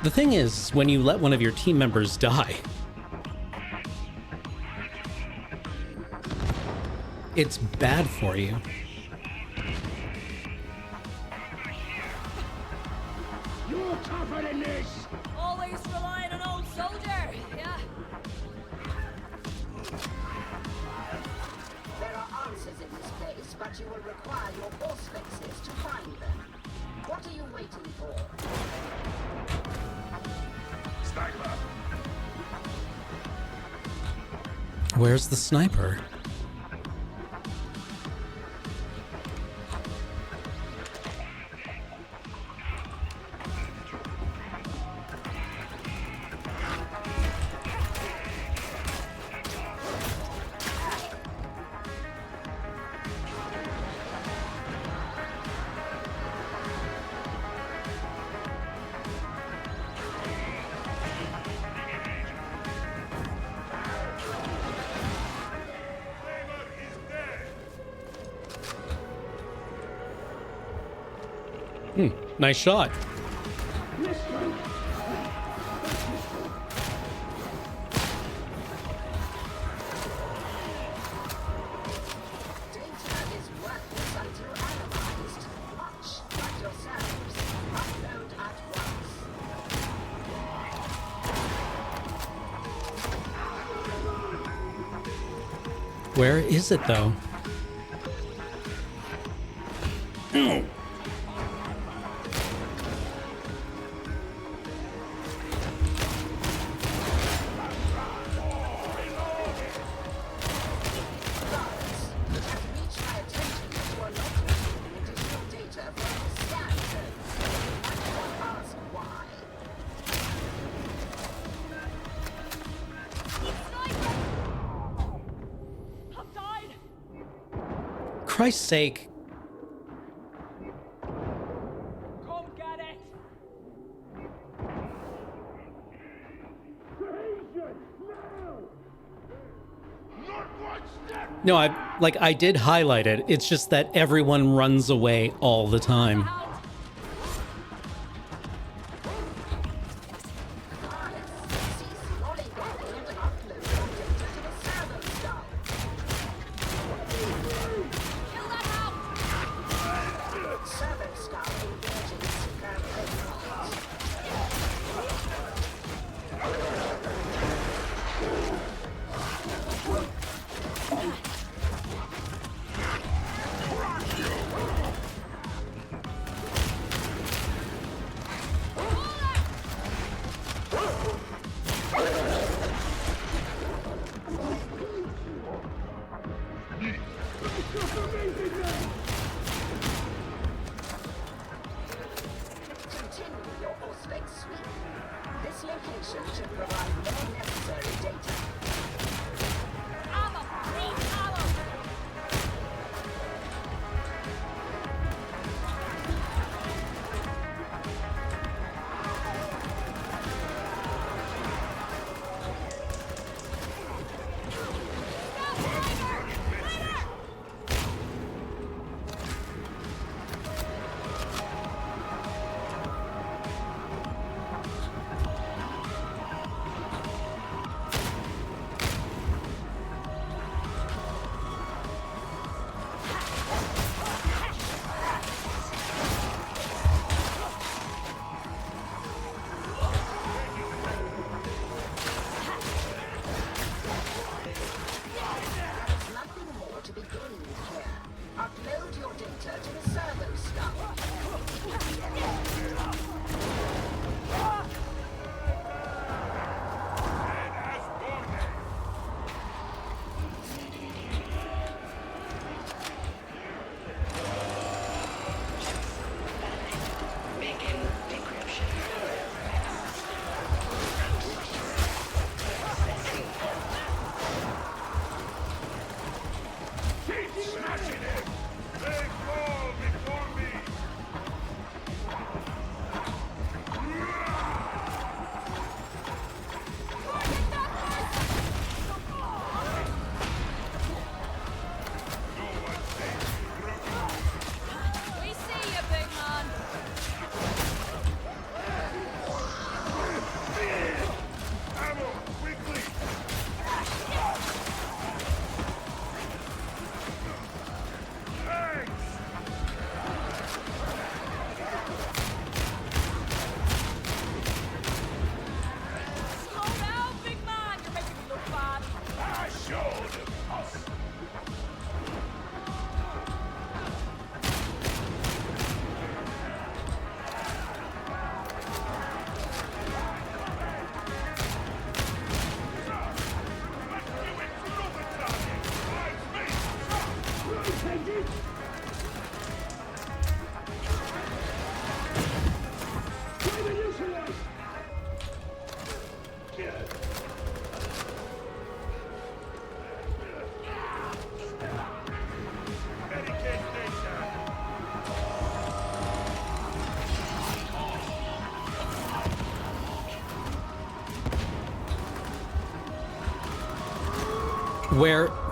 The thing is, when you let one of your team members die, it's bad for you. You're tougher than this! Always rely on an old soldier, yeah? There are answers in this place, but you will require your auspices to find them. What are you waiting for? Sniper. Where's the sniper? Nice shot. Data is worthless until analyzed. Much like yourselves. Upload at once. Where is it, though? Christ's sake. Come get it! No, I did highlight it. It's just that everyone runs away all the time.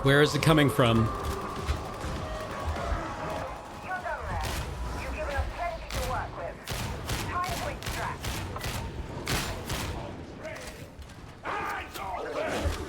Where is it coming from? You're done there. You've given us plenty to work with. Time to extract. Eyes open!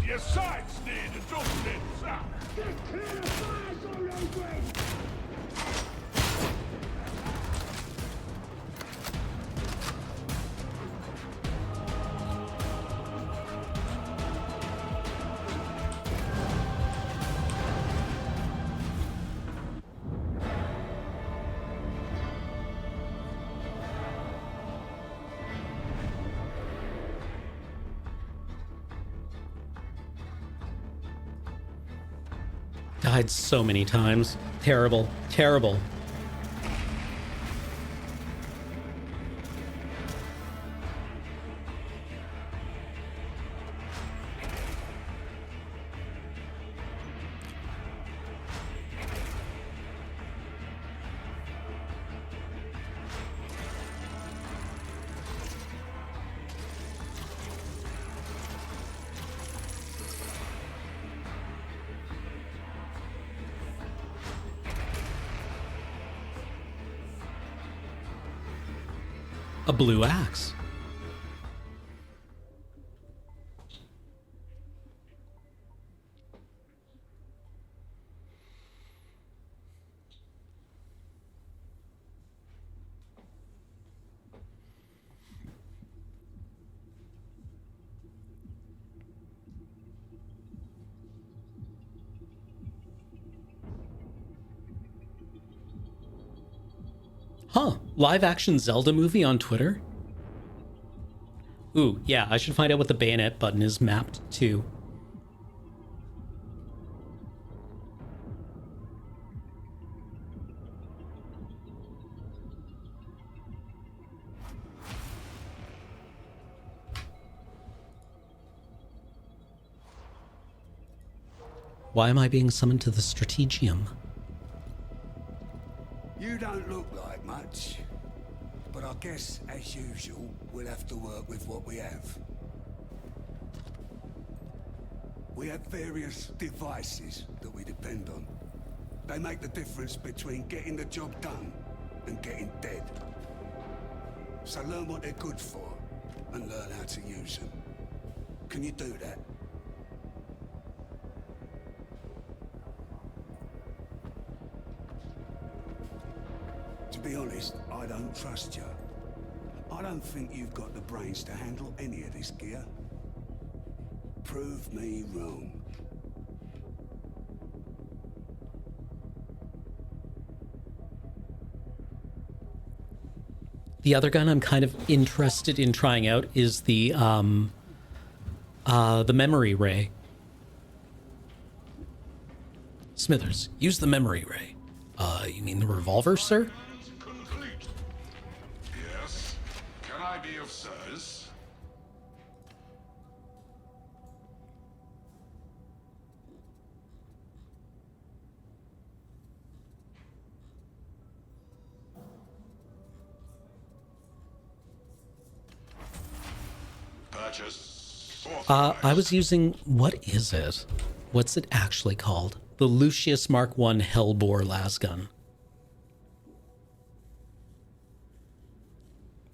Your sides need adjusting, sir. Get clear of fire, Solo Green! Died so many times. Terrible. Terrible. A blue axe. Huh. Live action Zelda movie on Twitter? Ooh, yeah, I should find out what the bayonet button is mapped to. Why am I being summoned to the Strategium? You don't look like much, but I guess, as usual, we'll have to work with what we have. We have various devices that we depend on. They make the difference between getting the job done and getting dead. So learn what they're good for, and learn how to use them. Can you do that? To be honest, I don't trust you. I don't think you've got the brains to handle any of this gear. Prove me wrong. The other gun I'm kind of interested in trying out is the memory ray. Smithers, use the memory ray. You mean the revolver, sir? Complete. Yes. Can I be of service? Purchase. I was using, what is it? What's it actually called? The Lucius Mark I Hellbore lasgun.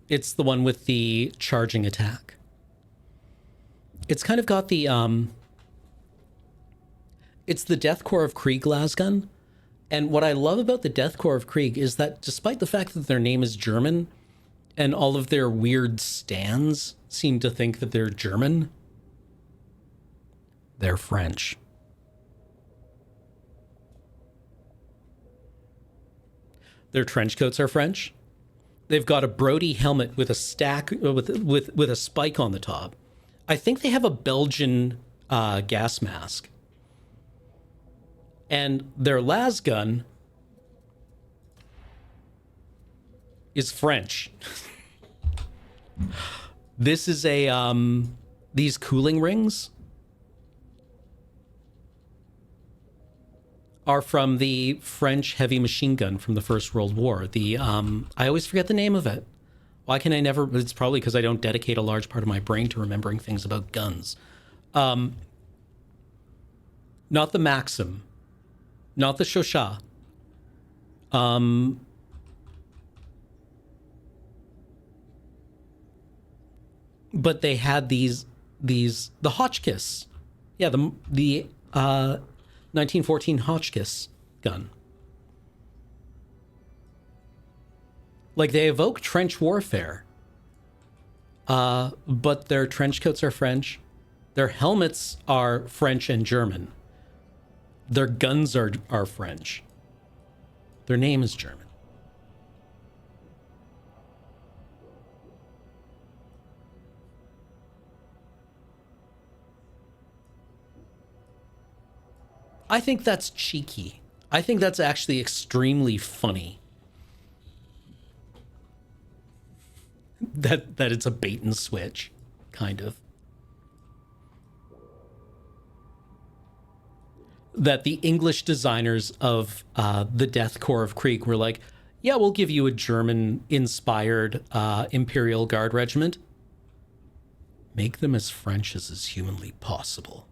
It's the one with the charging attack. It's kind of got the, it's the Deathcore of Krieg lasgun. And what I love about the Deathcore of Krieg is that despite the fact that their name is German, and all of their weird stands seem to think that they're German, they're French. Their trench coats are French. They've got a Brody helmet with a stack with a spike on the top. I think they have a Belgian gas mask. And their lasgun is French. This is a these cooling rings are from the French heavy machine gun from the First World War. The I always forget the name of it. Why can I never? It's probably because I don't dedicate a large part of my brain to remembering things about guns. Not the Maxim, not the Shosha. But they had these the Hotchkiss Yeah, the 1914 Hotchkiss gun. Like, they evoke trench warfare, but their trench coats are French. Their helmets are French and German. Their guns are French. Their name is German. I think that's cheeky. I think that's actually extremely funny. That it's a bait and switch, kind of. That the English designers of the Death Corps of Krieg were like, yeah, we'll give you a German-inspired Imperial Guard regiment. Make them as French as is humanly possible.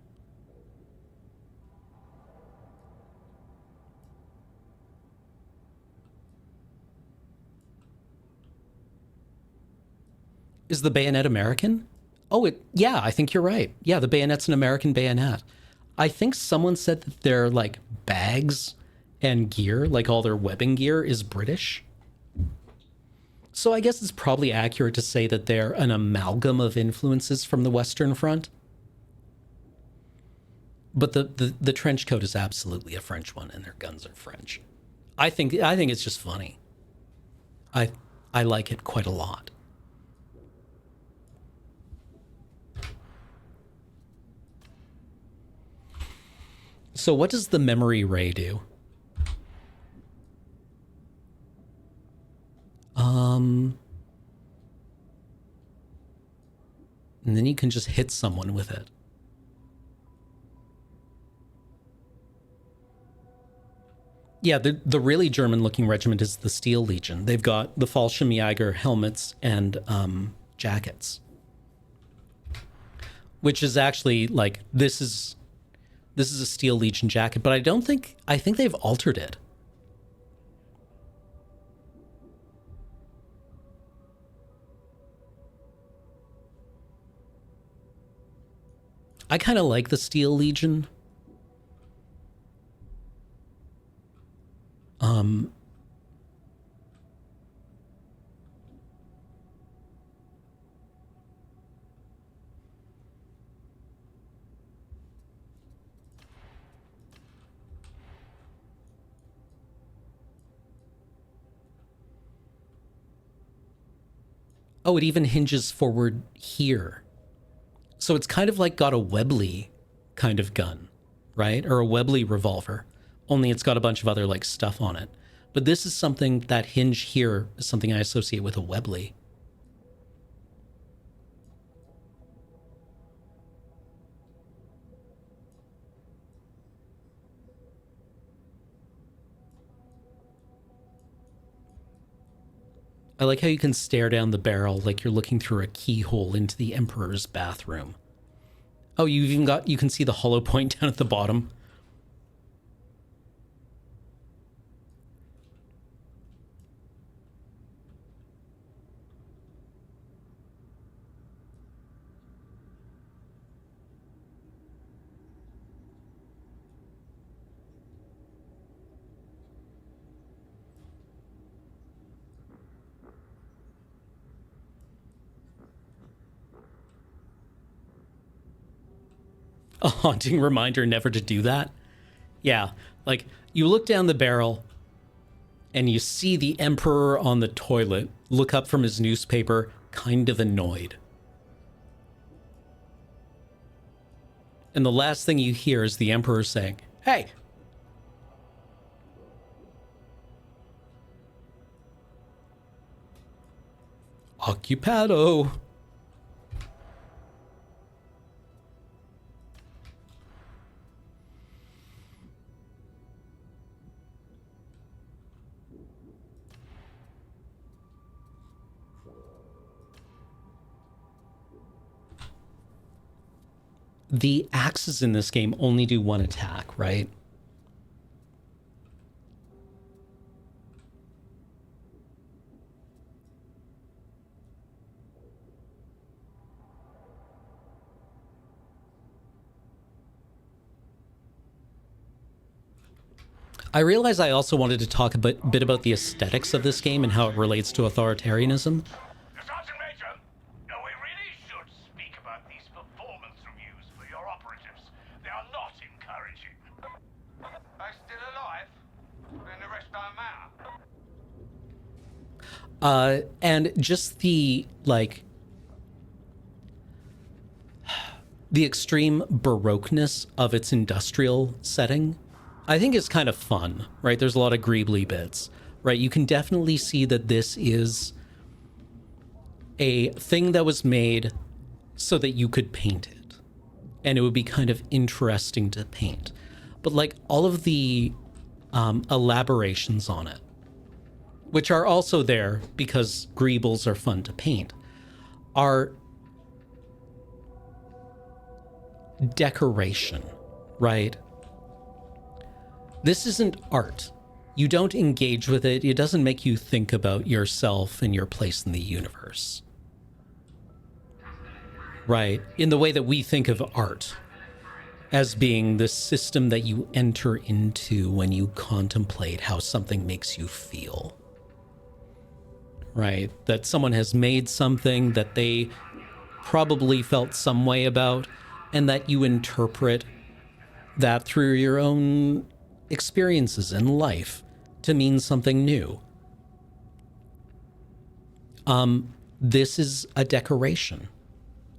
Is the bayonet American? Oh, yeah, I think you're right. Yeah, the bayonet's an American bayonet. I think someone said that their, like, bags and gear, like all their webbing gear, is British. So I guess it's probably accurate to say that they're an amalgam of influences from the Western Front. But the trench coat is absolutely a French one, and their guns are French. I think it's just funny. I like it quite a lot. So what does the memory ray do? And then you can just hit someone with it. Yeah, the really German-looking regiment is the Steel Legion. They've got the Fallschirmjäger helmets and jackets. Which is actually, like, this is a Steel Legion jacket, but I think they've altered it. I kind of like the Steel Legion. Oh, it even hinges forward here. So it's kind of like got a Webley kind of gun, right? Or a Webley revolver. Only it's got a bunch of other, like, stuff on it. But this is something, that hinge here is something I associate with a Webley. I like how you can stare down the barrel like you're looking through a keyhole into the Emperor's bathroom. Oh, you can see the hollow point down at the bottom. A haunting reminder never to do that. Yeah, like, you look down the barrel and you see the Emperor on the toilet look up from his newspaper, kind of annoyed. And the last thing you hear is the Emperor saying, "Hey!" Occupado. The axes in this game only do one attack, right? I realize I also wanted to talk a bit about the aesthetics of this game and how it relates to authoritarianism. Sergeant Major, we really should speak about these performance reviews for your operatives. They are not encouraging. Are they still alive? Then the rest don't matter. And just the, like, the extreme baroqueness of its industrial setting, I think is kind of fun, right? There's a lot of greebly bits, right? You can definitely see that this is a thing that was made so that you could paint it. And it would be kind of interesting to paint. But like all of the elaborations on it, which are also there because greebles are fun to paint, are decoration, right? This isn't art. You don't engage with it. It doesn't make you think about yourself and your place in the universe. Right? In the way that we think of art as being the system that you enter into when you contemplate how something makes you feel. Right? That someone has made something that they probably felt some way about, and that you interpret that through your own experiences in life to mean something new. This is a decoration.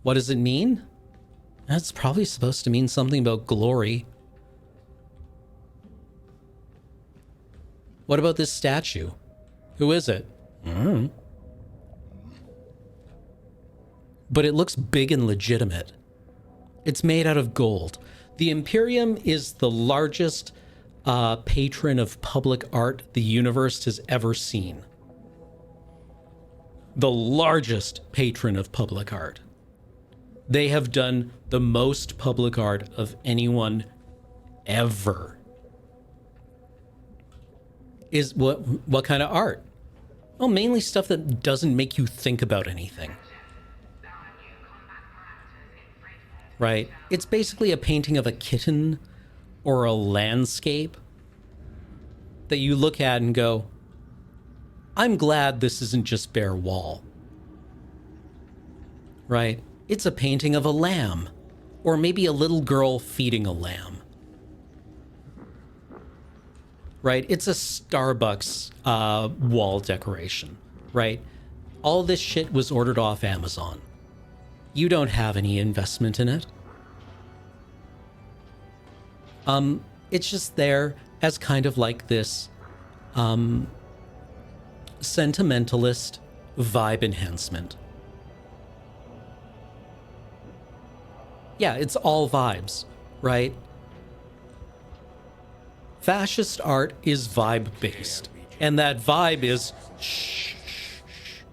What does it mean? That's probably supposed to mean something about glory. What about this statue? Who is it? But it looks big and legitimate. It's made out of gold. The Imperium is the largest patron of public art the universe has ever seen. The largest patron of public art. They have done the most public art of anyone ever. Is what kind of art? Well, mainly stuff that doesn't make you think about anything. Right? It's basically a painting of a kitten or a landscape that you look at and go, I'm glad this isn't just bare wall. Right? It's a painting of a lamb, or maybe a little girl feeding a lamb. Right? It's a Starbucks wall decoration, right? All this shit was ordered off Amazon. You don't have any investment in it. It's just there as kind of like this sentimentalist vibe enhancement. Yeah, it's all vibes, right? Fascist art is vibe based, and that vibe is shh,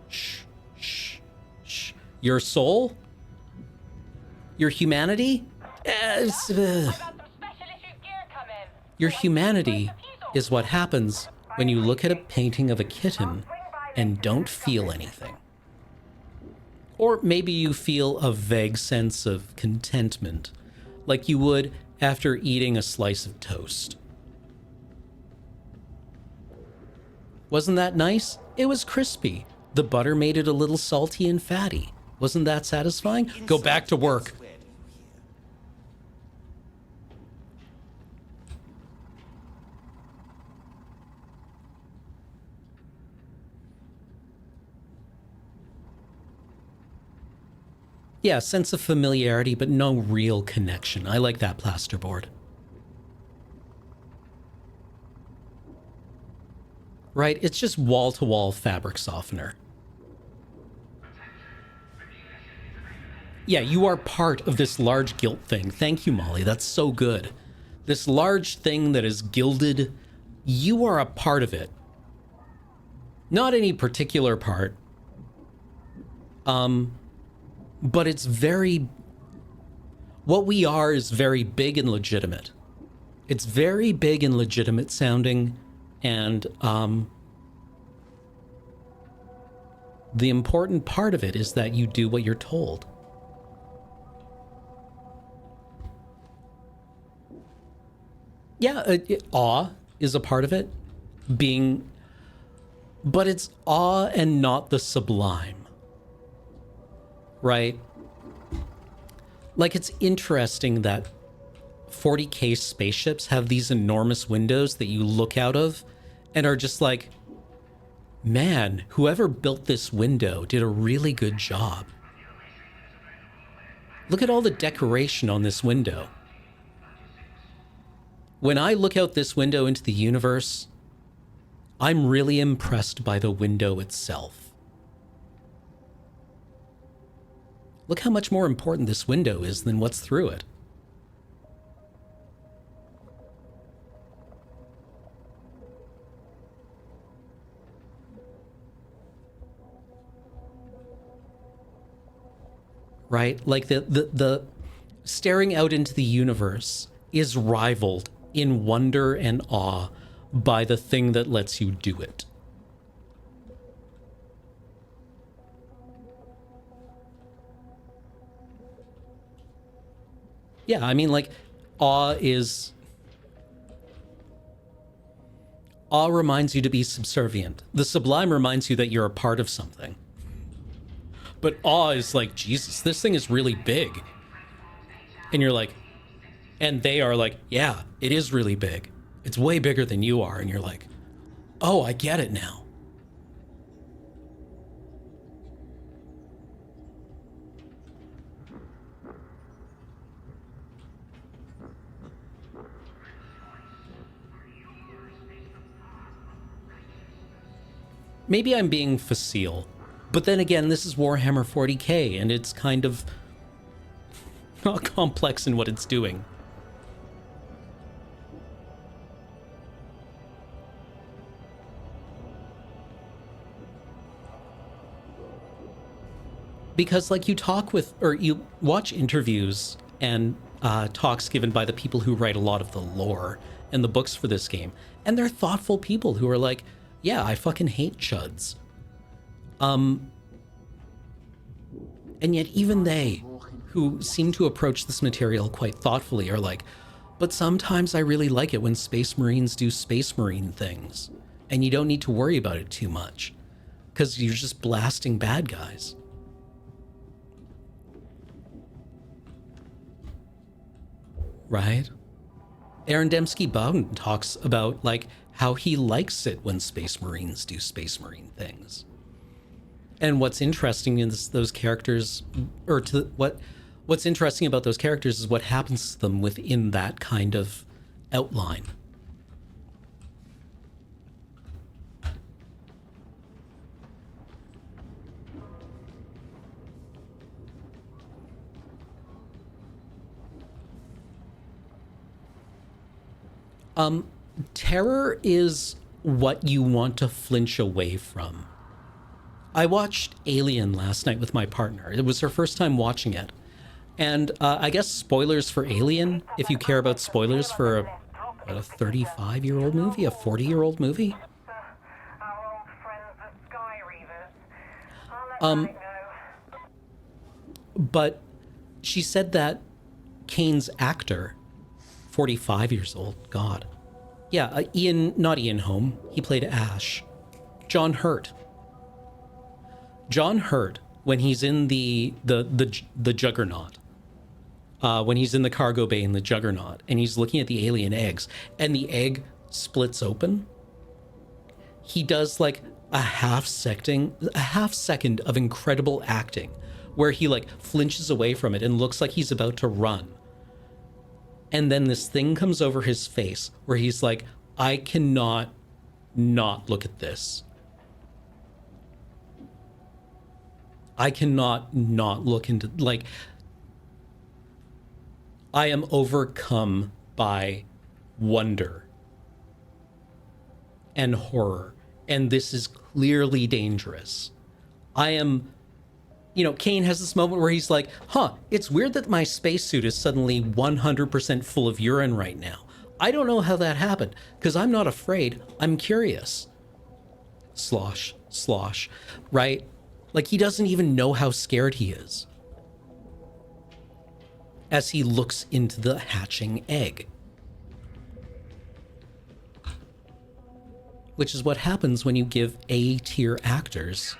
shh, shh, shh. Your soul, your humanity. Your humanity is what happens when you look at a painting of a kitten and don't feel anything. Or maybe you feel a vague sense of contentment, like you would after eating a slice of toast. Wasn't that nice? It was crispy. The butter made it a little salty and fatty. Wasn't that satisfying? Go back to work. Yeah, sense of familiarity, but no real connection. I like that plasterboard. Right? It's just wall-to-wall fabric softener. Yeah, you are part of this large gilt thing. Thank you, Molly. That's so good. This large thing that is gilded, you are a part of it. Not any particular part. But it's very... What we are is very big and legitimate. It's very big and legitimate sounding, and the important part of it is that you do what you're told. Yeah, awe is a part of it, but it's awe and not the sublime, right? Like, it's interesting that 40K spaceships have these enormous windows that you look out of and are just like, man, whoever built this window did a really good job. Look at all the decoration on this window. When I look out this window into the universe, I'm really impressed by the window itself. Look how much more important this window is than what's through it. Right? Like the staring out into the universe is rivaled in wonder and awe by the thing that lets you do it. Yeah, I mean, like, awe reminds you to be subservient. The sublime reminds you that you're a part of something. But awe is like, Jesus, this thing is really big. And you're like, and they are like, yeah, it is really big. It's way bigger than you are. And you're like, oh, I get it now. Maybe I'm being facile. But then again, this is Warhammer 40K, and it's kind of not complex in what it's doing. Because, like, you talk with, or you watch interviews and talks given by the people who write a lot of the lore and the books for this game, and they're thoughtful people who are like, yeah, I fucking hate chuds. And yet even they, who seem to approach this material quite thoughtfully, are like, but sometimes I really like it when Space Marines do Space Marine things, and you don't need to worry about it too much, because you're just blasting bad guys. Right? Aaron Dembski-Bowden talks about, like, how he likes it when Space Marines do Space Marine things. And what's interesting is those characters, or what's interesting about those characters is what happens to them within that kind of outline. Terror is what you want to flinch away from. I watched Alien last night with my partner. It was her first time watching it. And I guess spoilers for Alien, if you care about spoilers for a 35-year-old movie, a 40-year-old movie. But she said that Kane's actor, 45 years old, God. Yeah, not Ian Holm. He played Ash. John Hurt. John Hurt, when he's in the Juggernaut, when he's in the cargo bay in the Juggernaut, and he's looking at the alien eggs, and the egg splits open, he does like a half second of incredible acting, where he like flinches away from it and looks like he's about to run. And then this thing comes over his face where he's like, I cannot not look at this. I cannot not look into, like, I am overcome by wonder and horror, and this is clearly dangerous. I am, Kane has this moment where he's like, it's weird that my spacesuit is suddenly 100% full of urine right now. I don't know how that happened, because I'm not afraid, I'm curious. Slosh, right? Like, he doesn't even know how scared he is as he looks into the hatching egg. which is what happens when you give A-tier actors,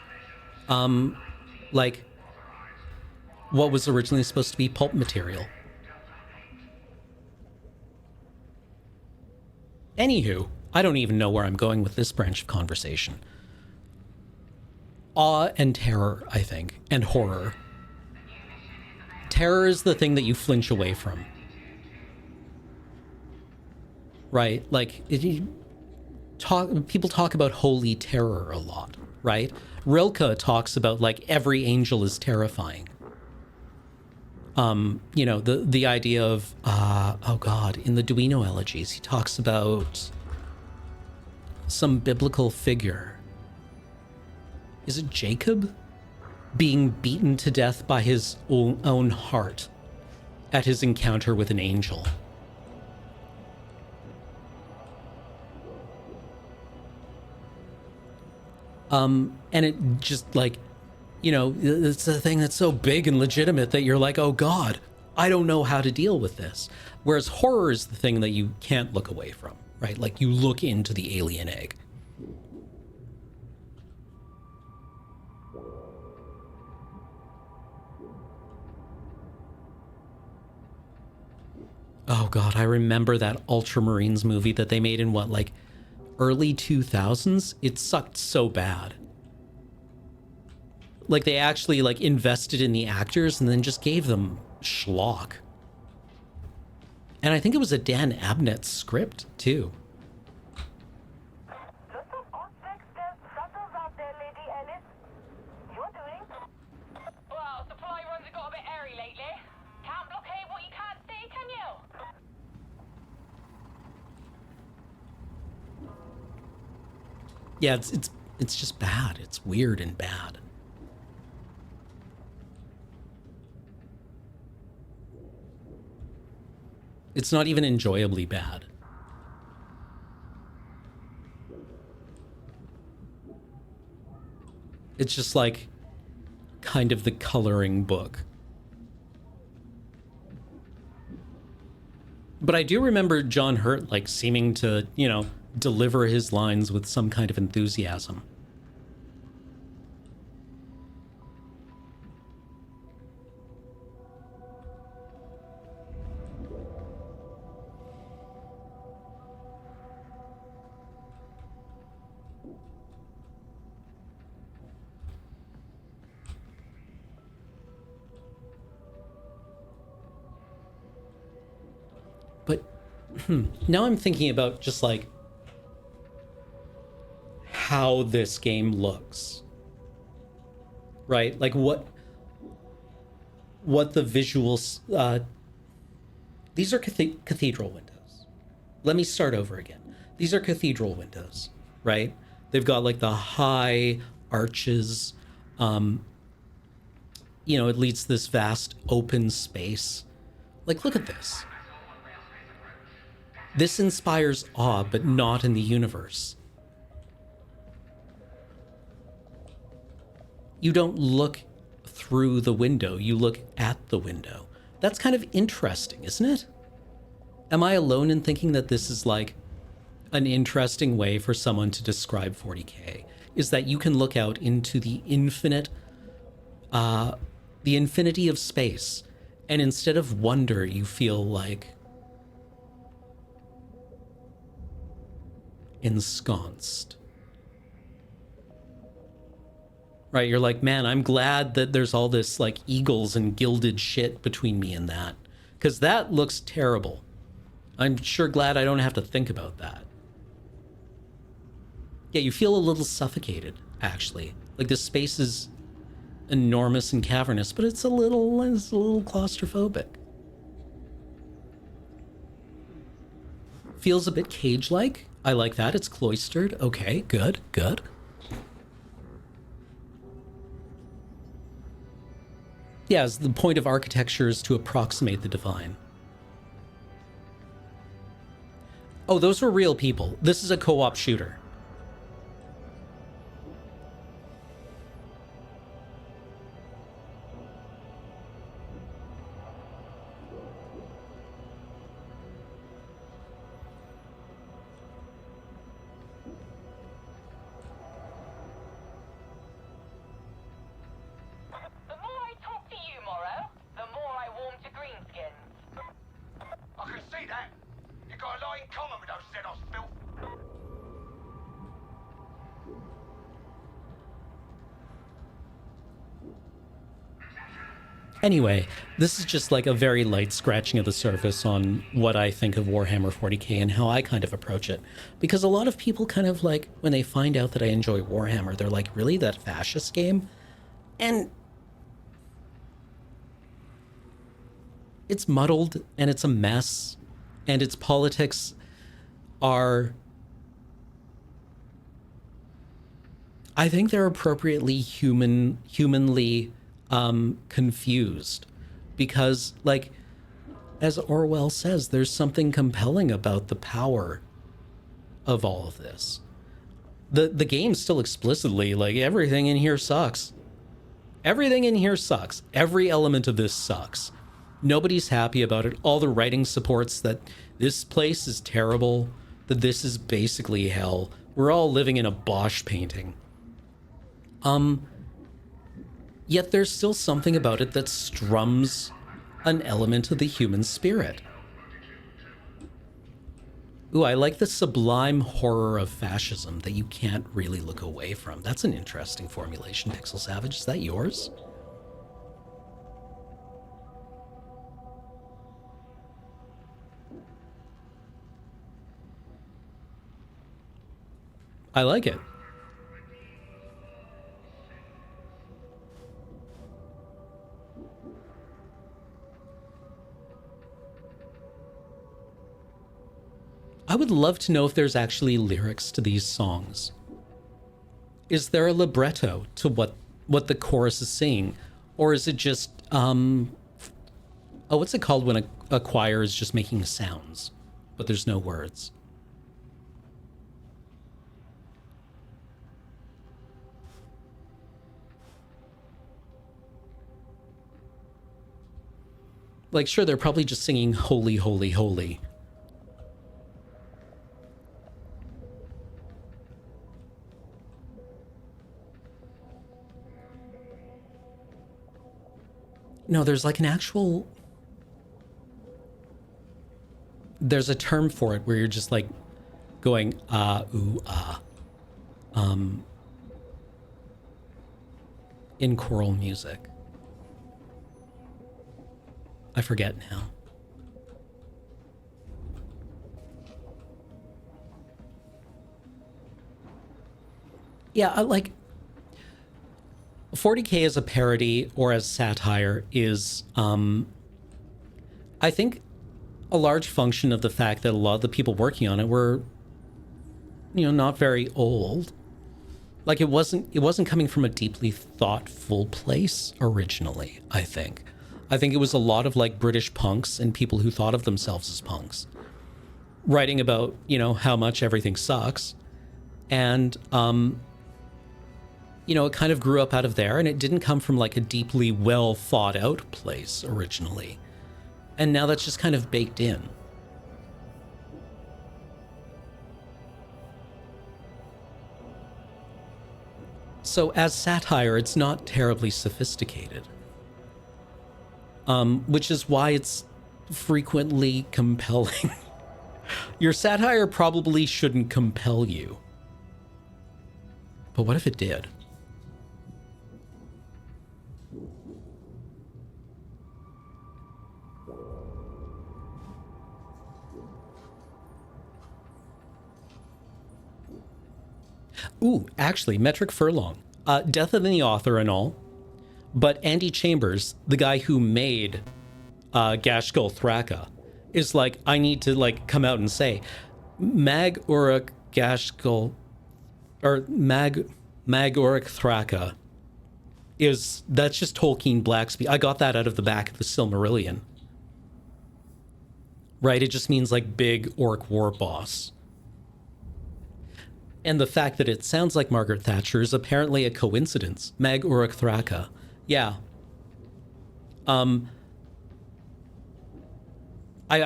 like, what was originally supposed to be pulp material. Anywho, I don't even know where I'm going with this branch of conversation. Awe and terror, I think, and horror. Terror is the thing that you flinch away from. Right? Like, people talk about holy terror a lot, right? Rilke talks about, like, every angel is terrifying. You know, the idea of, oh God, in the Duino elegies, he talks about some biblical figure. Is it Jacob? Being beaten to death by his own heart at his encounter with an angel. And it just, like, you know, it's a thing that's so big and legitimate that you're like, oh God, I don't know how to deal with this. Whereas horror is the thing that you can't look away from, right? Like, you look into the alien egg. Oh God, I remember that Ultramarines movie that they made in what, like, early 2000s? It sucked so bad. Like, they actually, like, invested in the actors and then just gave them schlock. And I think it was a Dan Abnett script, too. Well, supply runs have got a bit airy lately. Can't blockade what you can't see, can you? Yeah, it's just bad. It's weird and bad. It's not even enjoyably bad. It's just like kind of the coloring book. But I do remember John Hurt, like, seeming to, you know, deliver his lines with some kind of enthusiasm. But now I'm thinking about just, like, how this game looks, right? Like, what the visuals, these are cathedral windows. Let me start over again. These are cathedral windows, right? They've got, like, the high arches. You know, it leads to this vast open space. Like, look at this. This inspires awe, but not in the universe. You don't look through the window, you look at the window. That's kind of interesting, isn't it? Am I alone in thinking that this is, like, an interesting way for someone to describe 40K? Is that you can look out into the infinity of space, and instead of wonder, you feel like ensconced. Right, you're like, man, I'm glad that there's all this, like, eagles and gilded shit between me and that, because that looks terrible. I'm sure glad I don't have to think about that. Yeah, you feel a little suffocated, actually. Like, the space is enormous and cavernous, but it's a little claustrophobic. Feels a bit cage-like. I like that. It's cloistered. Okay, good. Yeah, the point of architecture is to approximate the divine. Oh, those were real people. This is a co-op shooter. that. You got a lot in common with those Xenos filth. Anyway, this is just like a very light scratching of the surface on what I think of Warhammer 40k and how I kind of approach it. Because a lot of people kind of like, when they find out that I enjoy Warhammer, they're like, really, that fascist game? And it's muddled and it's a mess and its politics are, I think they're appropriately humanly confused, because, like, as Orwell says, there's something compelling about the power of all of this. The game still explicitly, like, everything in here sucks. Everything in here sucks. Every element of this sucks. Nobody's happy about it. All the writing supports that this place is terrible, that this is basically hell. We're all living in a Bosch painting. Yet there's still something about it that strums an element of the human spirit. Ooh, I like the sublime horror of fascism that you can't really look away from. That's an interesting formulation, Pixel Savage. Is that yours? I like it. I would love to know if there's actually lyrics to these songs. Is there a libretto to what the chorus is saying? Or is it just, what's it called when a choir is just making sounds, but there's no words? Like, sure, they're probably just singing holy, holy, holy. No, there's like an actual... There's a term for it where you're just like going, ooh, ah. In choral music. I forget now. Yeah, like... 40k as a parody or as satire is, I think, a large function of the fact that a lot of the people working on it were, you know, not very old. Like, it wasn't coming from a deeply thoughtful place originally, I think. I think it was a lot of, like, British punks and people who thought of themselves as punks writing about, you know, how much everything sucks. And, you know, it kind of grew up out of there, and it didn't come from like a deeply well thought out place originally. And now that's just kind of baked in. So as satire, it's not terribly sophisticated. Which is why it's frequently compelling. Your satire probably shouldn't compel you. But what if it did? Ooh, actually, Metric Furlong. Death of the author and all. But Andy Chambers, the guy who made Gashgul Thraka, is like, I need to like come out and say, Mag Uruk Gashgul, or Mag Uruk Thraka, that's just Tolkien Blackspeak. I got that out of the back of the Silmarillion. Right? It just means like big orc war boss. And the fact that it sounds like Margaret Thatcher is apparently a coincidence. Mag Uruk Thraka. Yeah. I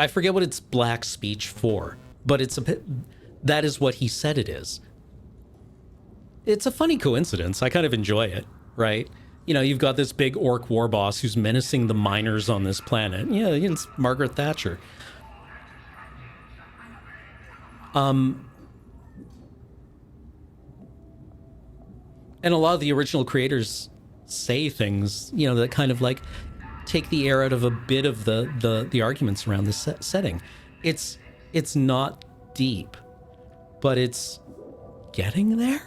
forget what it's black speech for, but that is what he said it is. It's a funny coincidence. I kind of enjoy it, right? You know, you've got this big orc war boss who's menacing the miners on this planet. Yeah, it's Margaret Thatcher. And a lot of the original creators say things, you know, that kind of like take the air out of a bit of the arguments around this setting. It's not deep, but it's getting there.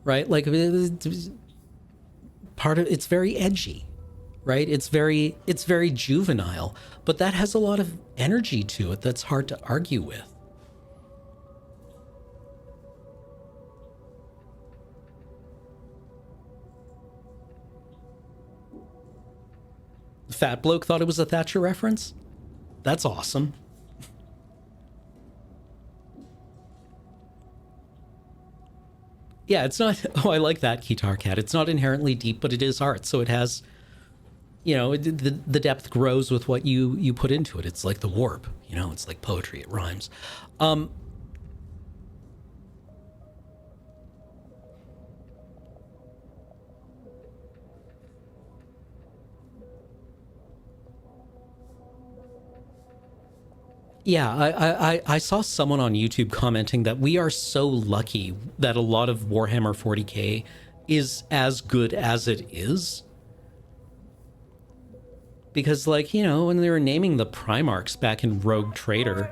Right? Like part of it's very edgy, right? It's very juvenile, but that has a lot of energy to it that's hard to argue with. The fat bloke thought it was a Thatcher reference? That's awesome. Yeah, it's not... Oh, I like that, Kitar Cat. It's not inherently deep, but it is art, so it has... You know, the depth grows with what you put into it. It's like the warp, you know? It's like poetry. It rhymes. Yeah, I saw someone on YouTube commenting that we are so lucky that a lot of Warhammer 40k is as good as it is. Because, like, you know, when they were naming the Primarchs back in Rogue Trader,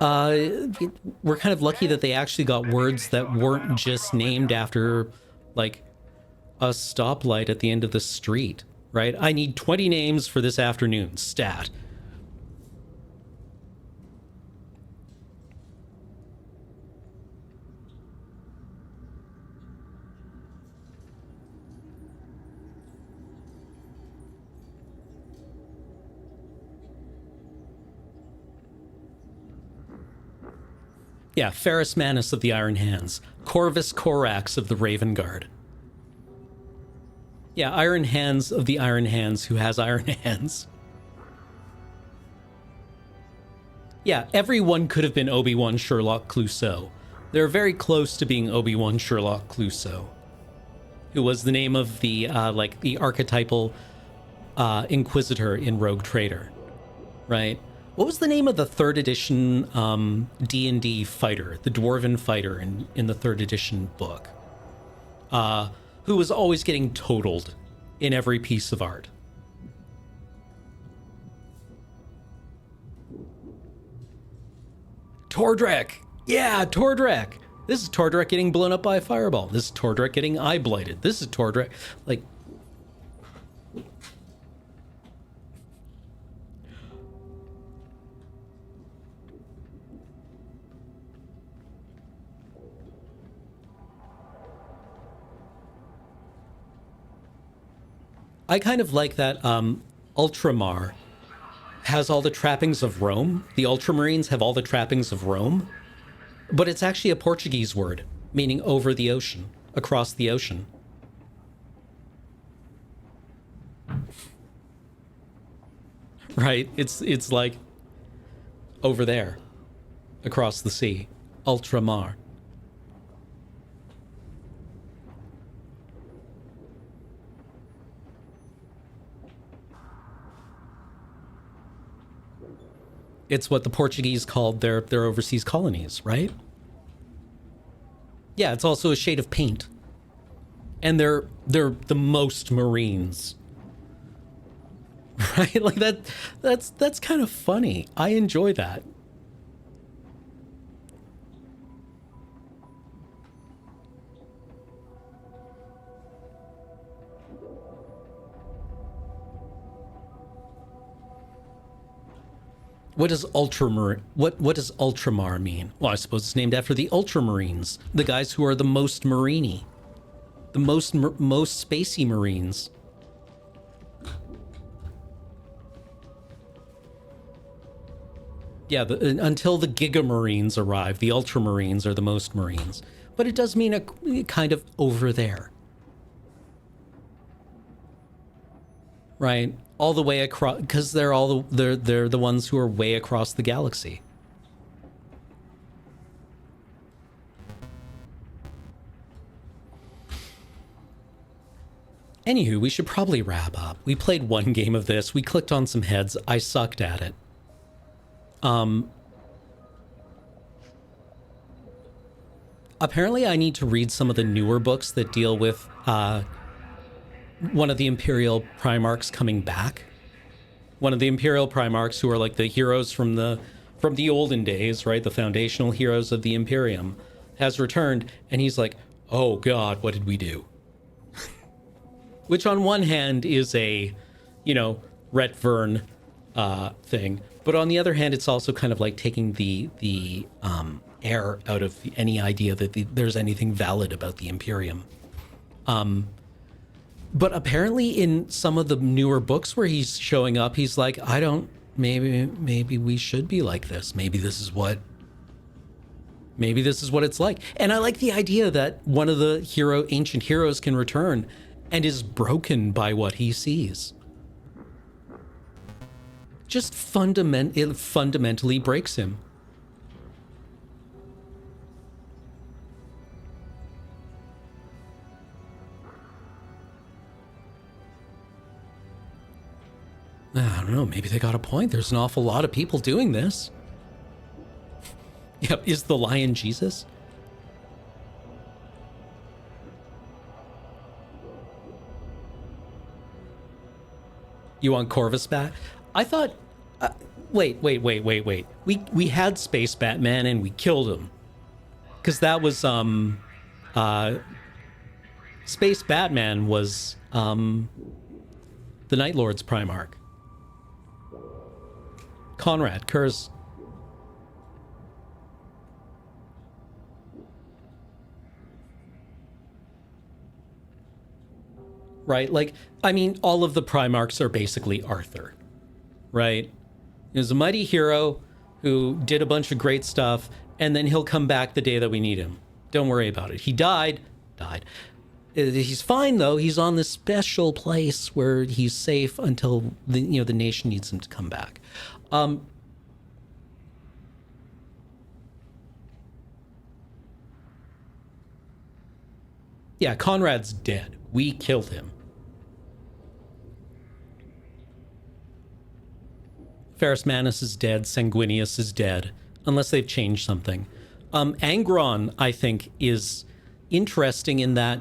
we're kind of lucky that they actually got words that weren't just named after, like, a stoplight at the end of the street, right? I need 20 names for this afternoon, stat. Yeah, Ferrus Manus of the Iron Hands. Corvus Corax of the Raven Guard. Yeah, Iron Hands of the Iron Hands who has iron hands. Yeah, everyone could have been Obi-Wan Sherlock Clouseau. They're very close to being Obi-Wan Sherlock Clouseau, who was the name of the, like, the archetypal Inquisitor in Rogue Trader, right? What was the name of the 3rd edition D&D fighter, the Dwarven fighter in the 3rd edition book? Who was always getting totaled in every piece of art? Tordrek! Yeah, Tordrek! This is Tordrek getting blown up by a fireball. This is Tordrek getting eye blighted. This is Tordrek... Like... I kind of like that Ultramar has all the trappings of Rome. The Ultramarines have all the trappings of Rome. But it's actually a Portuguese word, meaning over the ocean, across the ocean. Right? It's like over there, across the sea. Ultramar. It's what the Portuguese called their overseas colonies, right? Yeah, it's also a shade of paint. And they're the most Marines. Right? Like that's kind of funny. I enjoy that. What does what does Ultramar mean? Well, I suppose it's named after the Ultramarines, the guys who are the most marini, the most spacey Marines. Yeah, until the Giga Marines arrive, the Ultramarines are the most Marines. But it does mean a kind of over there. Right? All the way across, because they're the ones who are way across the galaxy. Anywho, we should probably wrap up. We played one game of this. We clicked on some heads. I sucked at it. Apparently I need to read some of the newer books that deal with one of the Imperial Primarchs coming back. One of the Imperial Primarchs who are like the heroes from the olden days, right? The foundational heroes of the Imperium has returned, and he's like, oh God, what did we do? Which on one hand is a, Rhett Vern thing, but on the other hand, it's also kind of like taking the air out of any idea that there's anything valid about the Imperium. But apparently in some of the newer books where he's showing up, he's like, maybe we should be like this. Maybe this is what it's like. And I like the idea that one of the ancient heroes can return and is broken by what he sees. Just it fundamentally breaks him. I don't know, maybe they got a point. There's an awful lot of people doing this. Yep, is the lion Jesus? You want Corvus back? I thought... wait. We had Space Batman and we killed him. Because that was... Space Batman was the Night Lord's Primarch. Conrad, Kurz. Right? Like, I mean, all of the Primarchs are basically Arthur. Right? He was a mighty hero who did a bunch of great stuff, and then he'll come back the day that we need him. Don't worry about it. He died. He's fine, though. He's on this special place where he's safe until the nation needs him to come back. Yeah, Conrad's dead. We killed him. Ferrus Manus is dead. Sanguinius is dead. Unless they've changed something. Angron, I think, is interesting in that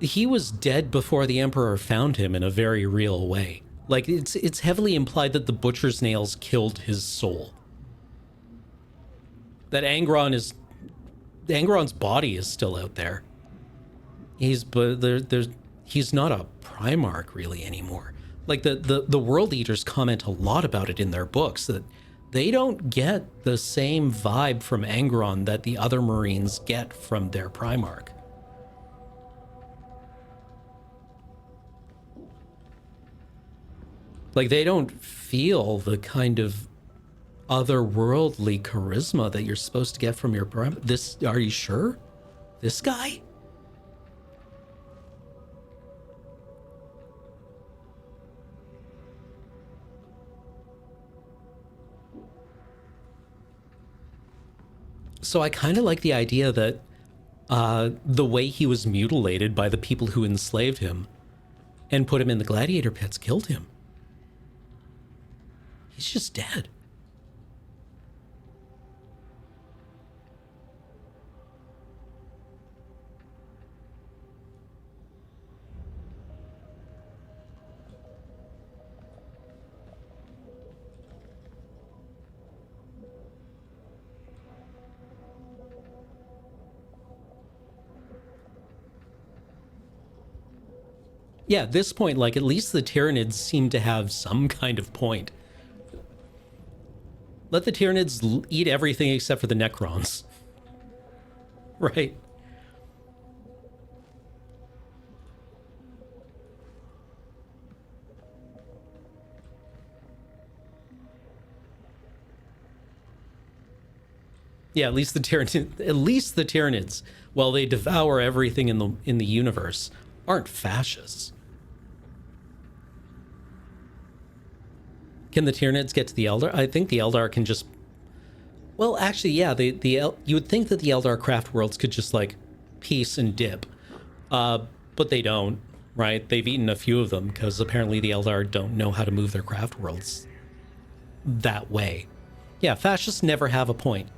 he was dead before the Emperor found him in a very real way. Like, it's heavily implied that the Butcher's Nails killed his soul. That Angron's body is still out there. He's not a Primarch really anymore. Like the World Eaters comment a lot about it in their books, that they don't get the same vibe from Angron that the other Marines get from their Primarch. Like, they don't feel the kind of otherworldly charisma that you're supposed to get from your Primarch. Are you sure? This guy? So I kind of like the idea that the way he was mutilated by the people who enslaved him and put him in the gladiator pits killed him. He's just dead. Yeah, at this point, like, at least the Tyranids seem to have some kind of point. Let the Tyranids eat everything except for the Necrons. Right? Yeah, at least the Tyranids, while they devour everything in the universe, aren't fascists. Can the Tyranids get to the Eldar? I think the Eldar can just... Well, actually, yeah, you would think that the Eldar craft worlds could just, like, peace and dip. But they don't. right? They've eaten a few of them because apparently the Eldar don't know how to move their craft worlds that way. Yeah, fascists never have a point.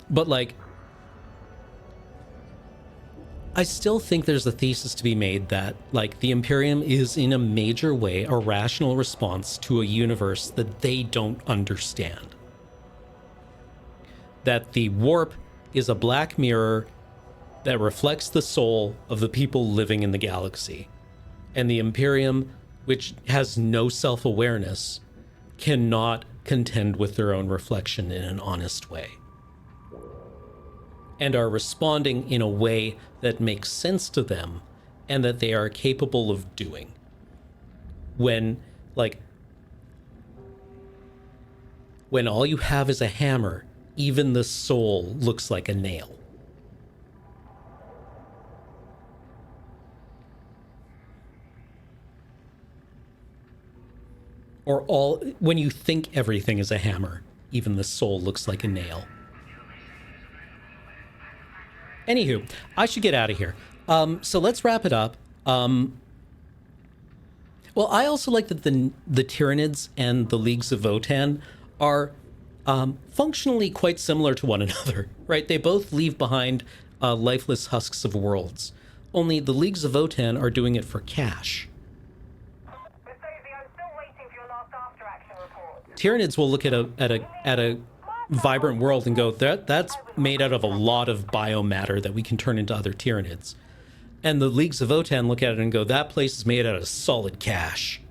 But, like, I still think there's a thesis to be made that, like, the Imperium is in a major way a rational response to a universe that they don't understand. That the warp is a black mirror that reflects the soul of the people living in the galaxy. And the Imperium, which has no self-awareness, cannot contend with their own reflection in an honest way. And are responding in a way that makes sense to them and that they are capable of doing. When all you have is a hammer, even the soul looks like a nail. Or when you think everything is a hammer, even the soul looks like a nail. Anywho, I should get out of here. So let's wrap it up. Well, I also like that the Tyranids and the Leagues of Votan are functionally quite similar to one another, right? They both leave behind lifeless husks of worlds. Only the Leagues of Votan are doing it for cash. Tyranids will look at a vibrant world and go, that's made out of a lot of biomatter that we can turn into other Tyranids. And the Leagues of Votan look at it and go, that place is made out of solid cash.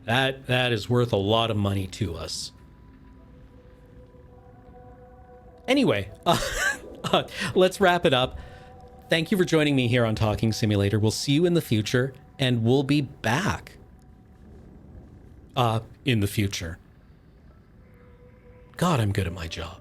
That is worth a lot of money to us. Anyway, let's wrap it up. Thank you for joining me here on Talking Simulator. We'll see you in the future, and we'll be back in the future. God, I'm good at my job.